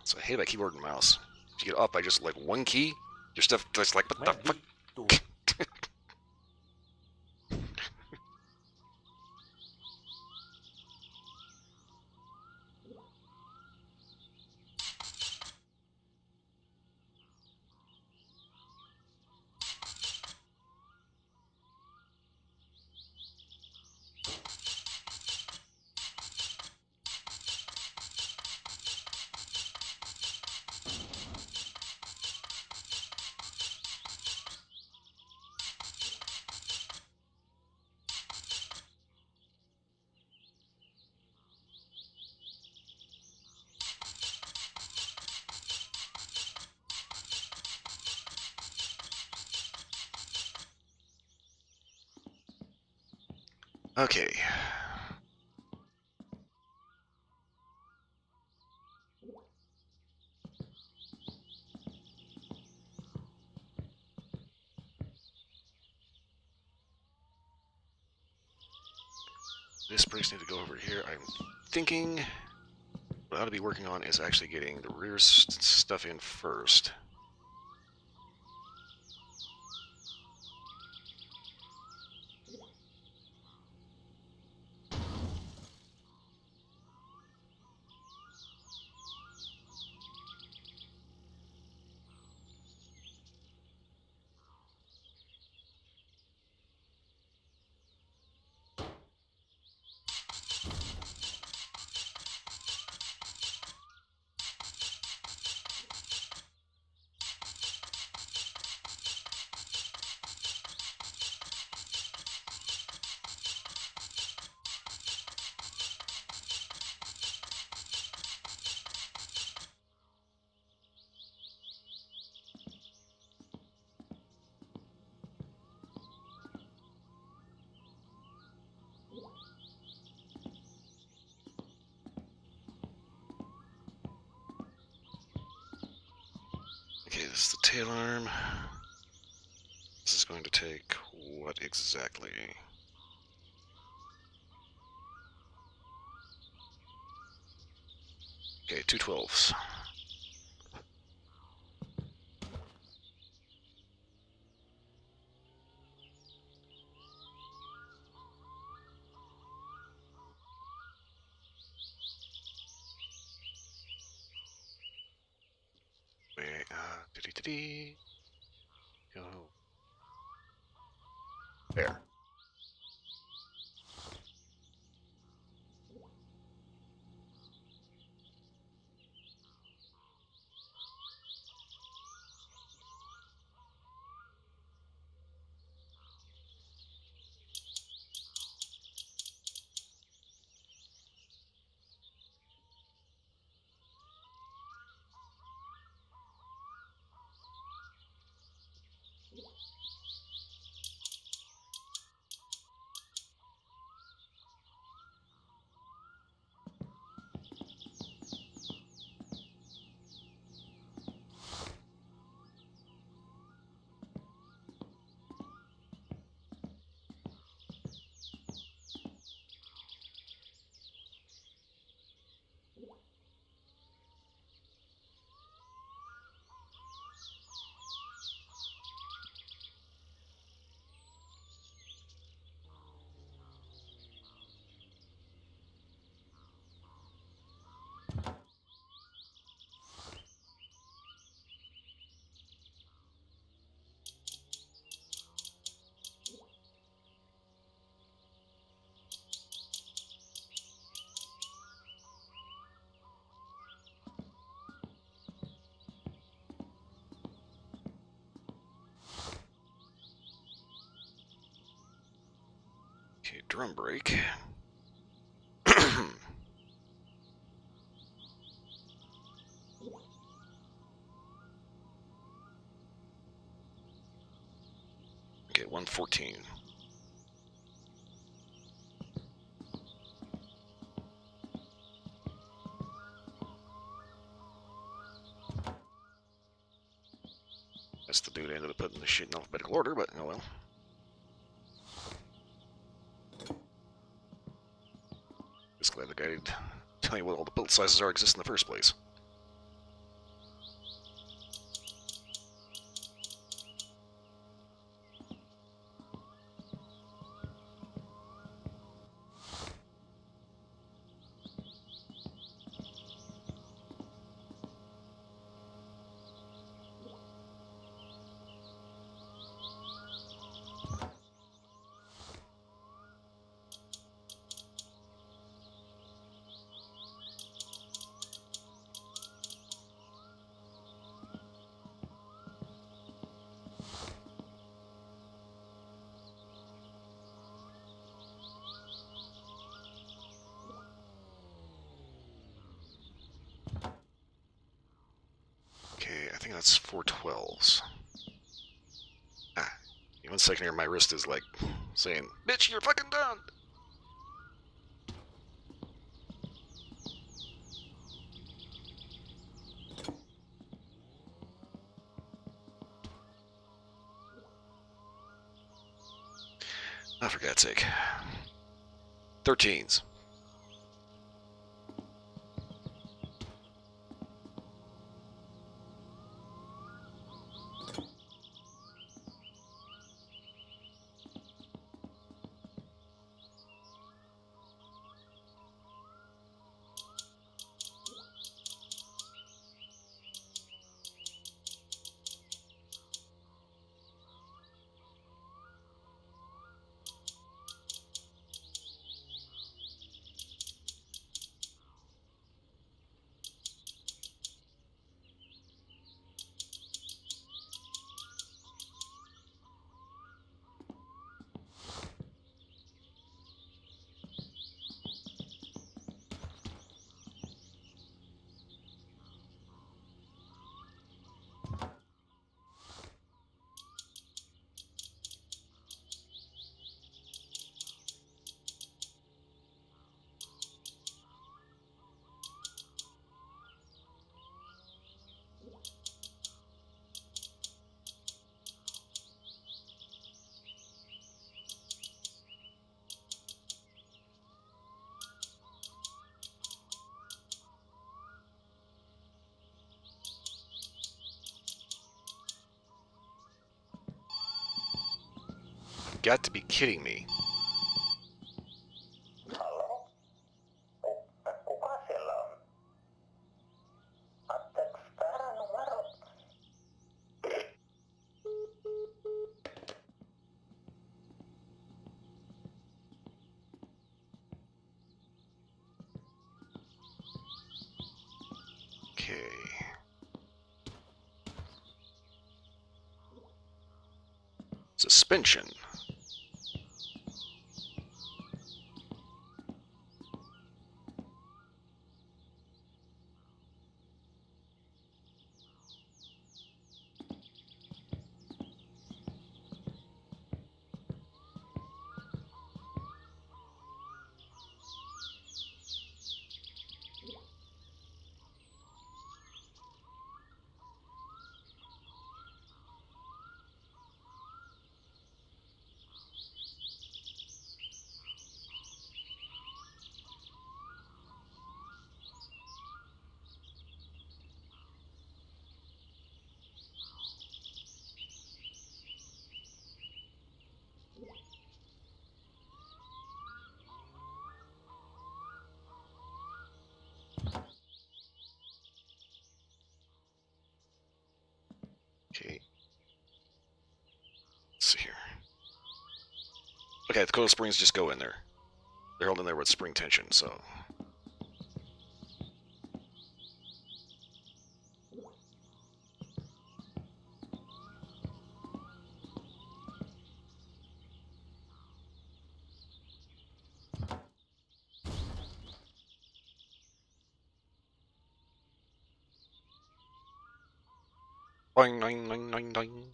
So I hate that keyboard and mouse. If you get up by just like one key, your stuff just like, what the fuck? Vittu. Okay. This brakes need to go over here. I'm thinking what I ought to be working on is actually getting the rear stuff in first. Okay, this is the tail arm. This is going to take what exactly? Okay, 212s. Wait, dee-dee-dee-dee. Go. There. drum brake. Okay, 114. That's the dude I ended up putting the shit in alphabetical order, but oh well. Just glad the guy didn't tell you what all the build sizes are exist in the first place. Okay, I think that's 412s. Ah, even 1 second here, my wrist is like saying, "Bitch, you're fucking done." Oh, for God's sake. 13s. Got to be kidding me. Halo? Kuka siellä on? Anteeksi, väärä numero. Okay. Suspension. Okay. Let's see here. Okay, the coil springs just go in there. They're holding there with spring tension, so. Boing, boing, boing, boing, boing.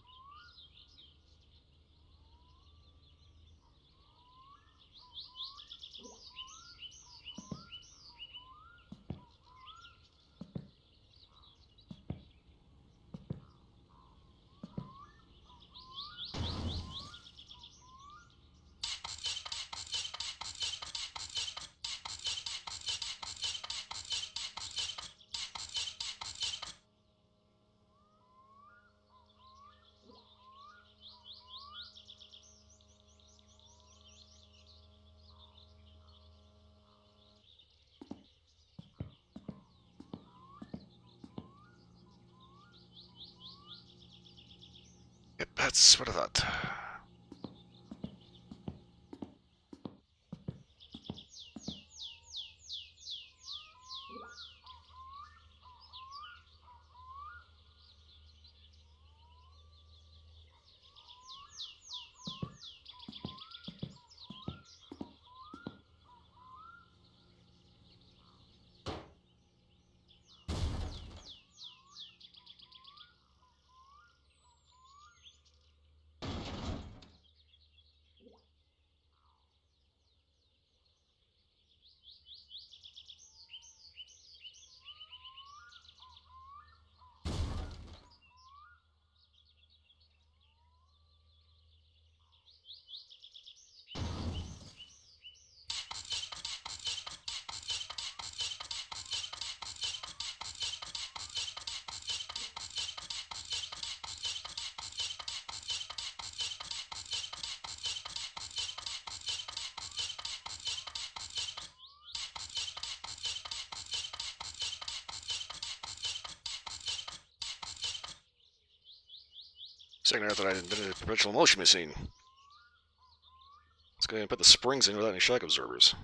Yep, that's what I thought. Second out that I invented a perpetual motion machine. Let's go ahead and put the springs in without any shock absorbers.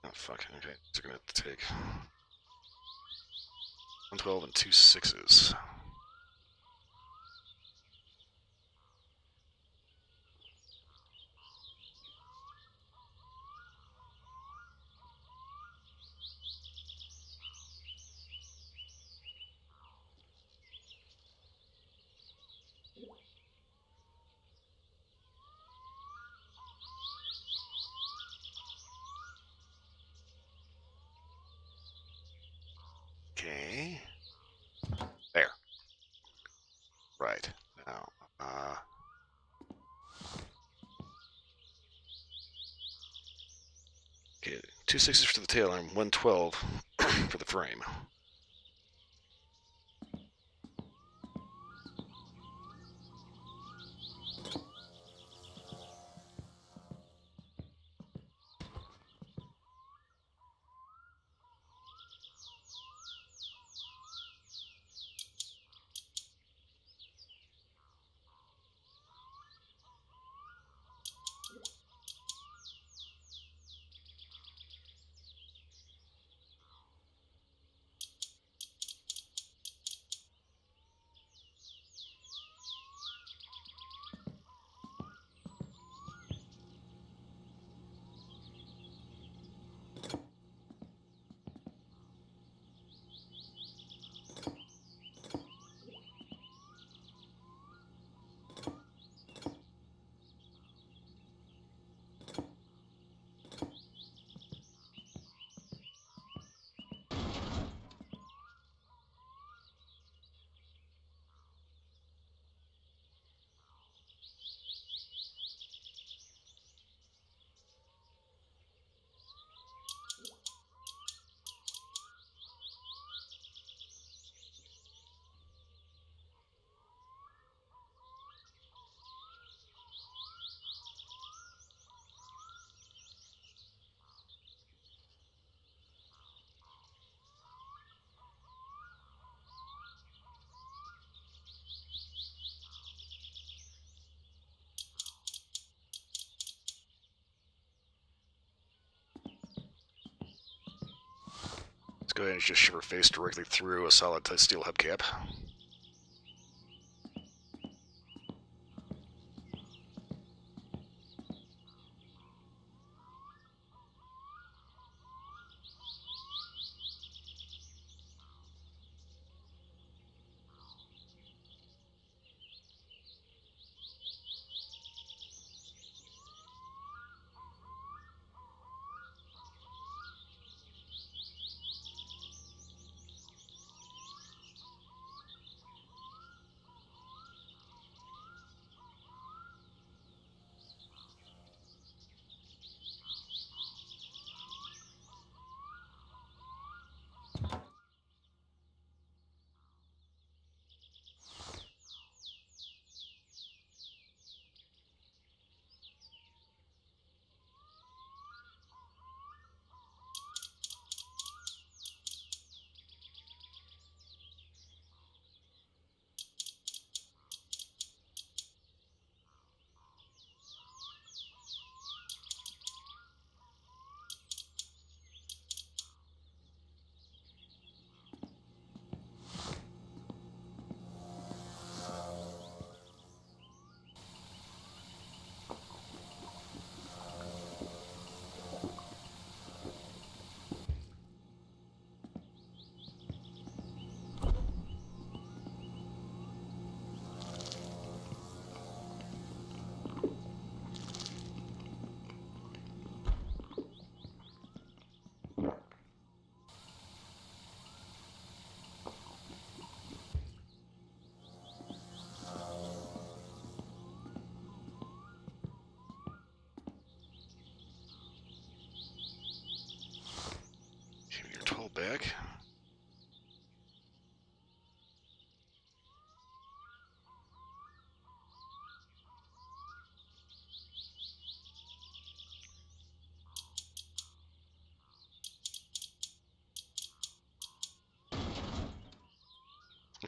Oh, fuck. Okay, so we're gonna have to take 112 and 2 6s. Okay. There. Right. Now, okay, 2 6s for the tail arm, 112 for the frame. Let's go ahead and just shove her face directly through a solid steel hubcap.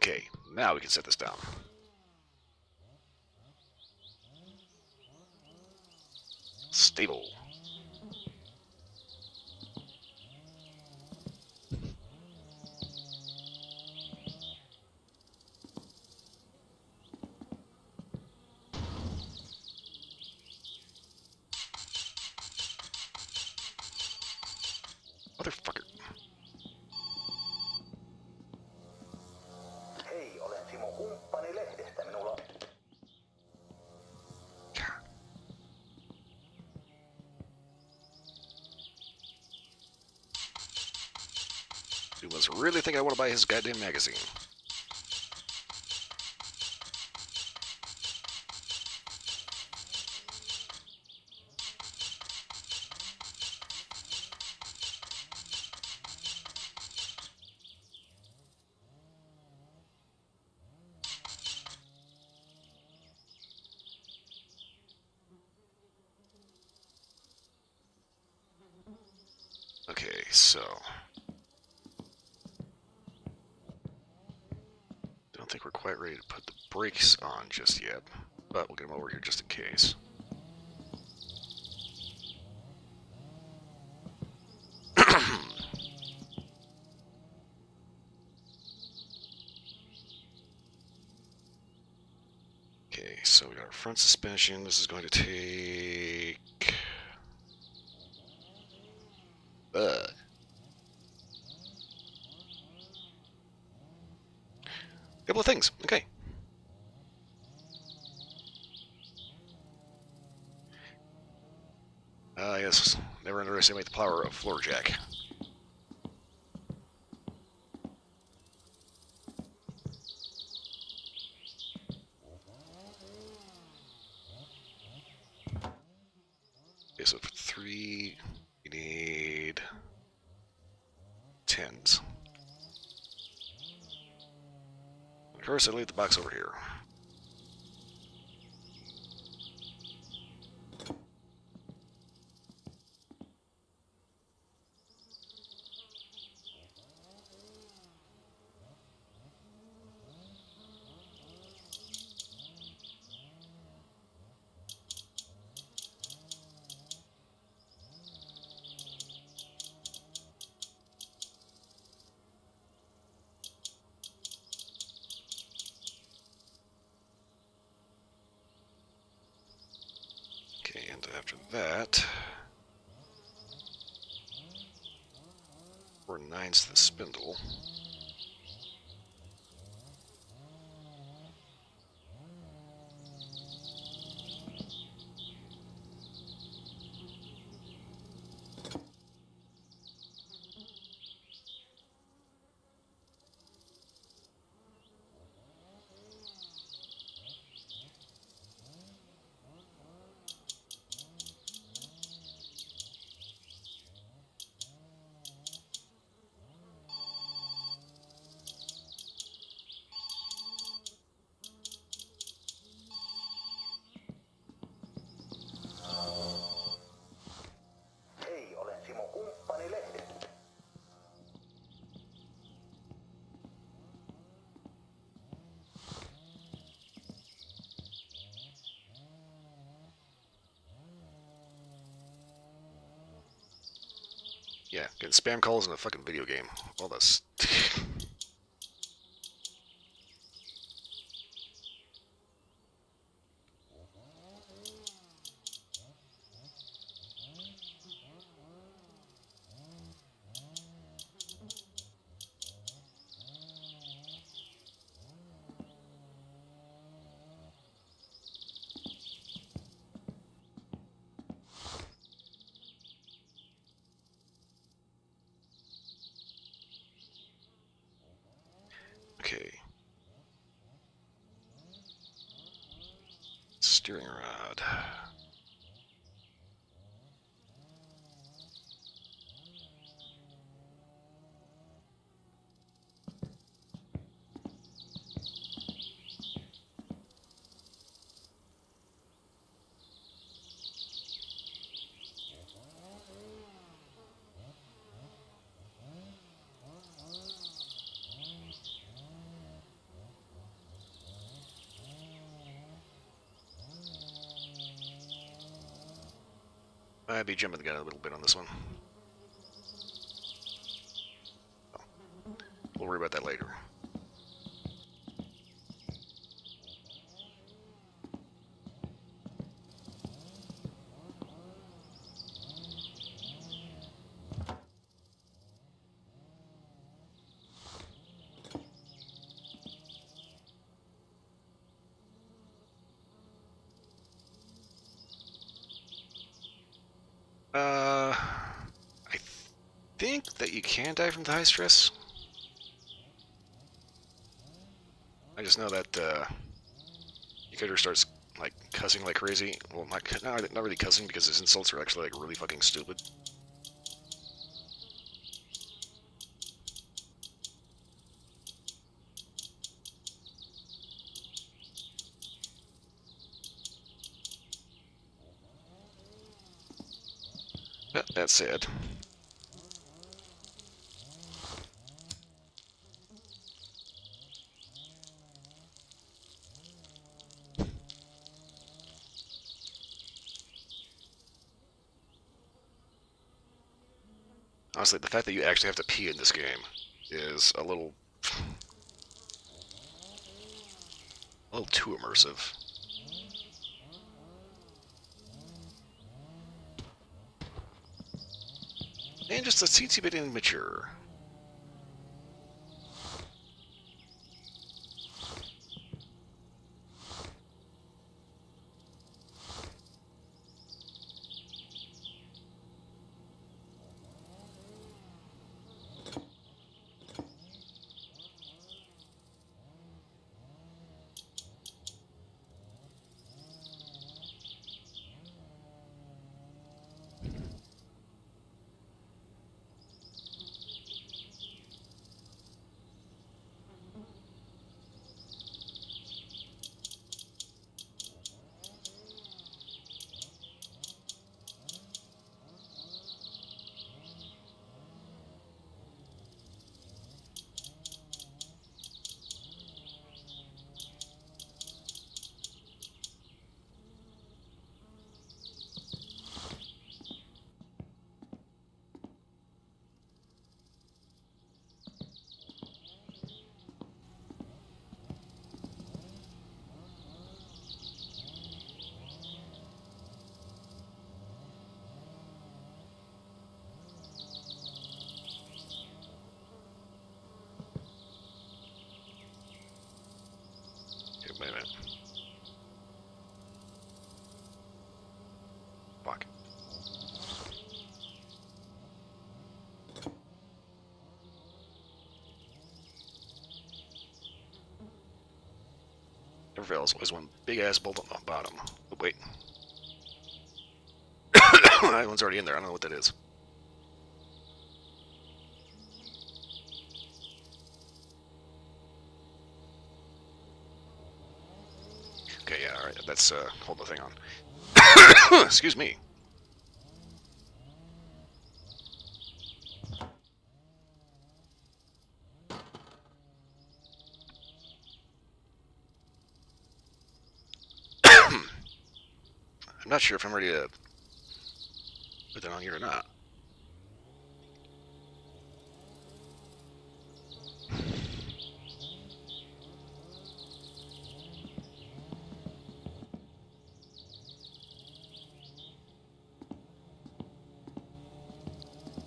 Okay, now we can set this down. Stable. Motherfucker. Hei, olen Simo Kumppani-lehdestä. Minulla... You must really think I want to buy his goddamn magazine. Okay, so... Don't think we're quite ready to put the brakes on just yet, but we'll get them over here just in case. Okay, so we got our front suspension. This is going to take... couple of things. Okay. Yes, never underestimate the power of floor jack. Okay, so for 3, you need 10s. First, I'll leave the box over here. Okay, and after that, 4/9 the spindle. Hei, olen Simo Kumppani-lehdestä. Yeah, getting spam calls in a fucking video game. All this. Okay. Steering rod. I'd be jumping the gun a little bit on this one. We'll worry about that later. I think that you can die from the high stress. I just know that your character starts like cussing like crazy. Well, not really cussing because his insults are actually like really fucking stupid. But that said, honestly, the fact that you actually have to pee in this game is a little too immersive. And just a teensy bit immature. Okay, wait a minute. Fuck. Never fails. Always one big ass bolt on the bottom. Oh, wait. That one's already in there. I don't know what that is. Okay, yeah, alright. That's, hold the thing on. Excuse me. I'm not sure if I'm ready to put that on here or not.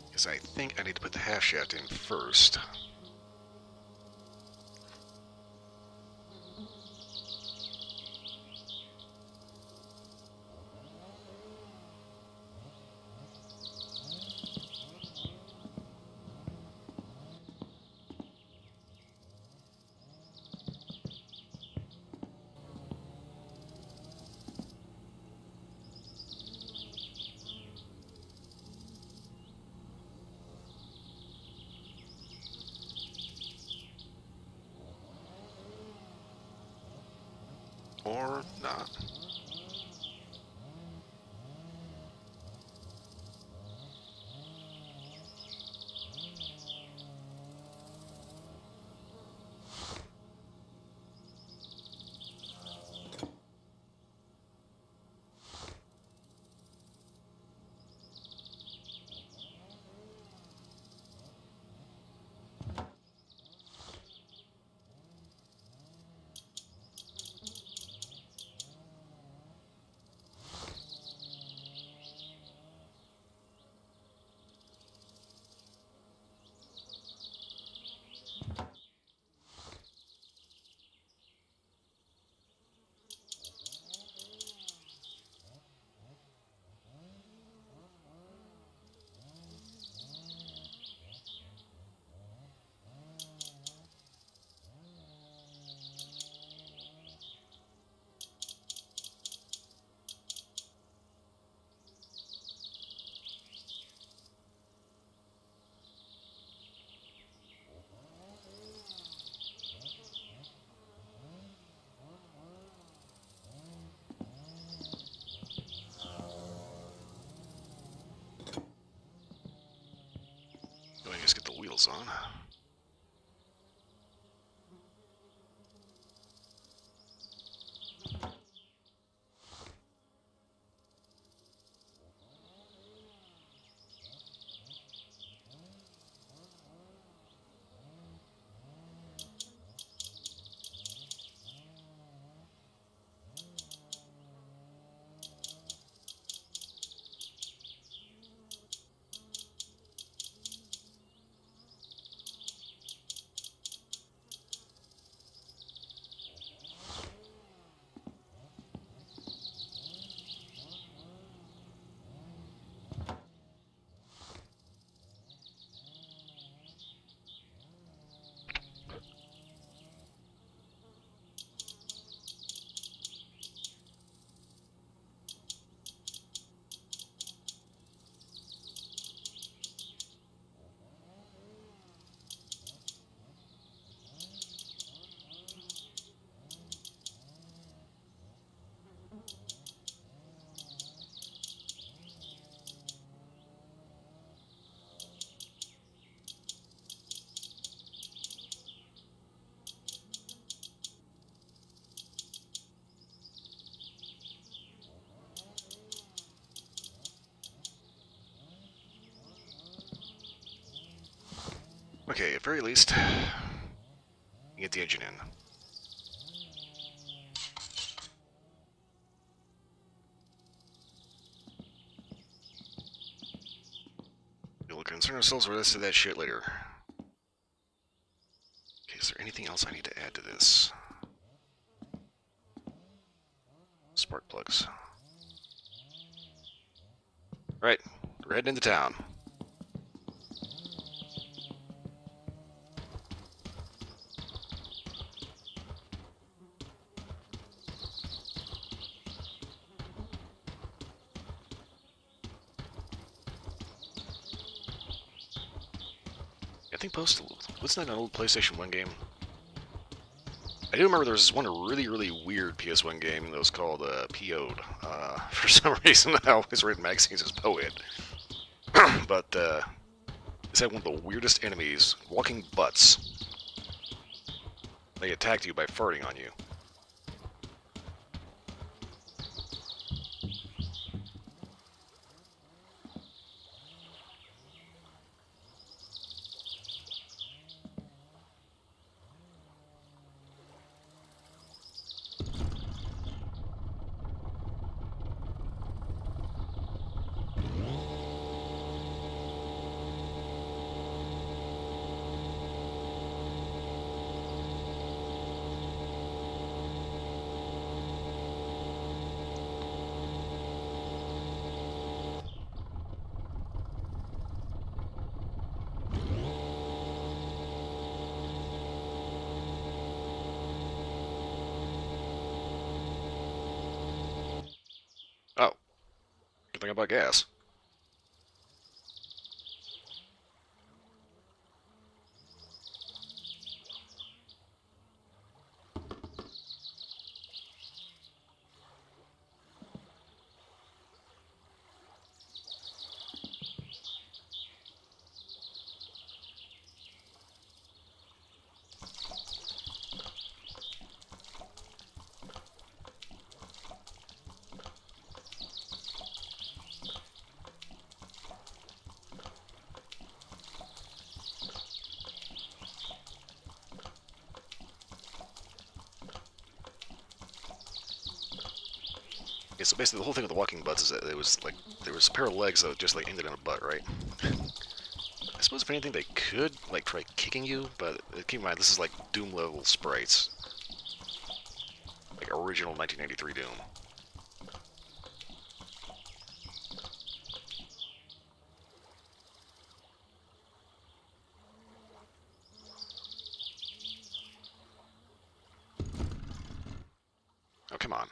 Because I think I need to put the half shaft in first. Or not. wheels on. Okay, at very least, get the engine in. We'll concern ourselves with this or that shit later. Okay, is there anything else I need to add to this? Spark plugs. Right, we're heading into town. I think Postal, wasn't that an old PlayStation 1 game? I do remember there was one really, really weird PS1 game that was called PO'd. For some reason, I always read magazines as Poed. But this had one of the weirdest enemies, walking butts. They attacked you by farting on you. Oh, good thing about gas. Yeah, so basically the whole thing with the walking butts is that it was like there was a pair of legs that just like ended in a butt, right? I suppose if anything they could like try kicking you, but keep in mind this is like Doom level sprites, like original 1993 Doom. Oh come on.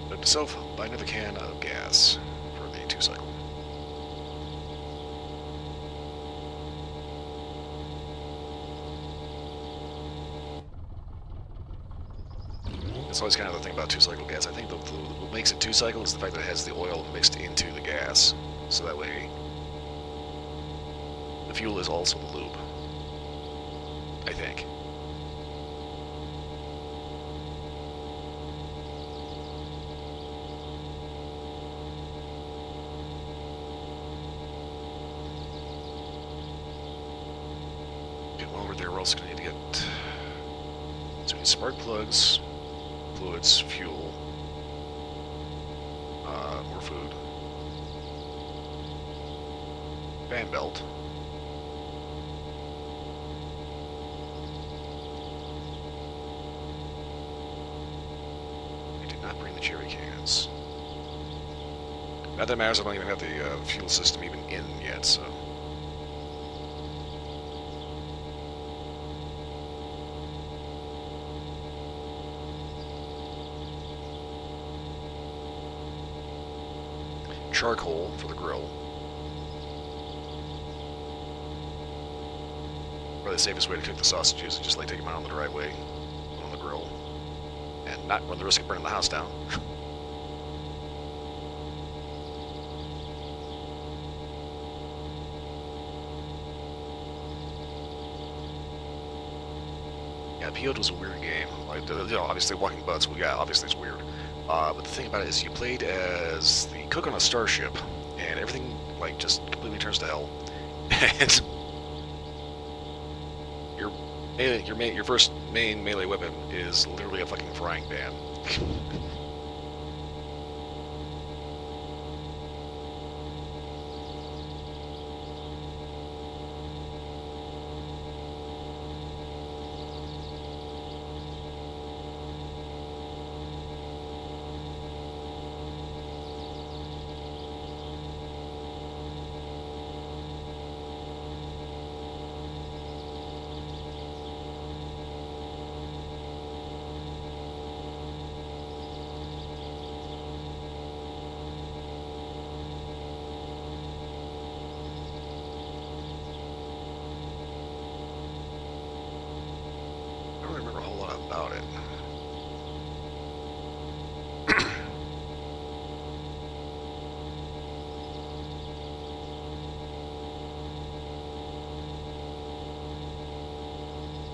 Note to self, buy another can of gas for the 2-cycle. That's always kind of the thing about two-cycle gas. I think what makes it two-cycle is the fact that it has the oil mixed into the gas, so that way the fuel is also the lube. I think. While we're there, we're also going to need to get... So we need spark plugs, fluids, fuel, more food, fan belt, I did not bring the jerry cans. Not that matters, I don't even have the fuel system even in yet, so... Charcoal for the grill. Probably the safest way to cook the sausages is just like take them out on the driveway, on the grill, and not run the risk of burning the house down. Yeah, P.O.'d was a weird game. Like, you know, obviously walking butts, well, yeah, obviously it's weird. But the thing about it is you played as the cook on a starship, and everything, like, just completely turns to hell. And your first main melee weapon is literally a fucking frying pan. I don't remember a whole lot about it.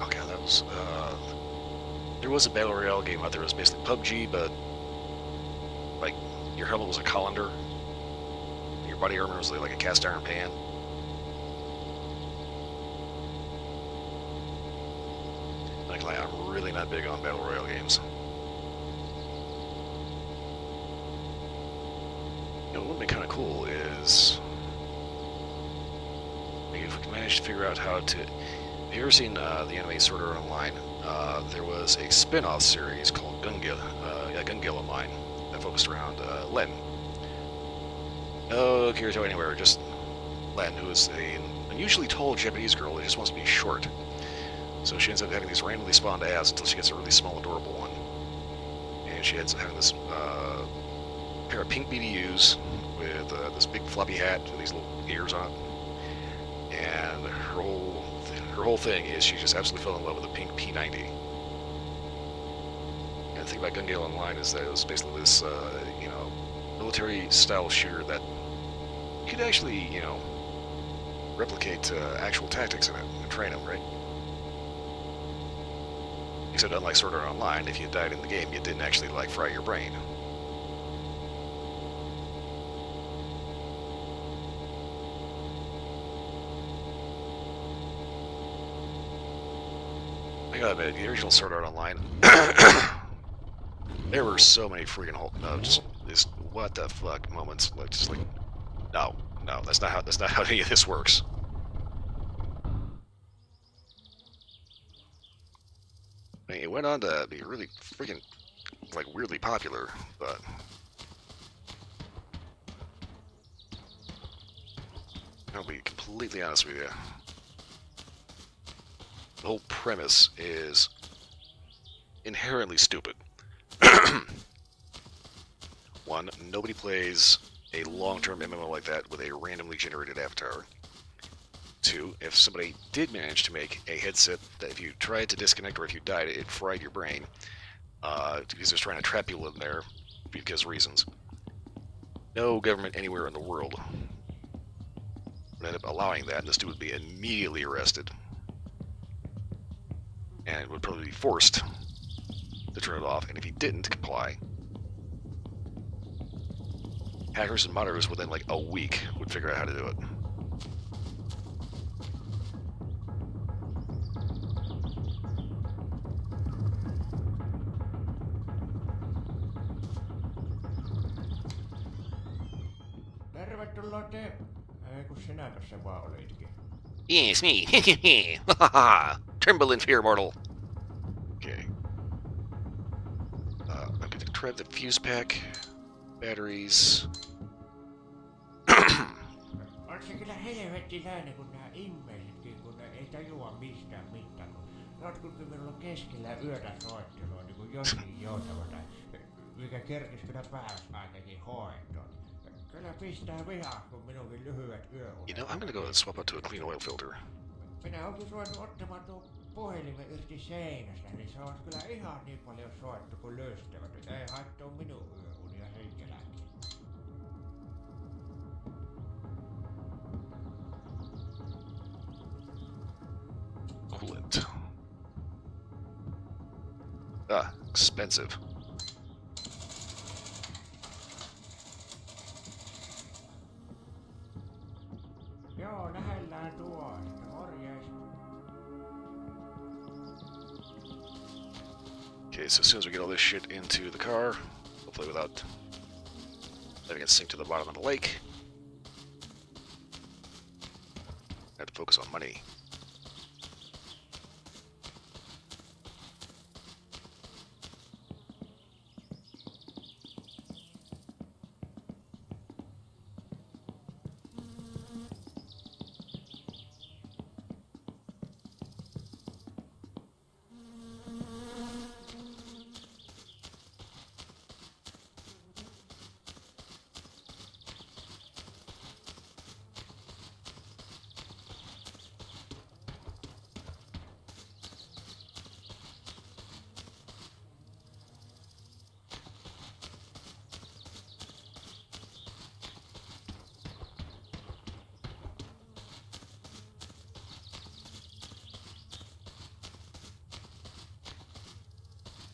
Okay, that was, there was a Battle Royale game out there. It was basically PUBG, but, like, your helmet was a colander. Your body armor was like a cast iron pan. Like, I'm really not big on Battle Royale games. You know, what would be kind of cool is... maybe if we can manage to figure out how to... Have you ever seen the anime Sword Art Online? There was a spin-off series called Gun Online that focused around Len. No Kirito anywhere, just Len, who is an unusually tall Japanese girl who just wants to be short. So she ends up having these randomly spawned abs until she gets a really small, adorable one. And she ends up having this pair of pink BDUs with this big floppy hat with these little ears on it. And her whole thing is she just absolutely fell in love with a pink P90. And the thing about Gun Gale Online is that it was basically this, you know, military-style shooter that could actually, you know, replicate actual tactics in it and train them, right? Except unlike Sword Art Online, if you died in the game, you didn't actually, like, fry your brain. I gotta admit, the original Sword Art Online, there were so many freaking just what the fuck moments, like, just like, no, that's not how any of this works. I mean, it went on to be really freaking, like, weirdly popular, but I'll be completely honest with you. The whole premise is inherently stupid. One, nobody plays a long-term MMO like that with a randomly generated avatar. Two, if somebody did manage to make a headset that if you tried to disconnect or if you died, it fried your brain, He's just trying to trap people in there because reasons. No government anywhere in the world would end up allowing that, and this dude would be immediately arrested. And would probably be forced to turn it off, and if he didn't comply, hackers and monitors within like a week would figure out how to do it. Tervetuloa te. Ei kun sinä tässä vaan olitkin. Yes, me. Tremble in fear, mortal. Okay. I'm going to grab the fuse pack, batteries. On se kyllä helvettiläinen kun nää immeisetkin, kun ne ei tajua mistään mitään. Jotkut minulla keskellä yötä soittelua niin kuin jokin joutavana, mikä kerkis kyllä päiväsaikakin hoitoon. Kyllä pistää vihaa, kun minunkin lyhyet yöunet. You know, I'm going to go ahead and swap out to a clean oil filter. Minä onkin ruvennut ottamaan tuon puhelimen irti seinästä, niin se on kyllä ihan niin paljon soittu kuin löystävät. Ei haittaa minun yöunia henkelääkin. Coolant. Expensive. Joo, lähellään tuo. Morjes. Okay, so as soon as we get all this shit into the car, hopefully without letting it sink to the bottom of the lake, I have to focus on money.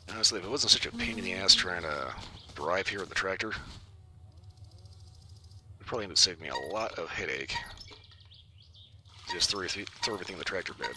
Honestly, if it wasn't such a pain in the ass trying to drive here with the tractor, it would probably end up saving me a lot of headache. Just throw everything in the tractor bed.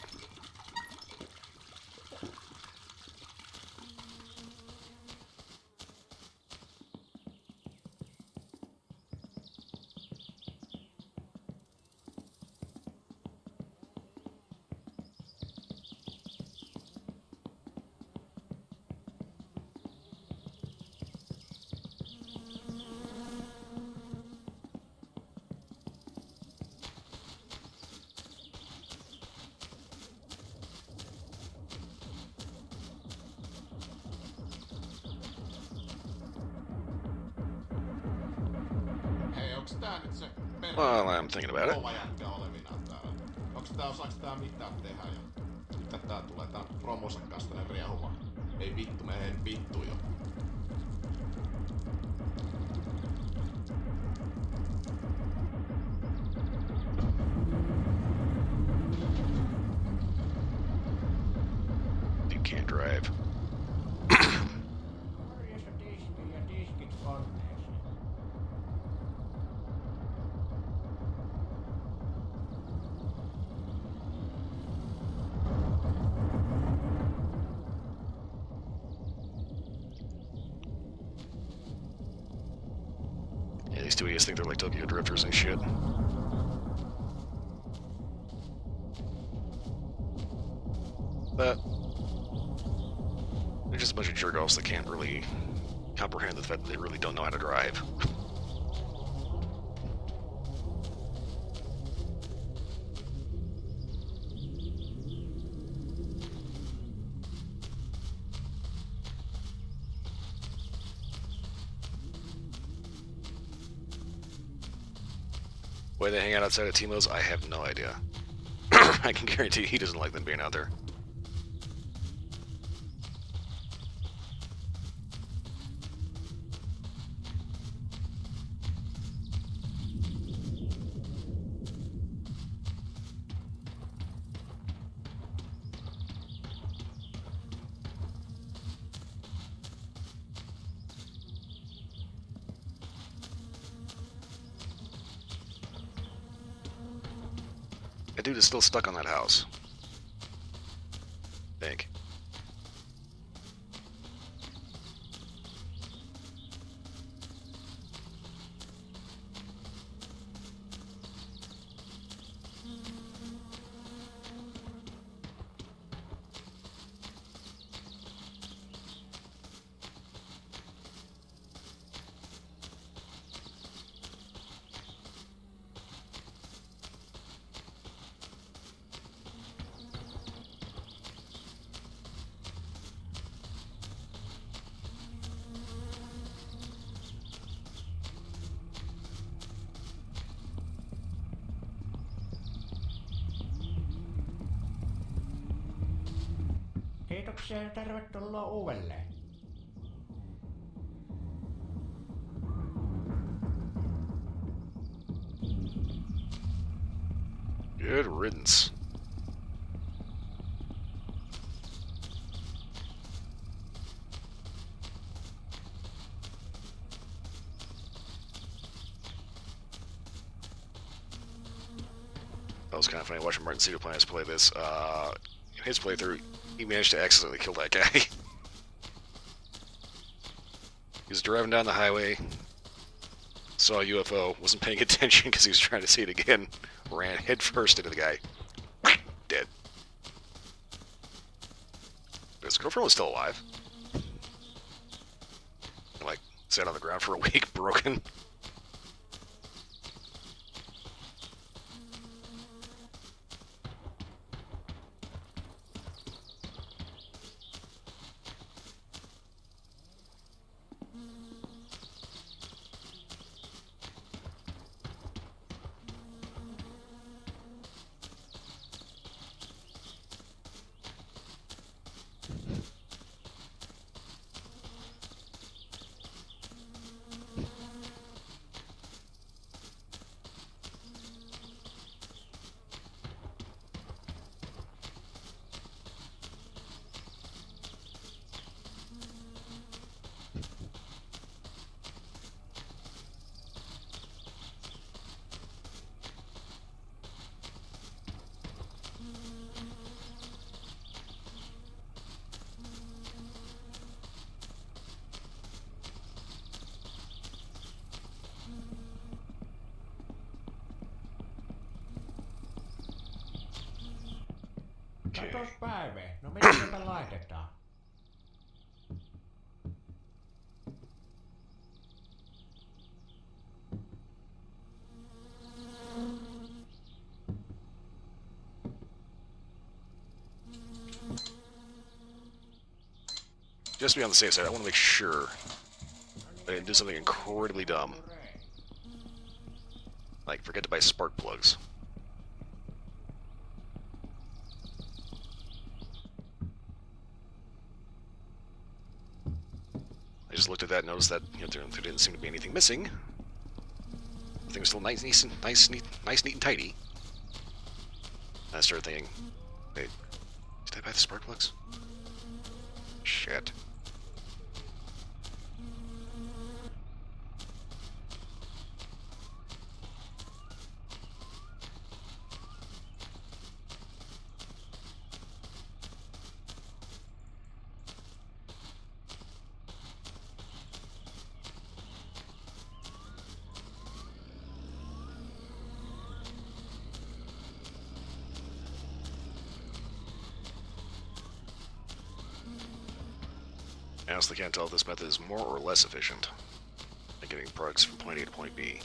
Onks tää nyt se Well, I'm thinking about it. kova jätkä olevinaan täällä? Osaaks tää mitään tehdä jo? Mitä tää tulee? Tää on promonsa kanssa tänne riehuma. Ei vittu, menen vittu jo. You can't drive. Morjesta tiski ja tiskit koneeseen. Yeah, these two idiots think they're like Tokyo drifters and shit. But they're just a bunch of jerk-offs that can't really comprehend the fact that they really don't know how to drive. Why they hang out outside of Timo's, I have no idea. I can guarantee he doesn't like them being out there. dude is still stuck on that house. I think. Kiitoksia ja tervetuloa uudelleen. Good riddance. That was kind of funny watching Martin Cedar Plans play this. In his playthrough, he managed to accidentally kill that guy. He was driving down the highway, saw a UFO, wasn't paying attention because he was trying to see it again, ran headfirst into the guy. Dead. But his girlfriend was still alive. Like, sat on the ground for a week, broken. Katos Päive, no miten tätä laitetaan? Just to be on the safe side, I want to make sure I didn't do something incredibly dumb. Like, forget to buy spark plugs. I just looked at that and noticed that there didn't seem to be anything missing. Everything was still nice, neat, and tidy. And I started thinking, wait, did I buy the spark plugs? Shit. I honestly can't tell if this method is more or less efficient at getting products from point A to point B.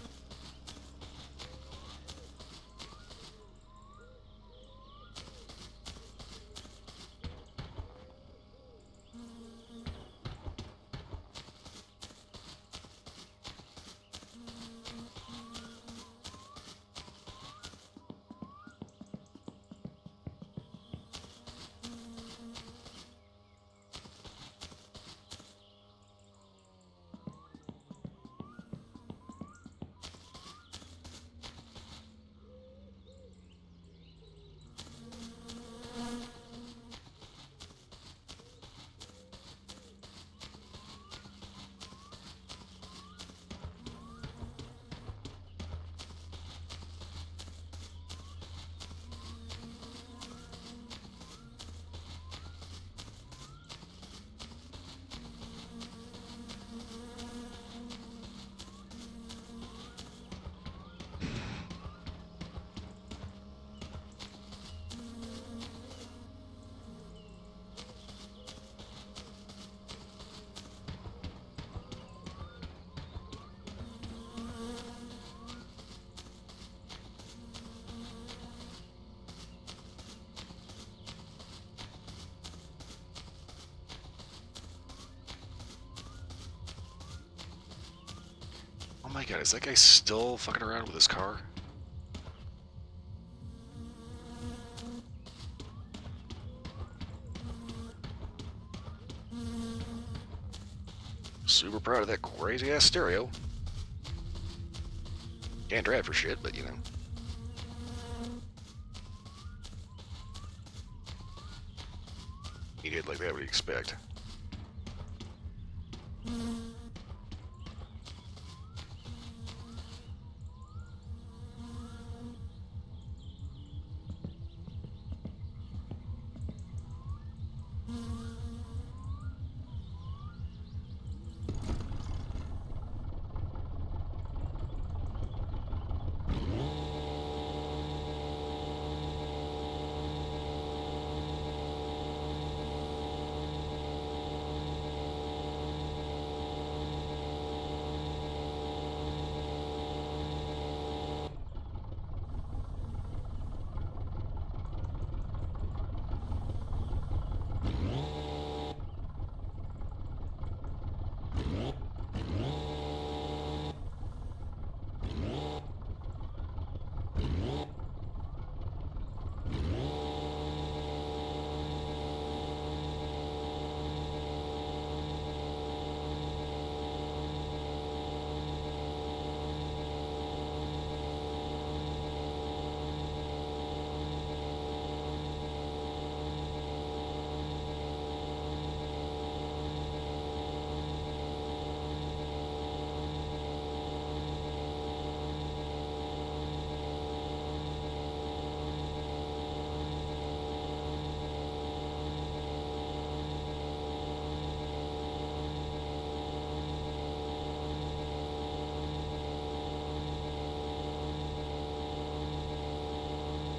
Oh my god, is that guy still fucking around with his car? Super proud of that crazy ass stereo. Can't drive for shit, but you know. He did like that, what do you expect?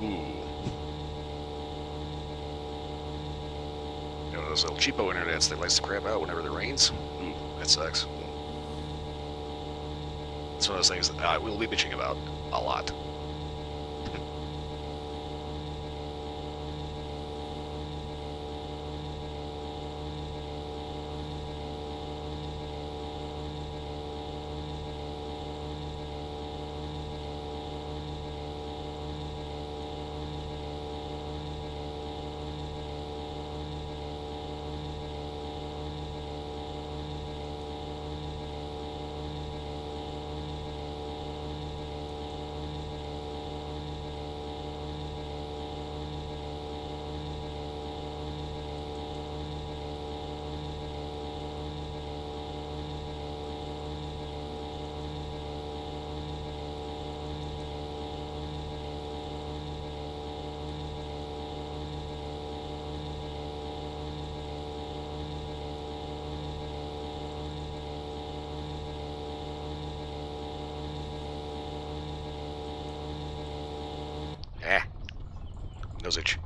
Ooh. You know, those little cheapo internets that likes to crap out whenever it rains? Ooh, that sucks. It's one of those things that I will be bitching about a lot. Nosage.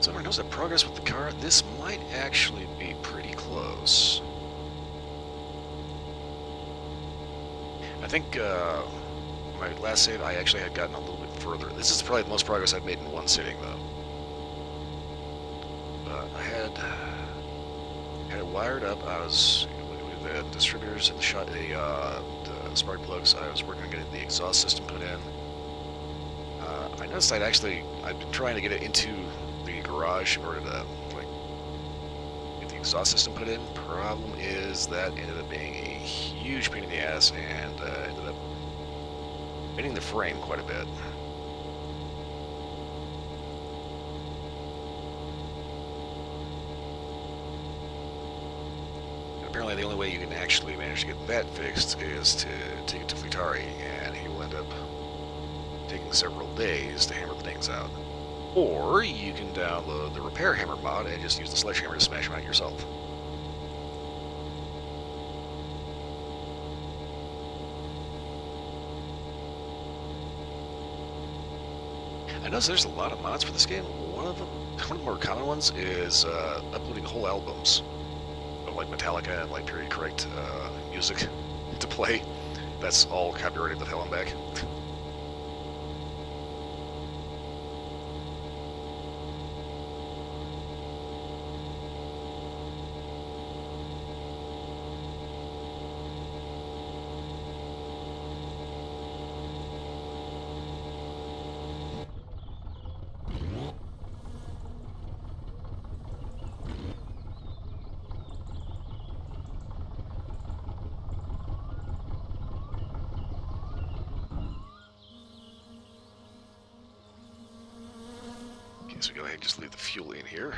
Someone knows that progress with the car. This might actually be pretty close. I think my last save, I actually had gotten a little bit further. This is probably the most progress I've made in one sitting, though. and had it wired up. I was with the distributors and the spark plugs. I was working on getting the exhaust system put in. I noticed I've been trying to get it into the garage in order to like get the exhaust system put in. Problem is that ended up being a huge pain in the ass and ended up bending the frame quite a bit. Apparently the only way you can actually manage to get that fixed is to take it to Futari, and he will end up taking several days to hammer the things out. Or you can download the Repair Hammer mod and just use the sledgehammer to smash them out yourself. I notice there's a lot of mods for this game. One of the more common ones is uploading whole albums of like Metallica and like period correct music to play. That's all copyrighted the hell and back. So we go ahead and just leave the fuel in here.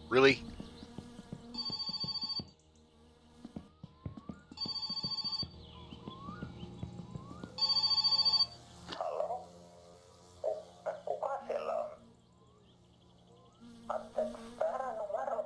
Really? Halo? Kuka siellä on? Anteeksi, väärä numero.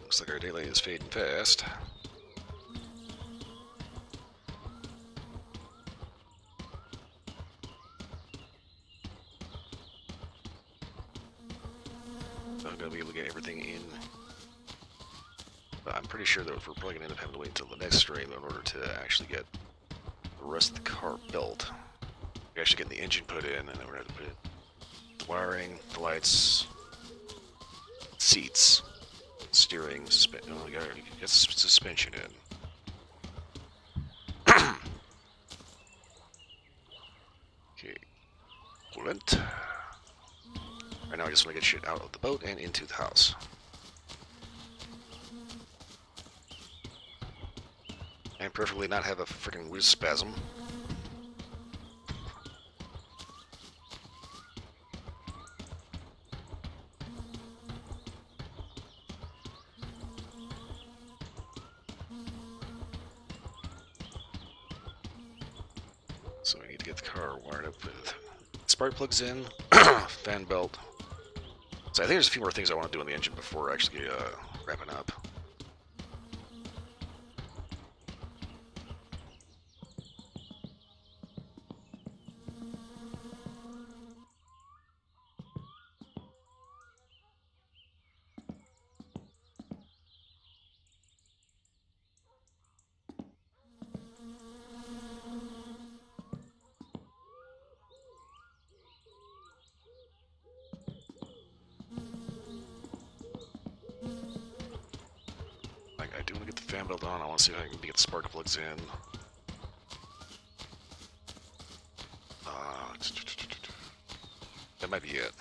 Looks like our daylight is fading fast. So I'm going to be able to get everything in. But I'm pretty sure that we're probably going to end up having to wait until the next stream in order to actually get the rest of the car built. We're actually getting the engine put in, and then we're going to put in the wiring, the lights, seats, steering, suspension. Oh, we got to get suspension in. Okay, coolant. Right now, I just want to get shit out of the boat and into the house. And preferably not have a freaking weird spasm. So we need to get the car wired up with spark plugs in, fan belt, So I think there's a few more things I want to do in the engine before actually wrapping up. I do want to get the fan belt on. I want to see if I can get the spark plugs in. That might be it.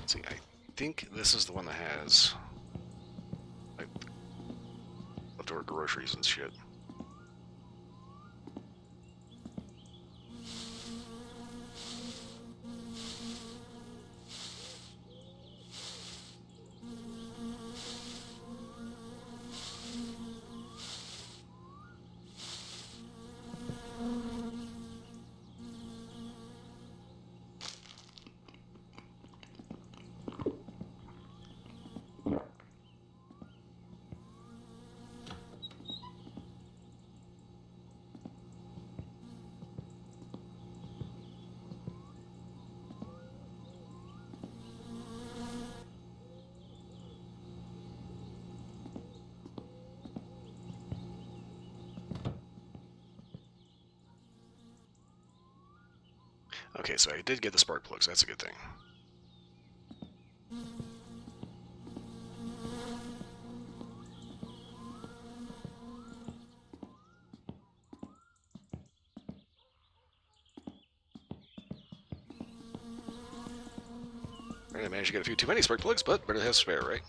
See, I think this is the one that has like leftover groceries and shit. Okay, so I did get the spark plugs. That's a good thing. I managed to get a few too many spark plugs, but better to have spare, right?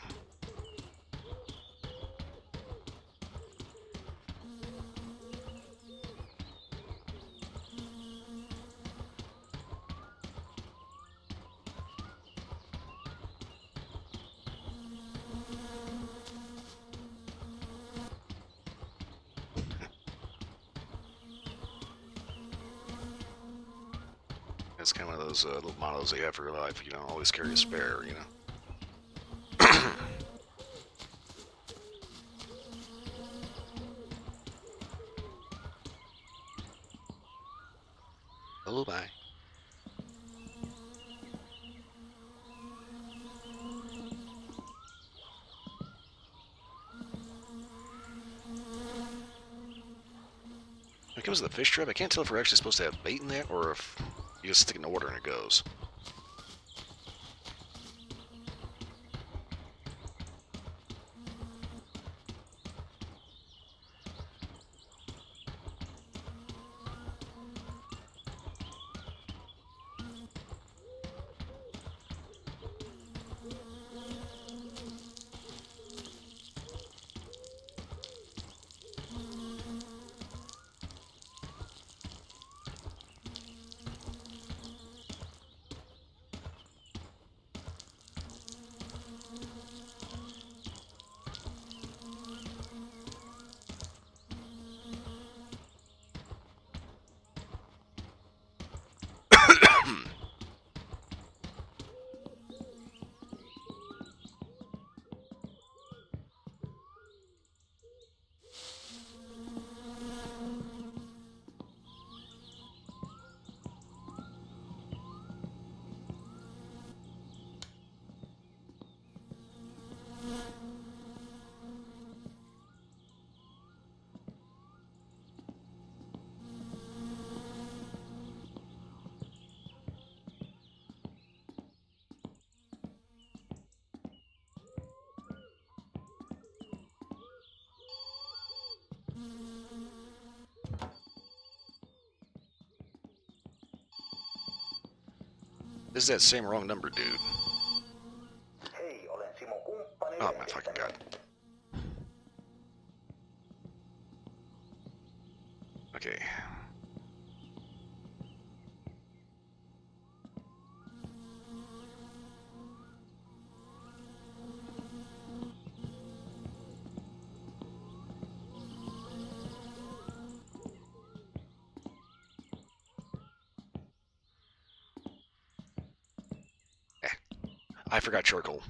It's kind of one of those little mottos they have for your life. You don't always carry a spare, you know? Oh, bye. When it comes to the fish trap, I can't tell if we're actually supposed to have bait in that or if you just stick it in the water and it goes. This is that same wrong number, dude. Hei, olen Simo kumppani Oh my fucking god. Okay. I forgot charcoal.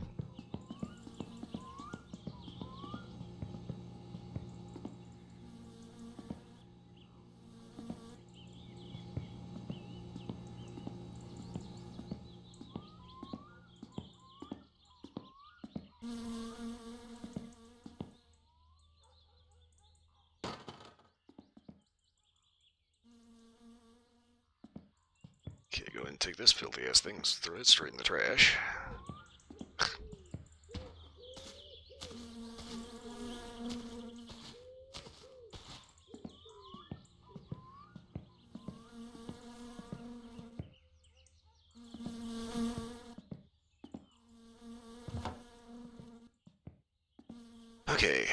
Okay, go ahead and take this filthy ass thing, throw it straight in the trash. Okay.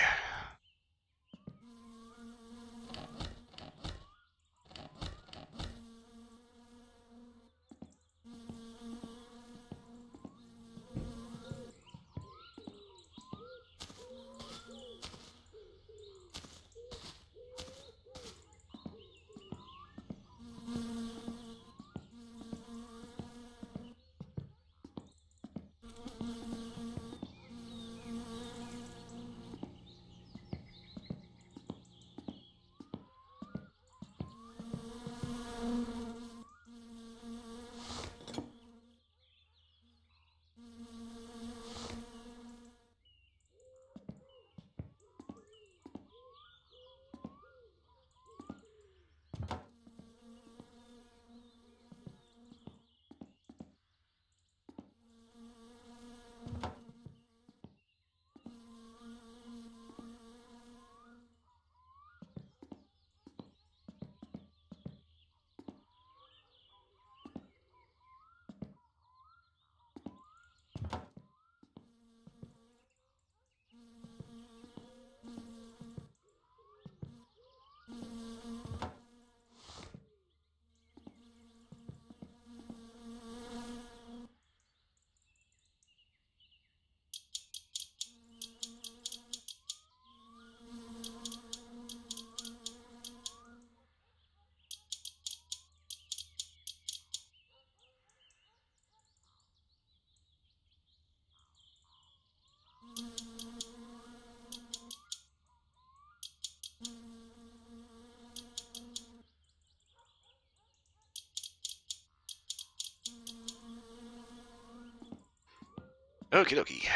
Okie dokie.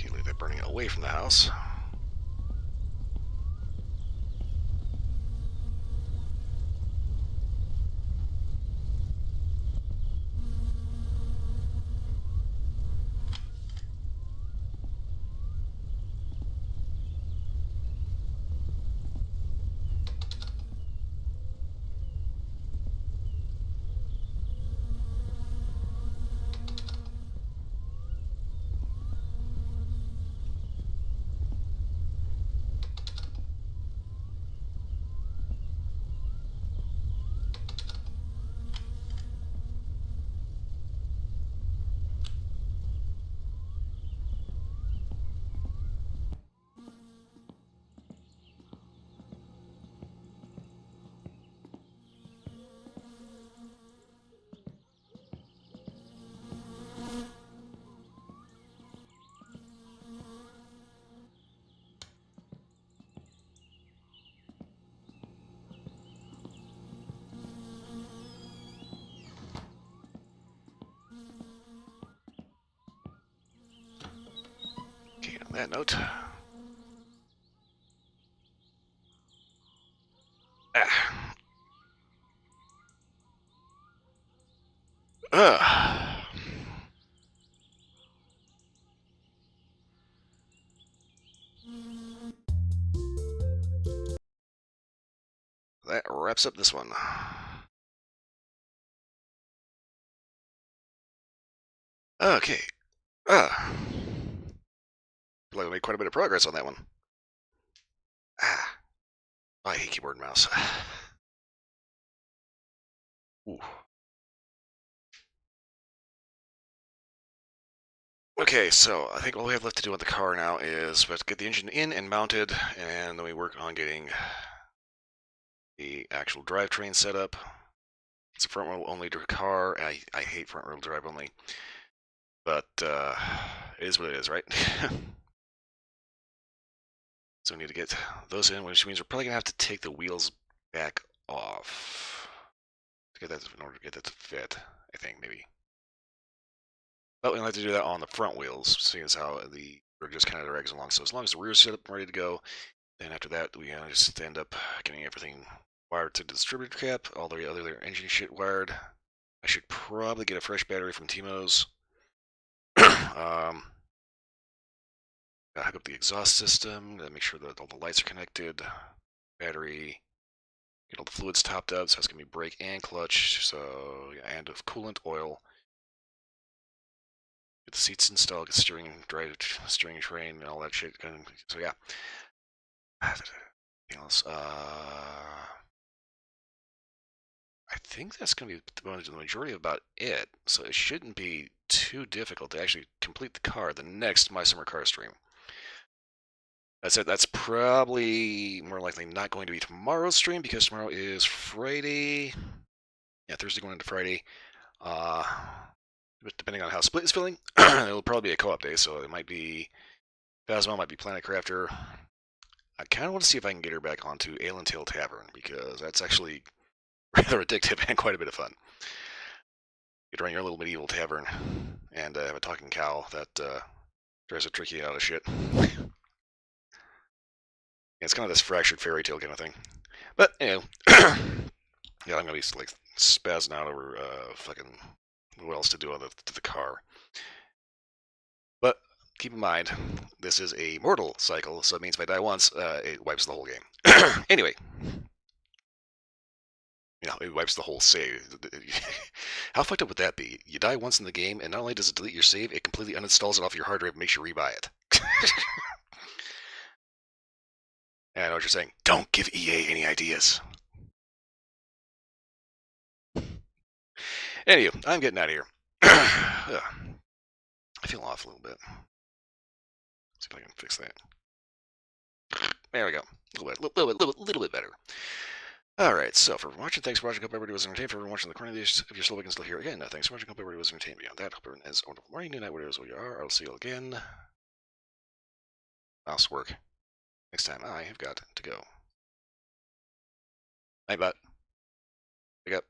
Can't leave that burning away from the house. that note. Ah. That wraps up this one. Okay. Feel like we made quite a bit of progress on that one. I hate keyboard and mouse. Ooh. Okay, so I think all we have left to do with the car now is we have to get the engine in and mounted, and then we work on getting the actual drivetrain set up. It's a front wheel only car. I hate front wheel drive only, but it is what it is, right? So we need to get those in, which means we're probably gonna have to take the wheels back off to get that in order to get that to fit. I think maybe, but we don't have to do that on the front wheels, seeing as how the rig just kind of drags along. So as long as the rear's set up and ready to go, then after that we just end up getting everything wired to the distributor cap, all the other engine shit wired. I should probably get a fresh battery from Timo's. Gotta hook up the exhaust system, gotta make sure that all the lights are connected, battery, get all the fluids topped up, so it's gonna be brake and clutch, so, yeah, and of coolant, oil. Get the seats installed, get steering train, and all that shit. So yeah. Anything else? I think that's gonna be the majority of about it. So it shouldn't be too difficult to actually complete the car the next My Summer Car stream. That said, that's probably more likely not going to be tomorrow's stream because tomorrow is Friday. Yeah, Thursday going into Friday. But depending on how Split is feeling, it'll probably be a co-op day, so it might be Phasma, might be Planet Crafter. I kind of want to see if I can get her back onto Ale and Tail Tavern because that's actually rather addictive and quite a bit of fun. You get to run your little medieval tavern and have a talking cow that tries to trick you out of shit. It's kind of this fractured fairy tale kind of thing. But anyway, yeah, I'm gonna be like spazzing out over fucking what else to do to the car. But keep in mind, this is a mortal cycle, so it means if I die once, it wipes the whole game. Anyway, it wipes the whole save. How fucked up would that be? You die once in the game, and not only does it delete your save, it completely uninstalls it off your hard drive and makes you rebuy it. And I know what you're saying. Don't give EA any ideas. Anywho, I'm getting out of here. I feel off a little bit. See if I can fix that. There we go. A little bit better. Alright, so for watching, thanks for watching. Hope everybody was entertained. For everyone watching the corner of this, if you're still looking, still here again, thanks for watching. Hope everybody was entertained. Beyond that, hope everyone has a wonderful morning, good night, whatever it is where you are. I'll see you again. Mouse work. Next time I have got to go. Night, bot. Wake up.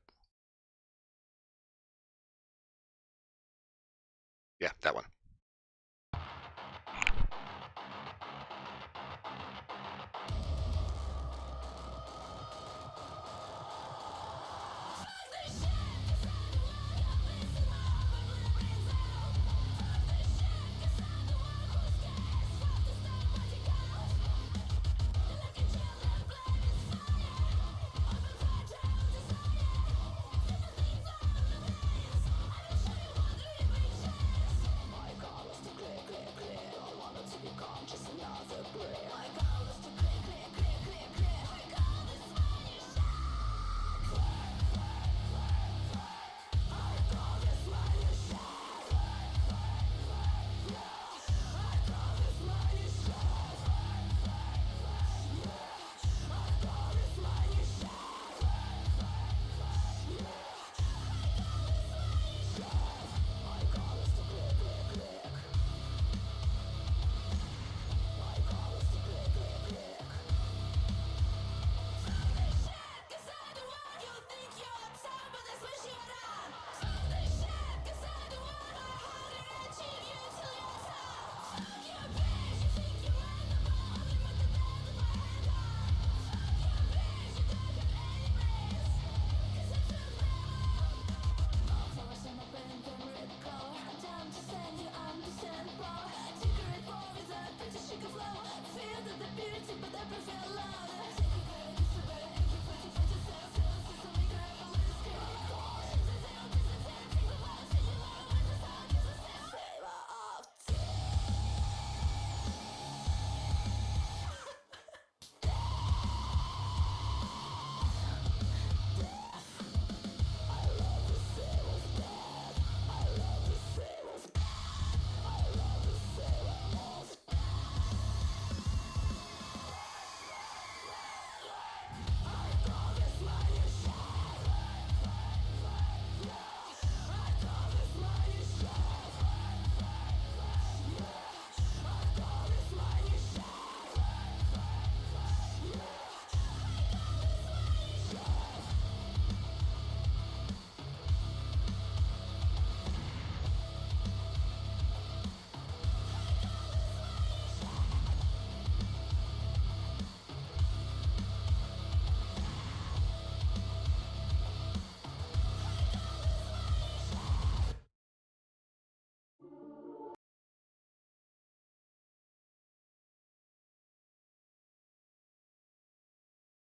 Yeah, that one.